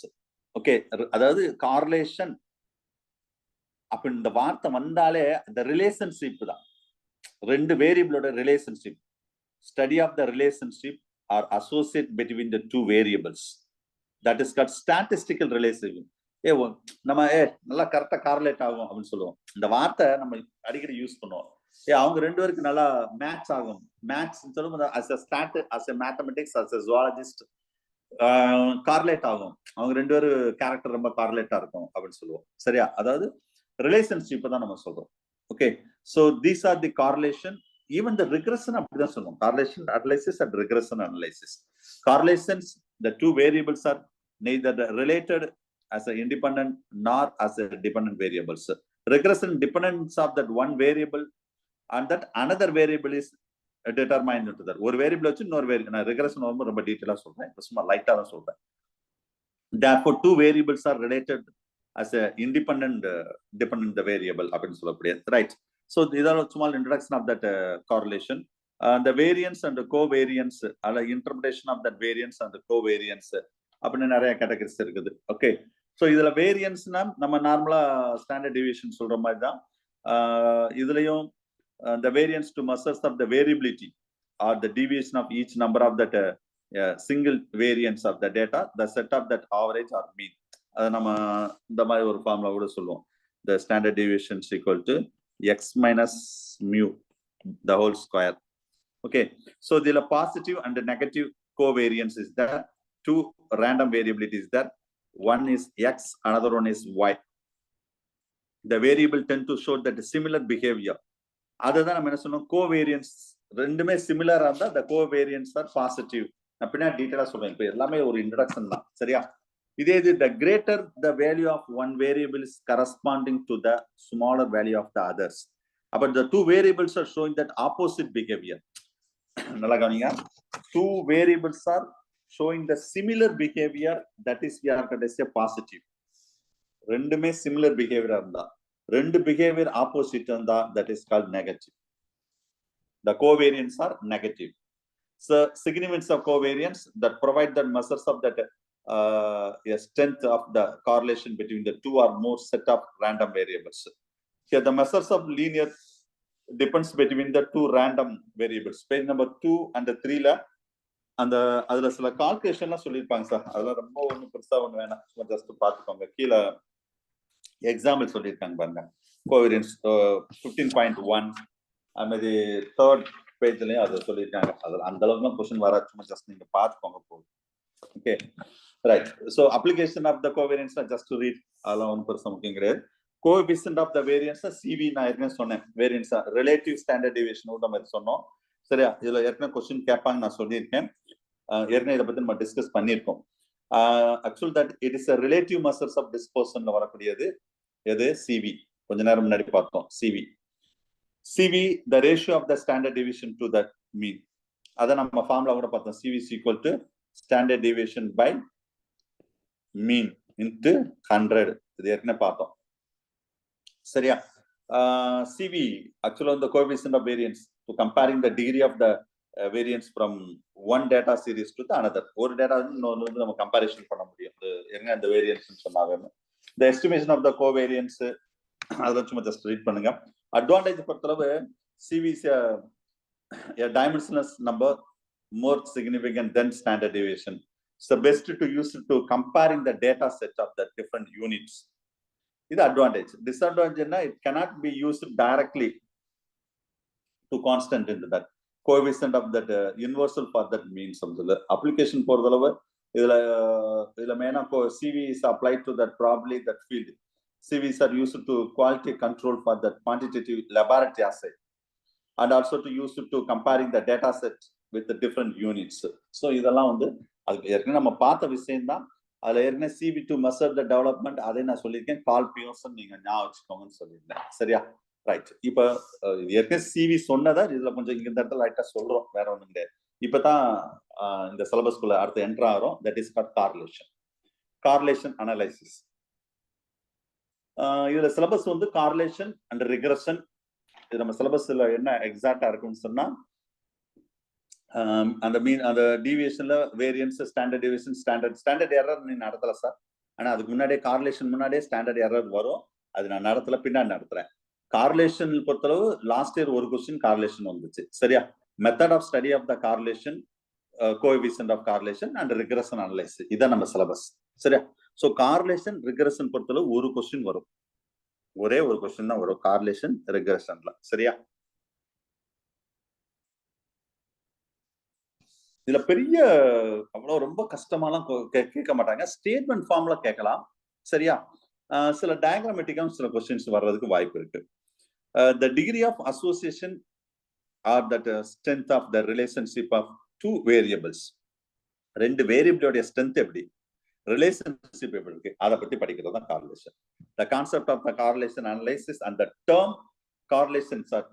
Okay, அதாவது correlation அப்ப இந்த வார்த்தை வந்தாலே அந்த ரிலேஷன்ஷிப் தான். ரெண்டு வேரியபிளோட relationship, study of the relationship or associate between the two variables, that is called statistical relationship. நம்ம நல்லா கரெக்டா கார்லேட் ஆகும் அப்படின்னு சொல்லுவோம். இந்த வார்த்தை நம்ம அடிக்கடி யூஸ் பண்ணுவோம். அவங்க 2 பேருக்கு நல்லா மேட்ச் ஆகும். மேட்ச் சொல்லும்போது as a mathematics, as a zoologist கார்லேட் ஆகும். அவங்க 2 பேரும் கேரக்டர் ரொம்ப கார்லேட்டா இருக்கும் அப்படின்னு சொல்லுவோம். சரியா? அதாவது ரிலேஷன்ஷிப் தான் நம்ம சொல்றோம். Okay, so these are the correlation. Even the regression அப்படிதான் சொல்லுவோம். Correlation analysis and regression analysis. Correlations, the two variables are neither related as a independent nor as a dependent variables. Regression dependence of that one variable and that another variable is determined into that. ஒரு variable வச்சு இன்னொரு variable, நான் regression வரும்போது ரொம்ப டீட்டெயிலா சொல்றேன், இப்போ சும்மா லைட்டா தான் சொல்றேன். Therefore two variables are related as a independent dependent the variable அப்படின்னு சொல்லக்கூடியது. ரைட். ஸோ இதோட small introduction of that correlation. The variance and the covariance, அல்ல interpretation of that variance and the covariance அப்படின்னு நிறைய கேட்டகரிஸ் இருக்குது. Okay, so இதுல வேரியன்ஸ்னா நம்ம நார்மலா ஸ்டாண்டர்ட் டிவியேஷன் சொல்ற மாதிரி தான். இதுலயும் the variance to measures of the variability or the deviation of each number of that single variance of the data, the set of that average or mean. அது நம்ம இந்த மாதிரி ஒரு ஃபார்முலா கூட சொல்லுவோம். The standard deviation is equal to x minus mu the whole square. Okay, so the positive and the negative covariance is there. Two random variabilities there. One is x, another one is y. The variable tend to show that similar behavior அதுதான் நம்ம என்ன சொன்னோம், covariance ரெண்டுமே சிமிலரா இருந்தா the covariance are positive. நான் பின்னாடி டீடைலா சொல்றேன், இப்போ எல்லாமே ஒரு இன்ட்ரோடக்ஷன் தான். சரியா? இதே இது the greater the value of one variable is corresponding to the smaller value of the others. But the two variables are showing that opposite behavior. நல்லா கவனிங்க, two variables are showing the similar behavior, that is we are going to say positive. ரெண்டுமே similar behavior இருந்தா, ரெண்டு behavior opposite இருந்தா, that is called negative. The covariants are negative. So significance of covariance that provide the measures of that a strength of the correlation between the two or more set of random variables. Here the measures of linear depends between the two random variables. Page number 2 and 3 ல அந்த அதுல சில கால்குலேஷன்லாம் சொல்லியிருப்பாங்க sir. அதெல்லாம் ரொம்ப ஒன்றும் பெருசா ஒன்று வேணாம், சும்மா ஜஸ்ட் பார்த்துக்கோங்க. கீழே எக்ஸாம்பிள் சொல்லியிருக்காங்க பாருங்க. கோவேரியன்ஸ் 15.1 அது மாதிரி 3rd பேஜ்லயும் அதை சொல்லியிருக்காங்க. அதில் அந்த அளவுக்குலாம் கொஸ்டின் வராது, சும்மா ஜஸ்ட் நீங்க பார்த்துக்கோங்க போதும். Okay right. So application of the covariance just to read, அதெல்லாம் ஒன்றும் பெருசா முக்கியம் கிடையாது. Coefficient of the variance CV நான் ஏற்கனவே சொன்னேன். வேரியன்ஸ் ரிலேட்டிவ் ஸ்டாண்டர்ட் டிவியேஷன் நம்ம சொன்னோம். சரியா? இதுல ஏற்கனவே கொஸ்டின் கேட்பாங்க, நான் சொல்லியிருக்கேன். ஏற்கனவே இதை பத்தி நம்ம டிஸ்கஸ் பண்ணியிருக்கோம். Actual that it is relative measures of டிஸ்பர்ஷன்ல வரக்கூடியது எது? சிவி. கொஞ்ச நேரம் முன்னாடி பார்த்தோம் CV. CV the ratio of the standard deviation to the mean. அதை நம்ம ஃபார்முலா கூட பார்த்தோம். CV is equal to standard deviation by mean into 100. இது ஏற்கனவே பார்த்தோம். சரியா? சிவி ஆக்சுவலா இந்த coefficient of variance to comparing the degree of the variance from one data series to another. ஒரு டேட்டா இன்னொன்று வந்து நம்ம கம்பேரிஷன் பண்ண முடியும். எங்க இந்த வேரியன்ஸ் சொன்னாவே இந்த எஸ்டிமேஷன் ஆஃப் த கோவேரியன்ஸ் அதெல்லாம் சும்மா ஜஸ்ட் ரீட் பண்ணுங்க. அட்வான்டேஜ் பொறுத்தளவு CV is a dimensionless number, more significant than standard deviation. It's the best to use it to comparing the data set of the different units. This is advantage. Disadvantage is it cannot be used directly to constant into that coefficient of that universal for that means of the application for the main CV is applied to that probably that field. CVs are used to quality control for that quantitative laboratory assay, and also to use it to comparing the data set with the different units. So இதெல்லாம் வந்து அதுக்கு ஏற்கனவே நம்ம பார்த்த விஷயம் தான். அதுல ஏற்கனவே CV to measure the development அதை நான் சொல்லியிருக்கேன். கால் பியோசன் நீங்க ஞாபகம் வச்சுக்கோங்கன்னு சொல்லியிருந்தேன். சரியா? ரைட். இப்ப ஏற்கனவே சிவி சொன்னதா இதுல கொஞ்சம் இங்க இந்த இடத்துல லைட்டா சொல்றோம், வேற ஒண்ணும் கிடையாது. இப்பதான் இந்த சிலபஸ்குள்ள அடுத்து என்ட்ரு ஆகிறோம். That is called correlation analysis. இதுல சிலபஸ் வந்து கார்லேஷன் அண்ட் ரிக்ரெஷன். இது நம்ம சிலபஸ்ல என்ன எக்ஸாக்டா இருக்குன்னு சொன்னா அந்த மீன் அந்த டீவியேஷன்ல variance, standard deviation, standard error நீ நடத்தல சார். ஆனா அதுக்கு முன்னாடியே கார்லேஷன் முன்னாடியே ஸ்டாண்டர்ட் எரர் வரும். அது நான் நடத்தல, பின்னாடி நடத்துறேன். கார்லேஷன் பொறுத்தளவு லாஸ்ட் இயர் ஒரு கொஸ்டின் கார்லேஷன் வந்துச்சு. சரியா? Method of study of the correlation, coefficient of correlation and regression analysis, இதான் நம்ம சிலபஸ். சரியா? சோ கார்லேஷன் ரிக்ரெஷன் பொறுத்தளவு ஒரு கொஸ்டின் வரும், ஒரே ஒரு கொஸ்டின் தான் வரும் கார்லேஷன் ரிக்ரெஷன்ல. சரியா? இதுல பெரிய அவ்வளவு ரொம்ப கஷ்டமாலாம் கேட்க மாட்டாங்க. ஸ்டேட்மெண்ட் ஃபார்ம்ல கேட்கலாம். சரியா? சில டயக்ராமேட்டிக்காவும் சில கொஸ்டின்ஸ் வர்றதுக்கு வாய்ப்பு இருக்கு. The degree of association or that strength of the relationship of two variables. ரெண்டு வேரியபிளோடைய ஸ்ட்ரென்த் எப்படி, ரிலேஷன்ஷிப் எப்படி இருக்கு, அதை பத்தி படிக்கிறது தான் correlation. The concept of the correlation analysis and the term correlations are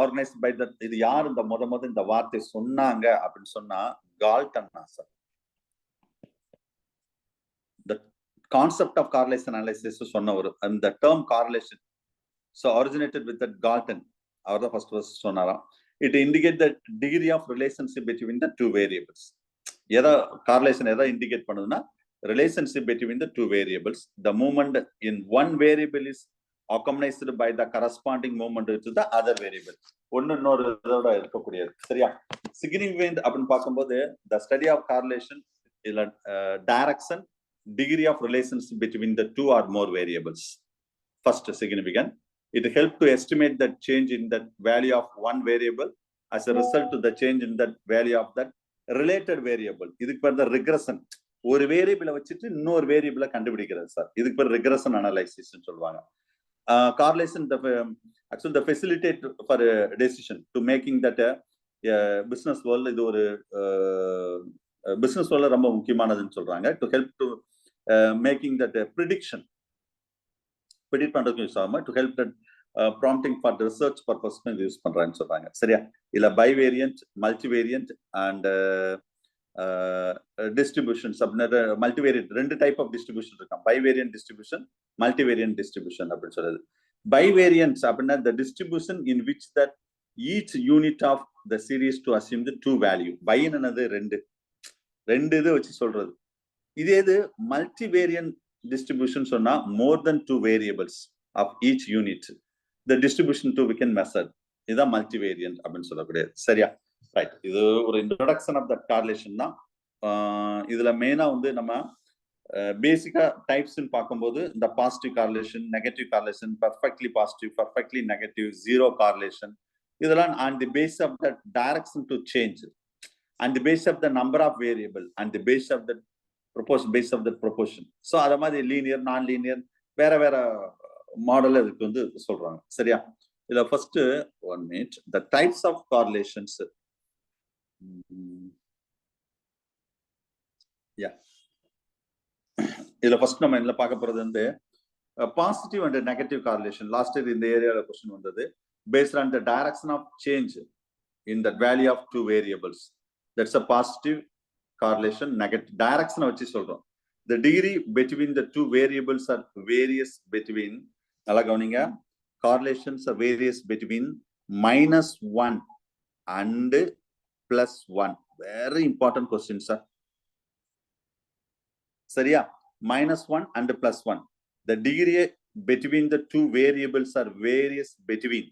organized by that. இது யார் இந்த முத இந்த வார்த்தை சொன்னாங்க அப்படின்னு சொன்னா Galton sir. The concept of correlation analysis சொன்னவர் அந்த term correlation so originated with that Galton. அவர் தான் ஃபர்ஸ்ட் சொன்னாராம். It indicate the degree of relationship between the two variables. எதா கார்லேஷன் எதா இண்டிகேட் பண்ணுதுன்னா relationship between the two variables. The movement in one variable is accompanied by the corresponding movement to the other variable. ஒன்னு இன்னொரு இதோட இருக்கக்கூடியது. சரியா? Significant அப்படின்னு பார்க்கும்போது the study of correlation இல்ல direction, degree of relationship between the two or more variables. First, significant. It helps to estimate the change in the value of one variable as a result to the change in the value of that related variable. இதுக்கு பேர் தான் regression. ஒரு வேரியபிளை வச்சுட்டு இன்னொரு வேரியபிளை கண்டுபிடிக்கிறது sir. இதுக்கு பேர் regression analysis சொல்லுவாங்க. Correlation Actually, the facilitate for a decision to making that business world இது ஒரு business world ரொம்ப முக்கியமானதுன்னு சொல்றாங்க. To help to making that prediction predict பண்றதுக்கு யூஸ் ஆகும். To help that prompting for the research purpose use பண்றாங்கன்னு சொல்றாங்க. சரியா? இல்ல bivariant, multivariant and distributions multivariate ரெண்டு டைப் ஆஃப் டிஸ்ட்ரிபியூஷன் இருக்கு. bivariant distribution, multivariant distribution அப்படின்னு சொல்றது. Bivariance அப்படின்னா the distribution in which that each unit of the series to assume the two value. Bi என்னது ரெண்டு இது வச்சு சொல்றது. இதே இது multivariant distribution சொன்னா more than two variables of each unit. The distribution to we can measure. இதுதான் multivariant அப்படின்னு சொல்லக்கூடியது. சரியா? ரைட். இது ஒரு இன்ட்ரோடக்ஷன் ஆஃப் தட் கார்லேஷன் தான். இதுல மெயினா வந்து நம்ம பேசிக்கா டைப்ஸ் பார்க்கும்போது இந்த positive correlation, negative correlation, perfectly positive, perfectly negative, zero correlation, இதெல்லாம் on the base of the direction to change, and the base of the number of variable, and the base of the proportion, base of the proportion. So அத மாதிரி linear, நான் linear, வேற வேற model இதுக்கு வந்து சொல்றாங்க. சரியா? இதுல first 1 minute the types of correlations. இதுல ஃபர்ஸ்ட் நம்ம என்ன பார்க்க போறது வந்து positive and negative correlation. Last year இந்த ஏரியால क्वेश्चन வந்தது. based on the direction of change in the value of two variables, that's a positive correlation. Negative direction வச்சு சொல்றோம். the degree between the two variables are various between, நல்லா கவனிங்க, correlations are various between -1 and +1. very important question sir. சரியா? -1 and +1. the degree between the two variables are various between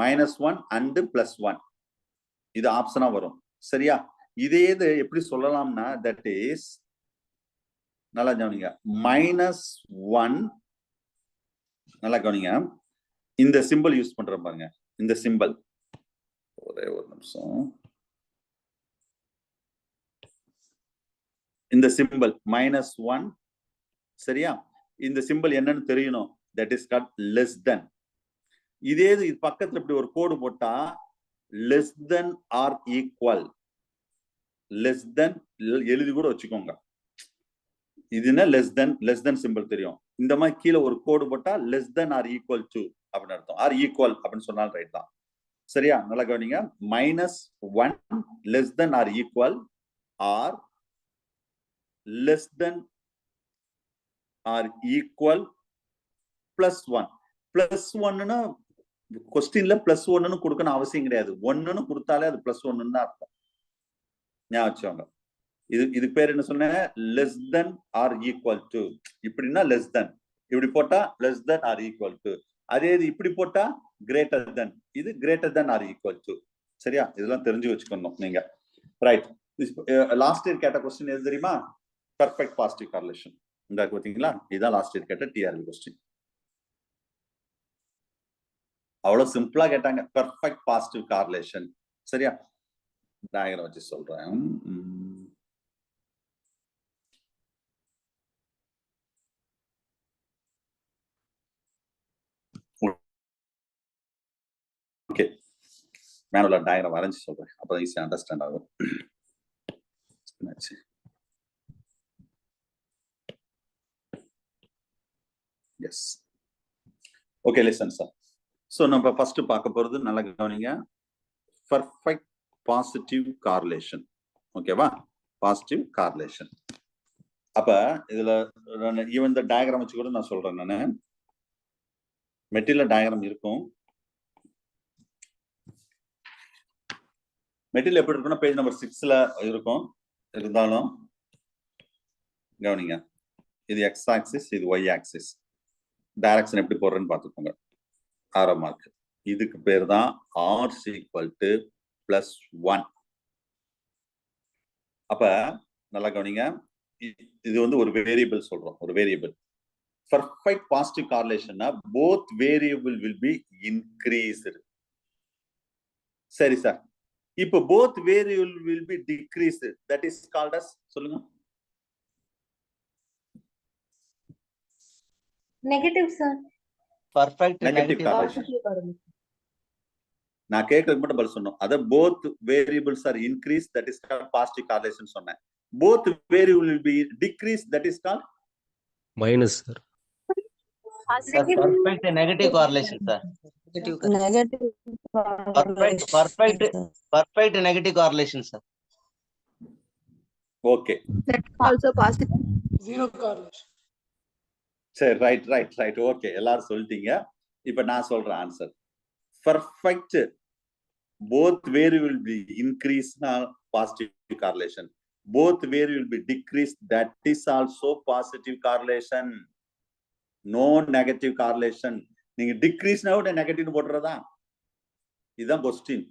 -1 and +1. இது ஆப்ஷனா வரும். சரியா? இதே இது எப்படி சொல்லலாம்னா that is, நல்லா கவனிங்க, -1, நல்லா கவனிங்க, இந்த சிம்பிள் யூஸ் பண்ற பாருங்க. இந்த சிம்பிள் ஒரே ஒரு நிமிஷம். இந்த சிம்பிள் -1. சரியா? இந்த சிம்பிள் என்னன்னு தெரியணும். that is called less than. இதே இது பக்கத்துல இப்படி ஒரு கோடு போட்டா less than or equal, less than எழுதி கூட வச்சுக்கோங்க. இதுனா less than சிம்பிள் தெரியும். இந்த மாதிரி கீழே ஒரு கோடு போட்டா less than or equal to அப்படின்னு அர்த்தம். or equal அப்படின்னு சொன்னாலும் ரைட் தான். சரியா? நல்லா கவனிங்க. -1 less than or equal, or less than or equal +1. +1னா கொஸ்டின்ல +1ன்னு கொடுக்கணும் அவசியம் கிடையாது. 1ன்னு கொடுத்தாலே அது +1ன்னு தான் அர்த்தம். ஞாபகம் வச்சுக்கோங்க. இது பேர் என்ன சொன்னேன்? less than or equal to. இப்படின்னா less than, இப்படி போட்டா less than or equal to. அதே இது இப்படி போட்டா greater than, இது greater than or equal to. சரியா? இதெல்லாம் தெரிஞ்சு வச்சுக்கணும் நீங்க. ரைட். லாஸ்ட் இயர் கேட்ட கொஸ்டின் எது தெரியுமா? Perfect positive correlation. இந்த பாத்தீங்களா? இதுதான் லாஸ்ட் இயர் கேட்ட டிஆர்பி கொஸ்டின். அவ்வளவு சிம்பிளா கேட்டாங்க. Perfect positive correlation. சரியா? டயக்ராம் வச்சு சொல்றேன். ஓகே, மேனுவலா டயக்ராம் வரைஞ்சு சொல்றேன். அப்பதான் ஈஸியா அண்டர்ஸ்டாண்ட் ஆகும். Yes, okay, listen sir. So நம்ம ஃபர்ஸ்ட் பார்க்க போறது, நல்லா கவனிங்க, பர்ஃபெக்ட் பாசிட்டிவ் கார்லேஷன். ஓகேவா? Positive correlation. அப்ப இதுல ஈவன் இந்த டயக்ராம் வச்சு கூட நான் சொல்றேன். நானு மெட்டீரியல் டயக்ராம் இருக்கும். மெட்டீரியல் எப்படி இருக்குன்னா பேஜ் நம்பர் 6ல இருக்கும். இருந்தாலும் கவனிங்க, இது எக்ஸ் ஆக்சிஸ், இது ஒய் ஆக்சிஸ். டைரக்ஷன் எப்படி போடுறேன்னு பார்த்துக்கோங்க. 6 மார்க். இதுக்கு பேர் தான் r +1. அப்ப நல்லா கவனிங்க, இது வந்து ஒரு வேரியபிள் சொல்றோம். ஒரு வேரியபிள். பர்ஃபெக்ட் பாசிட்டிவ் கார்லேஷன்னா both variable will be increased. சரி சார், இப்போ both variable will be decreased. That is called as, சொல்லுங்க, negative sir. Perfect negative correlation. நான் கேட்கறதுக்கு மட்டும் பதில் சொன்னோம். அத both variables are increased, that is called positive correlation சொன்னேன். Both variable will be decreased, that is called minus sir. Perfect negative correlation, sir. Perfect negative correlation, sir. Okay. Also positive. Zero correlation. சரி, right. Okay, எல்லாரும் சொல்லிட்டீங்க. இப்ப நான் சொல்றேன் answer. Perfect both variable will be increased positive correlation. Both variable will be decreased, that is also positive correlation. No negative correlation. நீங்க degrees விட negative போடுறதா? இதுதான் கொஸ்டின்.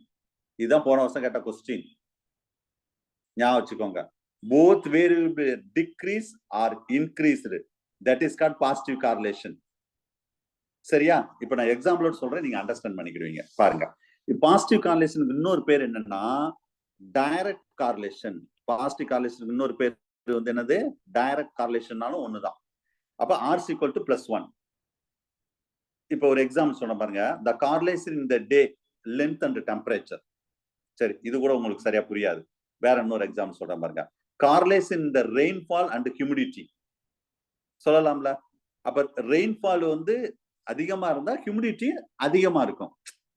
இதுதான் போன வருஷம் கேட்ட கொஸ்டின். ஞாபகம் வச்சுக்கோங்க. Both variable will be decreased or increased, that is called positive correlation. சரியா? இப்ப நான் எக்ஸாம்பிளோட சொல்றேன், நீங்க அண்டர்ஸ்டாண்ட் பண்ணிக்கிடுவீங்க. பாருங்க, பாசிட்டிவ் கார்லேஷனுக்கு இன்னொரு பேர் என்னன்னா டைரக்ட் கார்லேஷன். பாசிட்டிவ் கார்லேஷனுக்கு இன்னொரு பேர் வந்து என்னது? டைரக்ட் கார்லேஷன்னாலும் ஒண்ணுதான். அப்ப R is equal to +1. இப்போ ஒரு எக்ஸாம்பிள் சொன்ன பாருங்க, the correlation in the day length and temperature. சரி, இது கூட உங்களுக்கு சரியா புரியாது. வேற இன்னொரு எக்ஸாம்பிள் சொல்றேன் பாருங்க, correlation in the rainfall and humidity. சொல்லலாம்ல? அப்ப ரெயின்ஃபால் வந்து அதிகமா இருந்தா ஹியூமிடிட்டி அதிகமா இருக்கும்.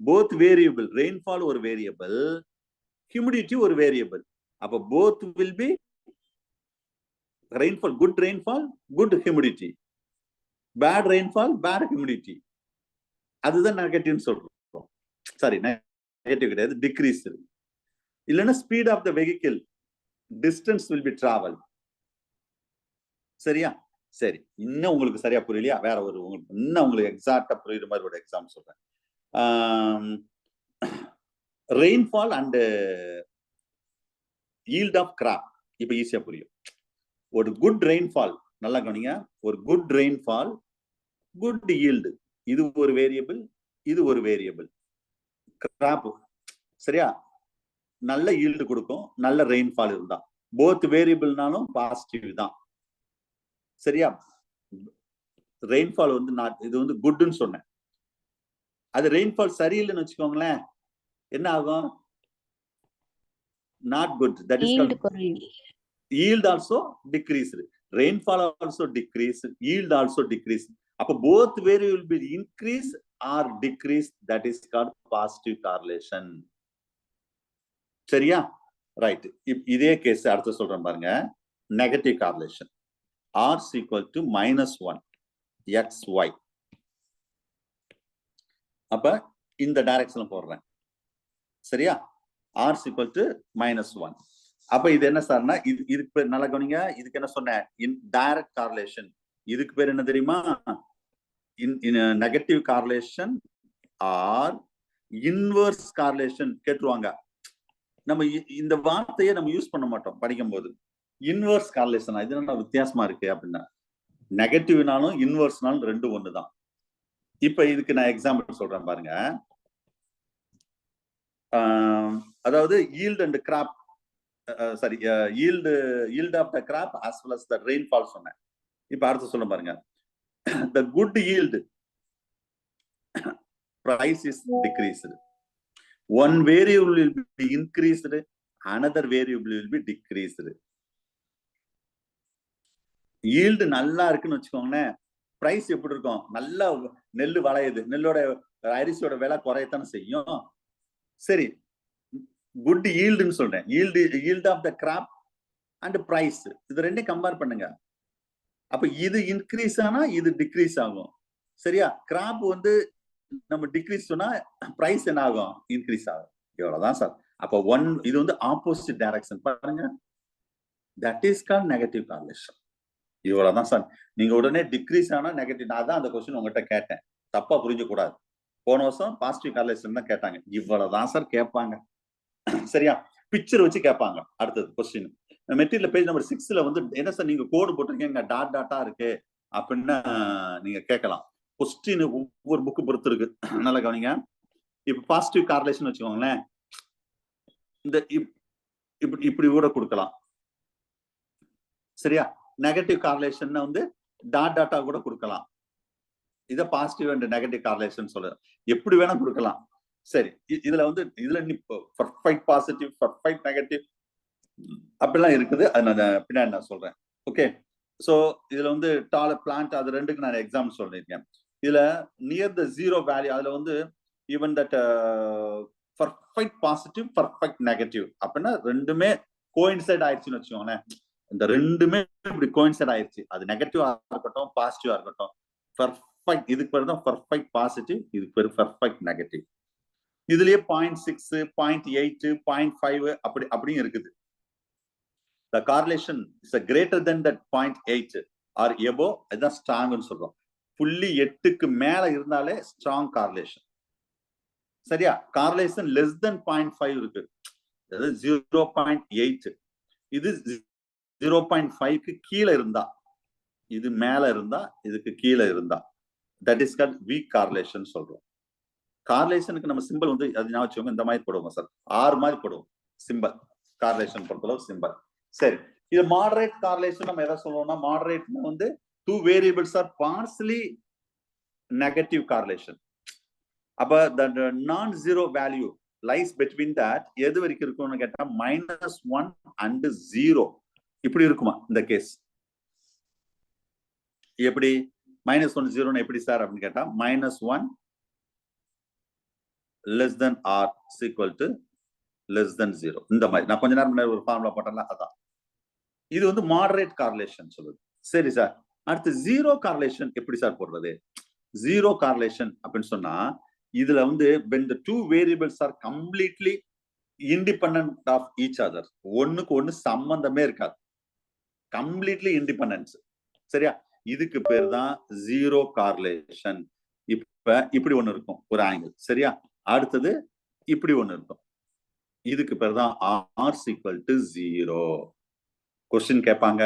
போத் வேரியபிள், ரெயின்ஃபால் ஒரு வேரியபிள், ஹியூமிடிட்டி ஒரு வேரியபிள். அப்ப both will be rainfall, good rainfall, good humidity, bad rainfall, bad humidity. அதுதான் நெகட்டிவ்னு சொல்றோம். சாரி, நெகட்டிவ் கிடையாது, டிக்ரீஸ். இல்லைன்னா speed of the vehicle, distance will be travel. சரியா? சரி, இன்னும் உங்களுக்கு சரியா புரியலையா? வேற ஒரு இன்னும் உங்களுக்கு எக்ஸாக்டா புரியுற மாதிரி ஒரு எக்ஸாம்பிள் சொல்றேன். Rainfall and yield of crop. இப்ப ஈஸியா புரியும். ஒரு குட் ரெயின்ஃபால், நல்லா கவனிங்க, ஒரு குட் ரெயின்ஃபால், குட் ஈல்டு, இது ஒரு வேரியபிள், இது ஒரு வேரியபிள். கிராப் சரியா, நல்ல ஈல்டு கொடுக்கும், நல்ல ரெயின்ஃபால் இருந்தா. போத் வேரியபிள்னாலும் பாசிட்டிவ் தான். சரியா? ரெயின்ஃபால் வந்து இது வந்து குட்னு சொன்னேன். அது ரெயின்ஃபால் சரியில்லைன்னு வச்சுக்கோங்களேன், என்ன ஆகும்? Not good. That is yield also decreased, rainfall also decreased, yield also decreased. அப்ப both variable will be increased or decreased, that is called positive correlation. சரியா? ரைட். இதே கேஸ் அடுத்து சொல்றேன் பாருங்க, negative correlation. R is equal to -1 xy. அப்ப இந்த டைரக்ஷன்ல போடுறேன். சரியா? R is equal to -1. அப்ப இது என்ன சார்னா, இதுக்கு பேர் நல்லா கவனிங்க, இதுக்கு என்ன சொன்னேன்? Direct correlation. இதுக்கு பேர் என்ன தெரியுமா? Negative correlation or inverse correlation கேட்டுருவாங்க. நம்ம இந்த வார்த்தையை நம்ம யூஸ் பண்ண மாட்டோம் படிக்கும் போது. இன்வர்ஸ் கார்லேஷன், இது என்ன வித்தியாசமா இருக்கு அப்படின்னா, நெகட்டிவ்னாலும் இன்வர்ஸ்னாலும் ரெண்டும் ஒண்ணுதான். இப்ப இதுக்கு நான் எக்ஸாம்பிள் சொல்றேன் பாருங்க. அதாவது yield and crop, sorry, yield of the crop as well as the rainfall சொன்னேன். இப்ப அடுத்து சொல்ல பாருங்க, the good yield price is decreased. One variable will be increased, another variable will be decreased. yield நல்லா இருக்குன்னு வச்சுக்கோங்களேன், பிரைஸ் எப்படி இருக்கும்? நல்லா நெல் வளையுது, நெல்லோட அரிசியோட விலை குறையத்தானே செய்யும். சரி, குட் ஈல்டுன்னு சொல்றேன். yield of the crop and price, இது ரெண்டையும் கம்பேர் பண்ணுங்க. அப்ப இது இன்க்ரீஸ் ஆனா இது டிக்ரீஸ் ஆகும். சரியா? கிராப் வந்து நம்ம டிக்ரீஸ் சொன்னா பிரைஸ் என்ன ஆகும்? இன்க்ரீஸ் ஆகும். இவ்வளவுதான் சார். அப்ப இது வந்து ஆப்போசிட் டைரக்ஷன் பாருங்க, that is called negative correlation. இவ்வளவுதான் சார். நீங்க உடனே டிக்ரீஸ் ஆனா நெகட்டிவ். நான் தான் அந்த கொஸ்டின் உங்ககிட்ட கேட்டேன், தப்பா புரிஞ்ச கூடாது. போன வருஷம் பாசிட்டிவ் கார்லேஷன் தான் கேட்டாங்க. இவ்வளவுதான் சார் கேட்பாங்க. சரியா? பிக்சர் வச்சு கேட்பாங்க. அடுத்தது கொஸ்டின் மெட்டீரியல் பேஜ் நம்பர் 6ல வந்து என்ன சார் நீங்க கோடு போட்டிருக்கீங்க, டாட் டாட்டா இருக்கு அப்படின்னு நீங்க கேட்கலாம். கொஸ்டின் ஒவ்வொரு புக்கு பொறுத்து இருக்கு. நல்லா கவனிங்க. இப்ப பாசிட்டிவ் கார்லேஷன் வச்சுக்கோங்களேன், இந்த இப்படி கூட கொடுக்கலாம். சரியா? நெகட்டிவ் கார்லேஷன் வந்து டாட் டாட்டா கூட கொடுக்கலாம். இத பாசிட்டிவ் அண்ட் நெகட்டிவ் கார்லேஷன் சொல்ல எப்படி வேணா கொடுக்கலாம். சரி, இதுல வந்து இதுல பர்ஃபெக்ட் பாசிட்டிவ், பர்ஃபெக்ட் நெகட்டிவ் அப்படிலாம் இருக்குது. அது நான் பின்னாடி நான் சொல்றேன். ஓகே, சோ இதுல வந்து டாலர் பிளான்ட் அது ரெண்டுக்கு நான் எக்ஸாம்பிள் சொல்லியிருக்கேன். இதுல நியர் த ஜீரோ வேல்யூ அதுல வந்து even that perfect positive, perfect negative அப்படின்னா ரெண்டுமே கோயின்சைட் ஆயிடுச்சுன்னு வச்சுக்கோங்களேன். இந்த ரெண்டுமே இப்படி கோயின்சைட் ஆயிடுச்சு. அது நெகட்டிவா இருக்கட்டும், பாசிட்டிவா இருக்கட்டும். பர்ஃபெக்ட் இதுக்கு பேர் தான் பர்ஃபெக்ட் பாசிட்டிவ், இதுக்கு பேர் பர்ஃபெக்ட் நெகட்டிவ். இதுலயே 0.6, 0.8, 0.5 அப்படியும் இருக்குது. The correlation is a greater than that 0.8 or above, அதுதான் ஸ்ட்ராங்னு சொல்றோம். 0.8க்கு மேல இருந்தாலே ஸ்ட்ராங் கார்லேஷன். சரியா? கார்லேஷன் லெஸ் தென் 0.5 இருக்கு, அதாவது 0.8. இது 0.5க்கு கீழே இருந்தா, இது மேல இருந்தா, இதுக்கு கீழே இருந்தா, that is called week correlation சொல்றோம். கார்லேஷனுக்கு நம்ம சிம்பிள் வந்து அது ஞாபகம் வச்சுக்கோங்க, இந்த மாதிரி போடுவோம் சார், ஆர் மாதிரி போடுவோம் சிம்பிள். கார்லேஷன் பொறுத்தளவு சிம்பிள். சரி, இது மாடரேட் கார்லேஷன் நம்ம எதை சொல்லுவோம்னா, மாடரேட்னா வந்து two variables are partially negative correlation. அப்ப the non-zero value lies between that எது வரைக்கும் இருக்கும்னு கேட்டா -1 and 0 இப்படி இருக்குமா இந்த கேஸ்? எப்படி -1 0 எப்படி சார் அப்படின்னு கேட்டா -1 less than or is equal to less than 0. இந்த மாதிரி நான் கொஞ்ச நேரம் முன்னாடி ஒரு ஃபார்முலா போட்டேன்ல, அதான் இது வந்து மாடரேட் கார்லேஷன் சொல்லுது. சரி சார், அடுத்து ஜீரோ கார்லேஷன் எப்படி சார் போடுறது? ஜீரோ கார்லேஷன் அப்படின்னு சொன்னா இதுல வந்து when the two variables are completely independent of each other, ஒண்ணுக்கு ஒண்ணு சம்பந்தமே இருக்காது, கம்ப்ளீட்லி இண்டிபெண்டன்ஸ். சரியா? இதுக்கு பேர் தான் ஜீரோ கார்லேஷன். இப்ப இப்படி ஒண்ணு இருக்கும் ஒரு ஆங்கிள். சரியா? அடுத்தது இப்படி ஒண்ணு இருக்கும், இதுக்கு பேர் தான் r equal to 0. கொஸ்டின் கேட்பாங்க,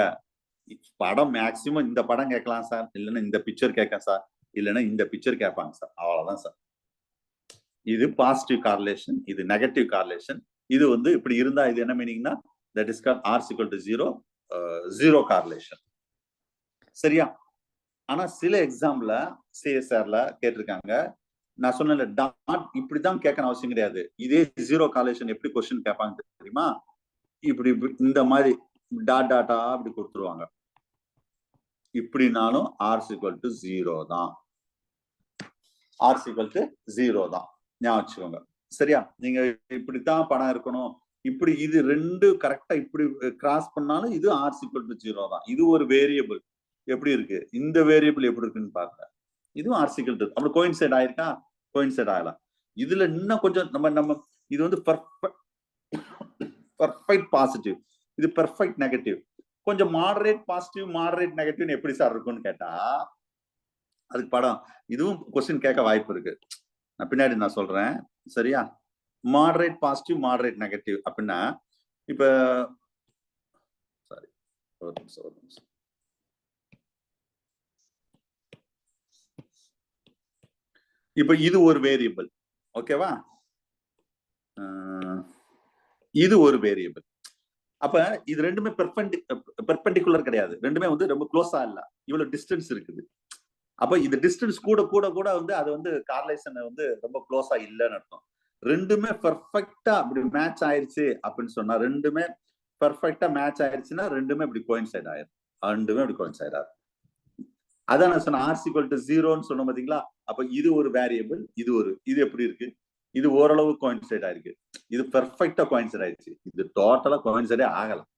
படம் மேக்சிமம் இந்த படம் கேட்கலாம் சார், இல்லைன்னா இந்த பிக்சர் கேட்க சார், இல்லைன்னா இந்த பிக்சர் கேட்பாங்க சார், அவ்வளவுதான் சார். இது பாசிட்டிவ் கார்லேஷன், இது நெகட்டிவ் கார்லேஷன். இது வந்து இப்படி இருந்தா இது என்ன மீனிங்னா that is called r equal to 0, zero correlation. சரியா? ஆனா சில எக்ஸாம்ல சிஎஸ்ஆர்ல கேட்டிருக்காங்க, நான் சொன்ன டாட் இப்படிதான் கேட்கணும் அவசியம் கிடையாது. இதே ஜீரோ கார்லேஷன் எப்படி கொஸ்டின் கேட்பாங்க தெரியுமா? இப்படி இந்த மாதிரி டாட் டாட்டா அப்படி கொடுத்துருவாங்க. இப்படினாலும் r equal to 0 தான், r equal to 0 தான், ஞாபகம் வச்சுக்கோங்க. சரியா? நீங்க இப்படித்தான் படம் இருக்கணும், இப்படி இது ரெண்டு கரெக்டா இப்படி கிராஸ் பண்ணாலும் இது r equal to 0 தான். இது ஒரு வேரியபிள் எப்படி இருக்கு, இந்த வேரியபிள் எப்படி இருக்குன்னு பாருங்க. இதுவும் r equal to அப்படி கோயின்சைட் ஆயிருக்கா? கோயின்சைட் ஆகலாம். இதுல இன்னும் கொஞ்சம் நம்ம இது வந்து பர்ஃபெக்ட் பாசிட்டிவ், இது பர்ஃபெக்ட் நெகட்டிவ். கொஞ்சம் மாடரேட் பாசிட்டிவ், மாடரேட் நெகட்டிவ் எப்படி சார் இருக்கும்னு கேட்டா அதுக்கு படம் இதுவும் கொஸ்டின் கேட்க வாய்ப்பு இருக்கு, நான் பின்னாடி நான் சொல்றேன். சரியா? மாடரேட் பாசிட்டிவ், மாடரேட் நெகட்டிவ் அப்படின்னா இப்ப சாரி ஒரு நிமிஷம். இப்ப இது ஒரு வேரியபிள், ஓகேவா? இது ஒரு வேரியபிள். அப்ப இது ரெண்டுமே பெர்பெண்டிகுலர் கிடையாது, ரெண்டுமே வந்து ரொம்ப க்ளோஸா இல்ல, இவ்வளவு டிஸ்டன்ஸ் இருக்குது. அப்ப இந்த டிஸ்டன்ஸ் கூட கூட கூட வந்து அது வந்து கார்லேஷன் வந்து ரொம்ப க்ளோஸா இல்லைன்னு அர்த்தம். ரெண்டுமே பெர்ஃபெக்டா அப்படி மேட்ச் ஆயிருச்சு அப்படின்னு சொன்னா, ரெண்டுமே பெர்ஃபெக்டா மேட்ச் ஆயிருச்சுன்னா ரெண்டுமே இப்படி கோயின்சைட் ஆயிரும், ரெண்டுமே இப்படி கோயின்சைட் ஆகும். அதான் நான் சொன்ன r equal to 0ன்னு சொன்னோம் பாத்தீங்களா? அப்ப இது ஒரு வேரியபிள், இது எப்படி இருக்கு? இது ஓரளவு கோயின்சைட் ஆயிருக்கு, இது பெர்ஃபெக்டா கோயின்சைட் ஆயிடுச்சு, இது டோட்டலா கோயின்சைடே ஆகலாம்.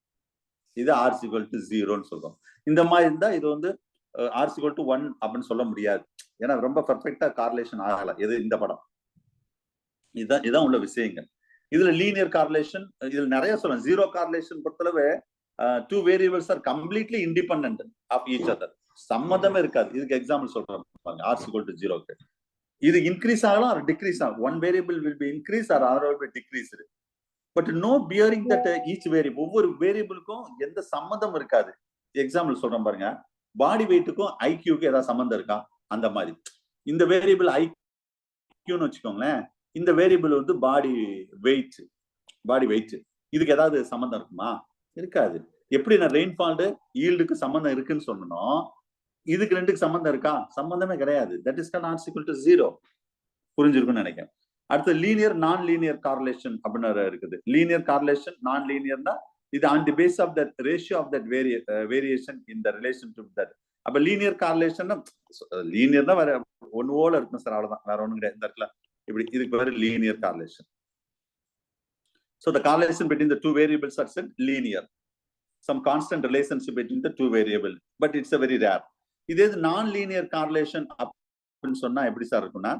இது r equal to 0ன்னு சொல்றோம். இந்த மாதிரி இருந்தா இது வந்து r equal to 1 அப்படின்னு சொல்ல முடியாது, ஏன்னா ரொம்ப பெர்ஃபெக்டா கார்லேஷன் ஆகல. எது இந்த படம், இதான் உள்ள விஷயங்கள். இதுல லீனியர் கார்லேஷன் இதுல நிறைய சொல்லலாம். ஜீரோ கார்லேஷன் பொறுத்தளவு two variables are completely independent of each other, சம்மந்தமே இருக்காது. இதுக்கு எக்ஸாம்பிள் சொல்றேன், r equal to 0க்கு இது இன்க்ரீஸ் ஆகலாம் ஆர் டிக்ரீஸ் ஆகும். One variable will be increase or other will be decreased, but no bearing that each variable. ஒவ்வொரு வேரியபிளுக்கும் எந்த சம்மந்தம் இருக்காது. எக்ஸாம்பிள் சொல்றேன் பாருங்க, பாடி வெயிட்டுக்கும் ஐக்யூக்கும் ஏதாவது சம்மந்தம் இருக்கா? அந்த மாதிரி இந்த வேரியபிள் ஐக்யூன்னு வச்சுக்கோங்களேன், இந்த வேரியபிள் வந்து பாடி வெயிட், இதுக்கு ஏதாவது சம்மந்தம் இருக்குமா? இருக்காது. எப்படி நான் ரெயின்ஃபால் ஈல்டுக்கு சம்மந்தம் இருக்குன்னு சொல்லணும், இதுக்கு ரெண்டுக்கு சம்மந்தம் இருக்கா? சம்பந்தமே கிடையாது. That is called r equal to 0. புரிஞ்சிருக்கும்னு நினைக்கிறேன். அடுத்து லீனியர் நான் லீனியர் கார்லேஷன் அப்படின்னு இருக்குது. லீனியர் கார்லேஷன் நான் லீனியர்னா இது on the base of that ratio of that variation in the relationship that. அப்ப லீனியர் கார்லேஷன் லீனியர்னா வேற ஒன்னு போல இருக்கும் சார், அவ்வளவுதான், வேற ஒண்ணும் கிடையாது. இந்த இடத்துல இப்படி இதுக்கு பேரு linear correlation. So the correlation between the two variables are said linear. Some constant relationship between the two variables, but it's a very rare. இதே non-linear correlation அப்படின்னு சொன்னா எப்படி சார் இருக்கும்னா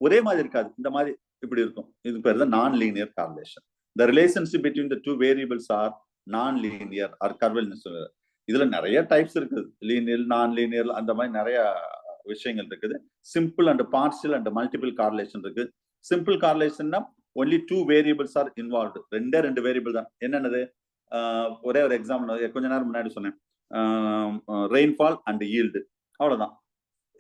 ஒரே மாதிரி இருக்காது, இந்த மாதிரி இப்படி இருக்கும். இது பேர் தான் non-linear correlation. The relationship between the two variables are non-linear or curval. இதுல நிறைய டைப்ஸ் இருக்குது, லீனியர் நான் லீனியர் அந்த மாதிரி நிறைய விஷயங்கள் இருக்குது. Simple and partial and multiple correlation இருக்கு. சிம்பிள் கார்லேஷன்னா only two variables are involved. ரெண்டு வேரியபிள் தான். என்னன்னது? ஒரே ஒரு எக்ஸாம்பிள் கொஞ்ச நேரம் முன்னாடி சொன்னேன், ரெயின்ஃபால் அண்ட் ஈல்டு, அவ்வளவுதான்.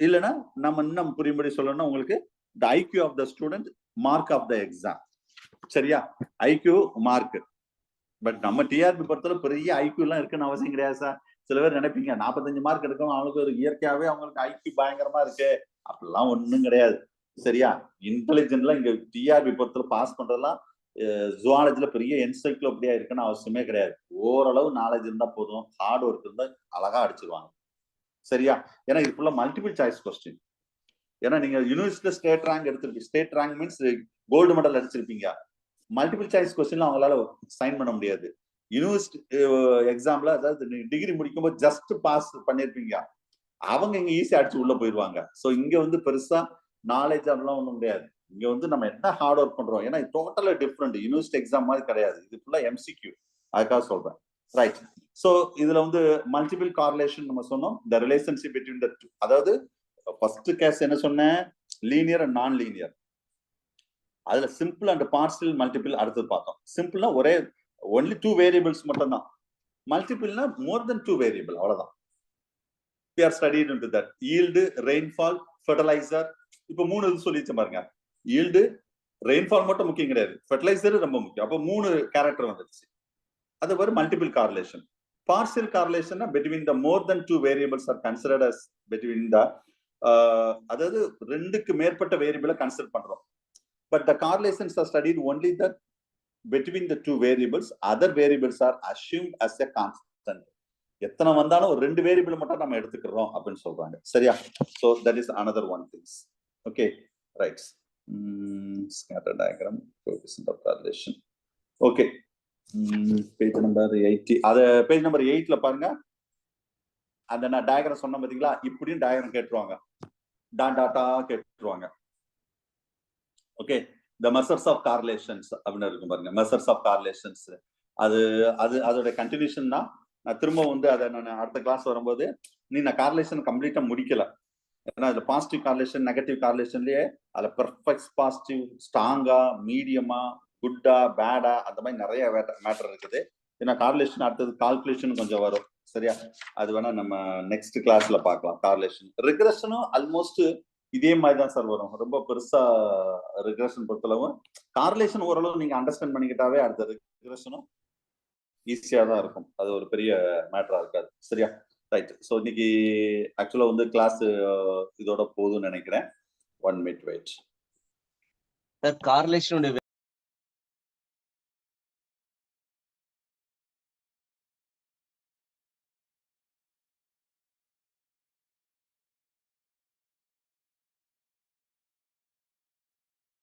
இல்லைன்னா நம்ம இன்னும் புரியும்படி சொல்லணும்னா உங்களுக்கு the IQ of the student, mark of the exam. சரியா? IQ mark. பட் நம்ம டிஆர்பி பொறுத்தவரை பெரிய ஐக்யூ எல்லாம் இருக்குன்னு அவசியம் கிடையாது சார். சில பேர் நினைப்பீங்க 45 மார்க் எடுக்கும் அவங்களுக்கு ஒரு இயற்கையாவே அவங்களுக்கு ஐக்யூ பயங்கரமா இருக்கு, அப்படிலாம் ஒண்ணும் கிடையாது. சரியா? இன்டெலிஜென்ட்லாம் இங்க டிஆர்பி பொறுத்தவரை பாஸ் பண்றதுலாம் ஜுவாலஜில பெரிய என்சைக்ளோபீடியா இருக்குன்னு அவசியமே கிடையாது. ஓரளவு நாலேஜ் இருந்தா போதும், ஹார்ட் ஒர்க் இருந்தா அழகா அடிச்சிருவாங்க. சரியா? ஏன்னா இது ஃபுல்லா மல்டிபிள் சாய்ஸ் கொஸ்டின். ஏன்னா நீங்க யூனிவர்சிட்டியில ஸ்டேட் ரேங்க் எடுத்திருப்பீங்க. State rank means gold medal அடிச்சிருப்பீங்க. மல்டிபிள் சாய்ஸ் கொஸ்டின்ல அவங்களால சைன் பண்ண முடியாது. யூனிவர்சிட்டி எக்ஸாம்ல அதாவது டிகிரி முடிக்கும் போது ஜஸ்ட் பாஸ் பண்ணிருப்பீங்க, அவங்க இங்க ஈஸியா அடிச்சு உள்ள போயிருவாங்க. சோ இங்க வந்து பெருசா நாலேஜ் அப்படிலாம் ஒண்ணும் கிடையாது. இங்க வந்து நம்ம என்ன ஹார்ட் ஒர்க் பண்றோம், ஏன்னா இது டோட்டலா டிஃப்ரெண்ட். யூனிவர்சிட்டி எக்ஸாம் மாதிரி கிடையாது, இது ஃபுல்லா MCQ. அதுக்காக சொல்றேன். ரைட். சோ இதுல வந்து மல்டிபிள் கார்லேஷன் நம்ம சொன்னோம். The relationship between the two, அதாவது ஃபர்ஸ்ட் கேஸ் என்ன சொன்னேன், லீனியர் அண்ட் நான் லீனியர். அதுல சிம்பிள் அண்ட் பார்ஷியல் மல்டிபிள் அடுத்தது பார்த்தோம். சிம்பிள்னா ஒரே ஒன்லி டூ வேரியபிள்ஸ் மட்டும் தான். மல்டிபிள்னா மோர் தென் டூ வேரியபிள், அவ்வளவுதான். We are studied into that. Yield, rainfall, fertilizer. இப்போ 3 இது சொல்லிச்சு பாருங்க. Yield, rainfall மட்டும் முக்கியம் கிடையாது, ஃபெர்டிலைசர் ரொம்ப முக்கியம். அப்போ 3 கேரக்டர் வந்துருச்சு. அது ஒரு multiple correlation. Partial correlation between the more than two variables are considered as between the அதாவது ரெண்டுக்கு மேற்பட்ட வேரியபிளை கன்சிடர் பண்றோம். But the correlations are studied only that between the two variables, other variables are assumed as a constant. எத்தனை வந்தாலும் ஒரு 2 variable மட்டும் நம்ம எடுத்துக்கிறோம் அப்படின்னு சொல்றாங்க. சரியா? So that is another one things. Okay, right. Scatter diagram, coefficient of correlation. Okay, page number 80. அது பேஜ் நம்பர் 8ல பாருங்க. அந்த நான் டயக்ராம் சொன்ன பாத்தீங்களா, இப்படியும் டயக்ராம் கேட்டுருவாங்க, டாட்டா கேட்டுருவாங்க. Okay, the measures of correlations அப்படின்னு இருக்கும் பாருங்க. measures of correlations அது அதோட கண்டினியூஷன் தான். நான் திரும்ப வந்து அதை நான் அடுத்த கிளாஸ் வரும்போது நான் கார்லேஷன் கம்ப்ளீட்டா முடிக்கல. ஏன்னா அதுல பாசிட்டிவ் கார்லேஷன், நெகட்டிவ் கார்லேஷன்லயே அதுல பெர்ஃபெக்ட் பாசிட்டிவ், ஸ்ட்ராங்கா, மீடியமா, குட்டா, பேடா, அந்த மாதிரி நிறைய மேட்டர் இருக்குது. ஏன்னா கார்லேஷன் அடுத்தது கால்குலேஷன் கொஞ்சம் வரும். சரியா? அது வேணா நம்ம நெக்ஸ்ட் கிளாஸ்ல பார்க்கலாம். கார்லேஷன் ரிக்ரெஷனும் ஆல்மோஸ்ட் இதே மாதிரி தான் சார் வரும். ரொம்ப பெருசா ரிக்ரெஷன் பொறுத்தளவு கார்லேஷன் ஓரளவு நீங்க அண்டர்ஸ்டாண்ட் பண்ணிக்கிட்டாவே அடுத்த ரிக்ரெஷனும் ஈஸியா தான் இருக்கும். அது ஒரு பெரிய மேட்டரா இருக்காது. சரியா? ரைட். ஸோ இன்னைக்கு ஆக்சுவலா வந்து கிளாஸ் இதோட போதும்னு நினைக்கிறேன். 1 minute wait. கார்லேஷனுடைய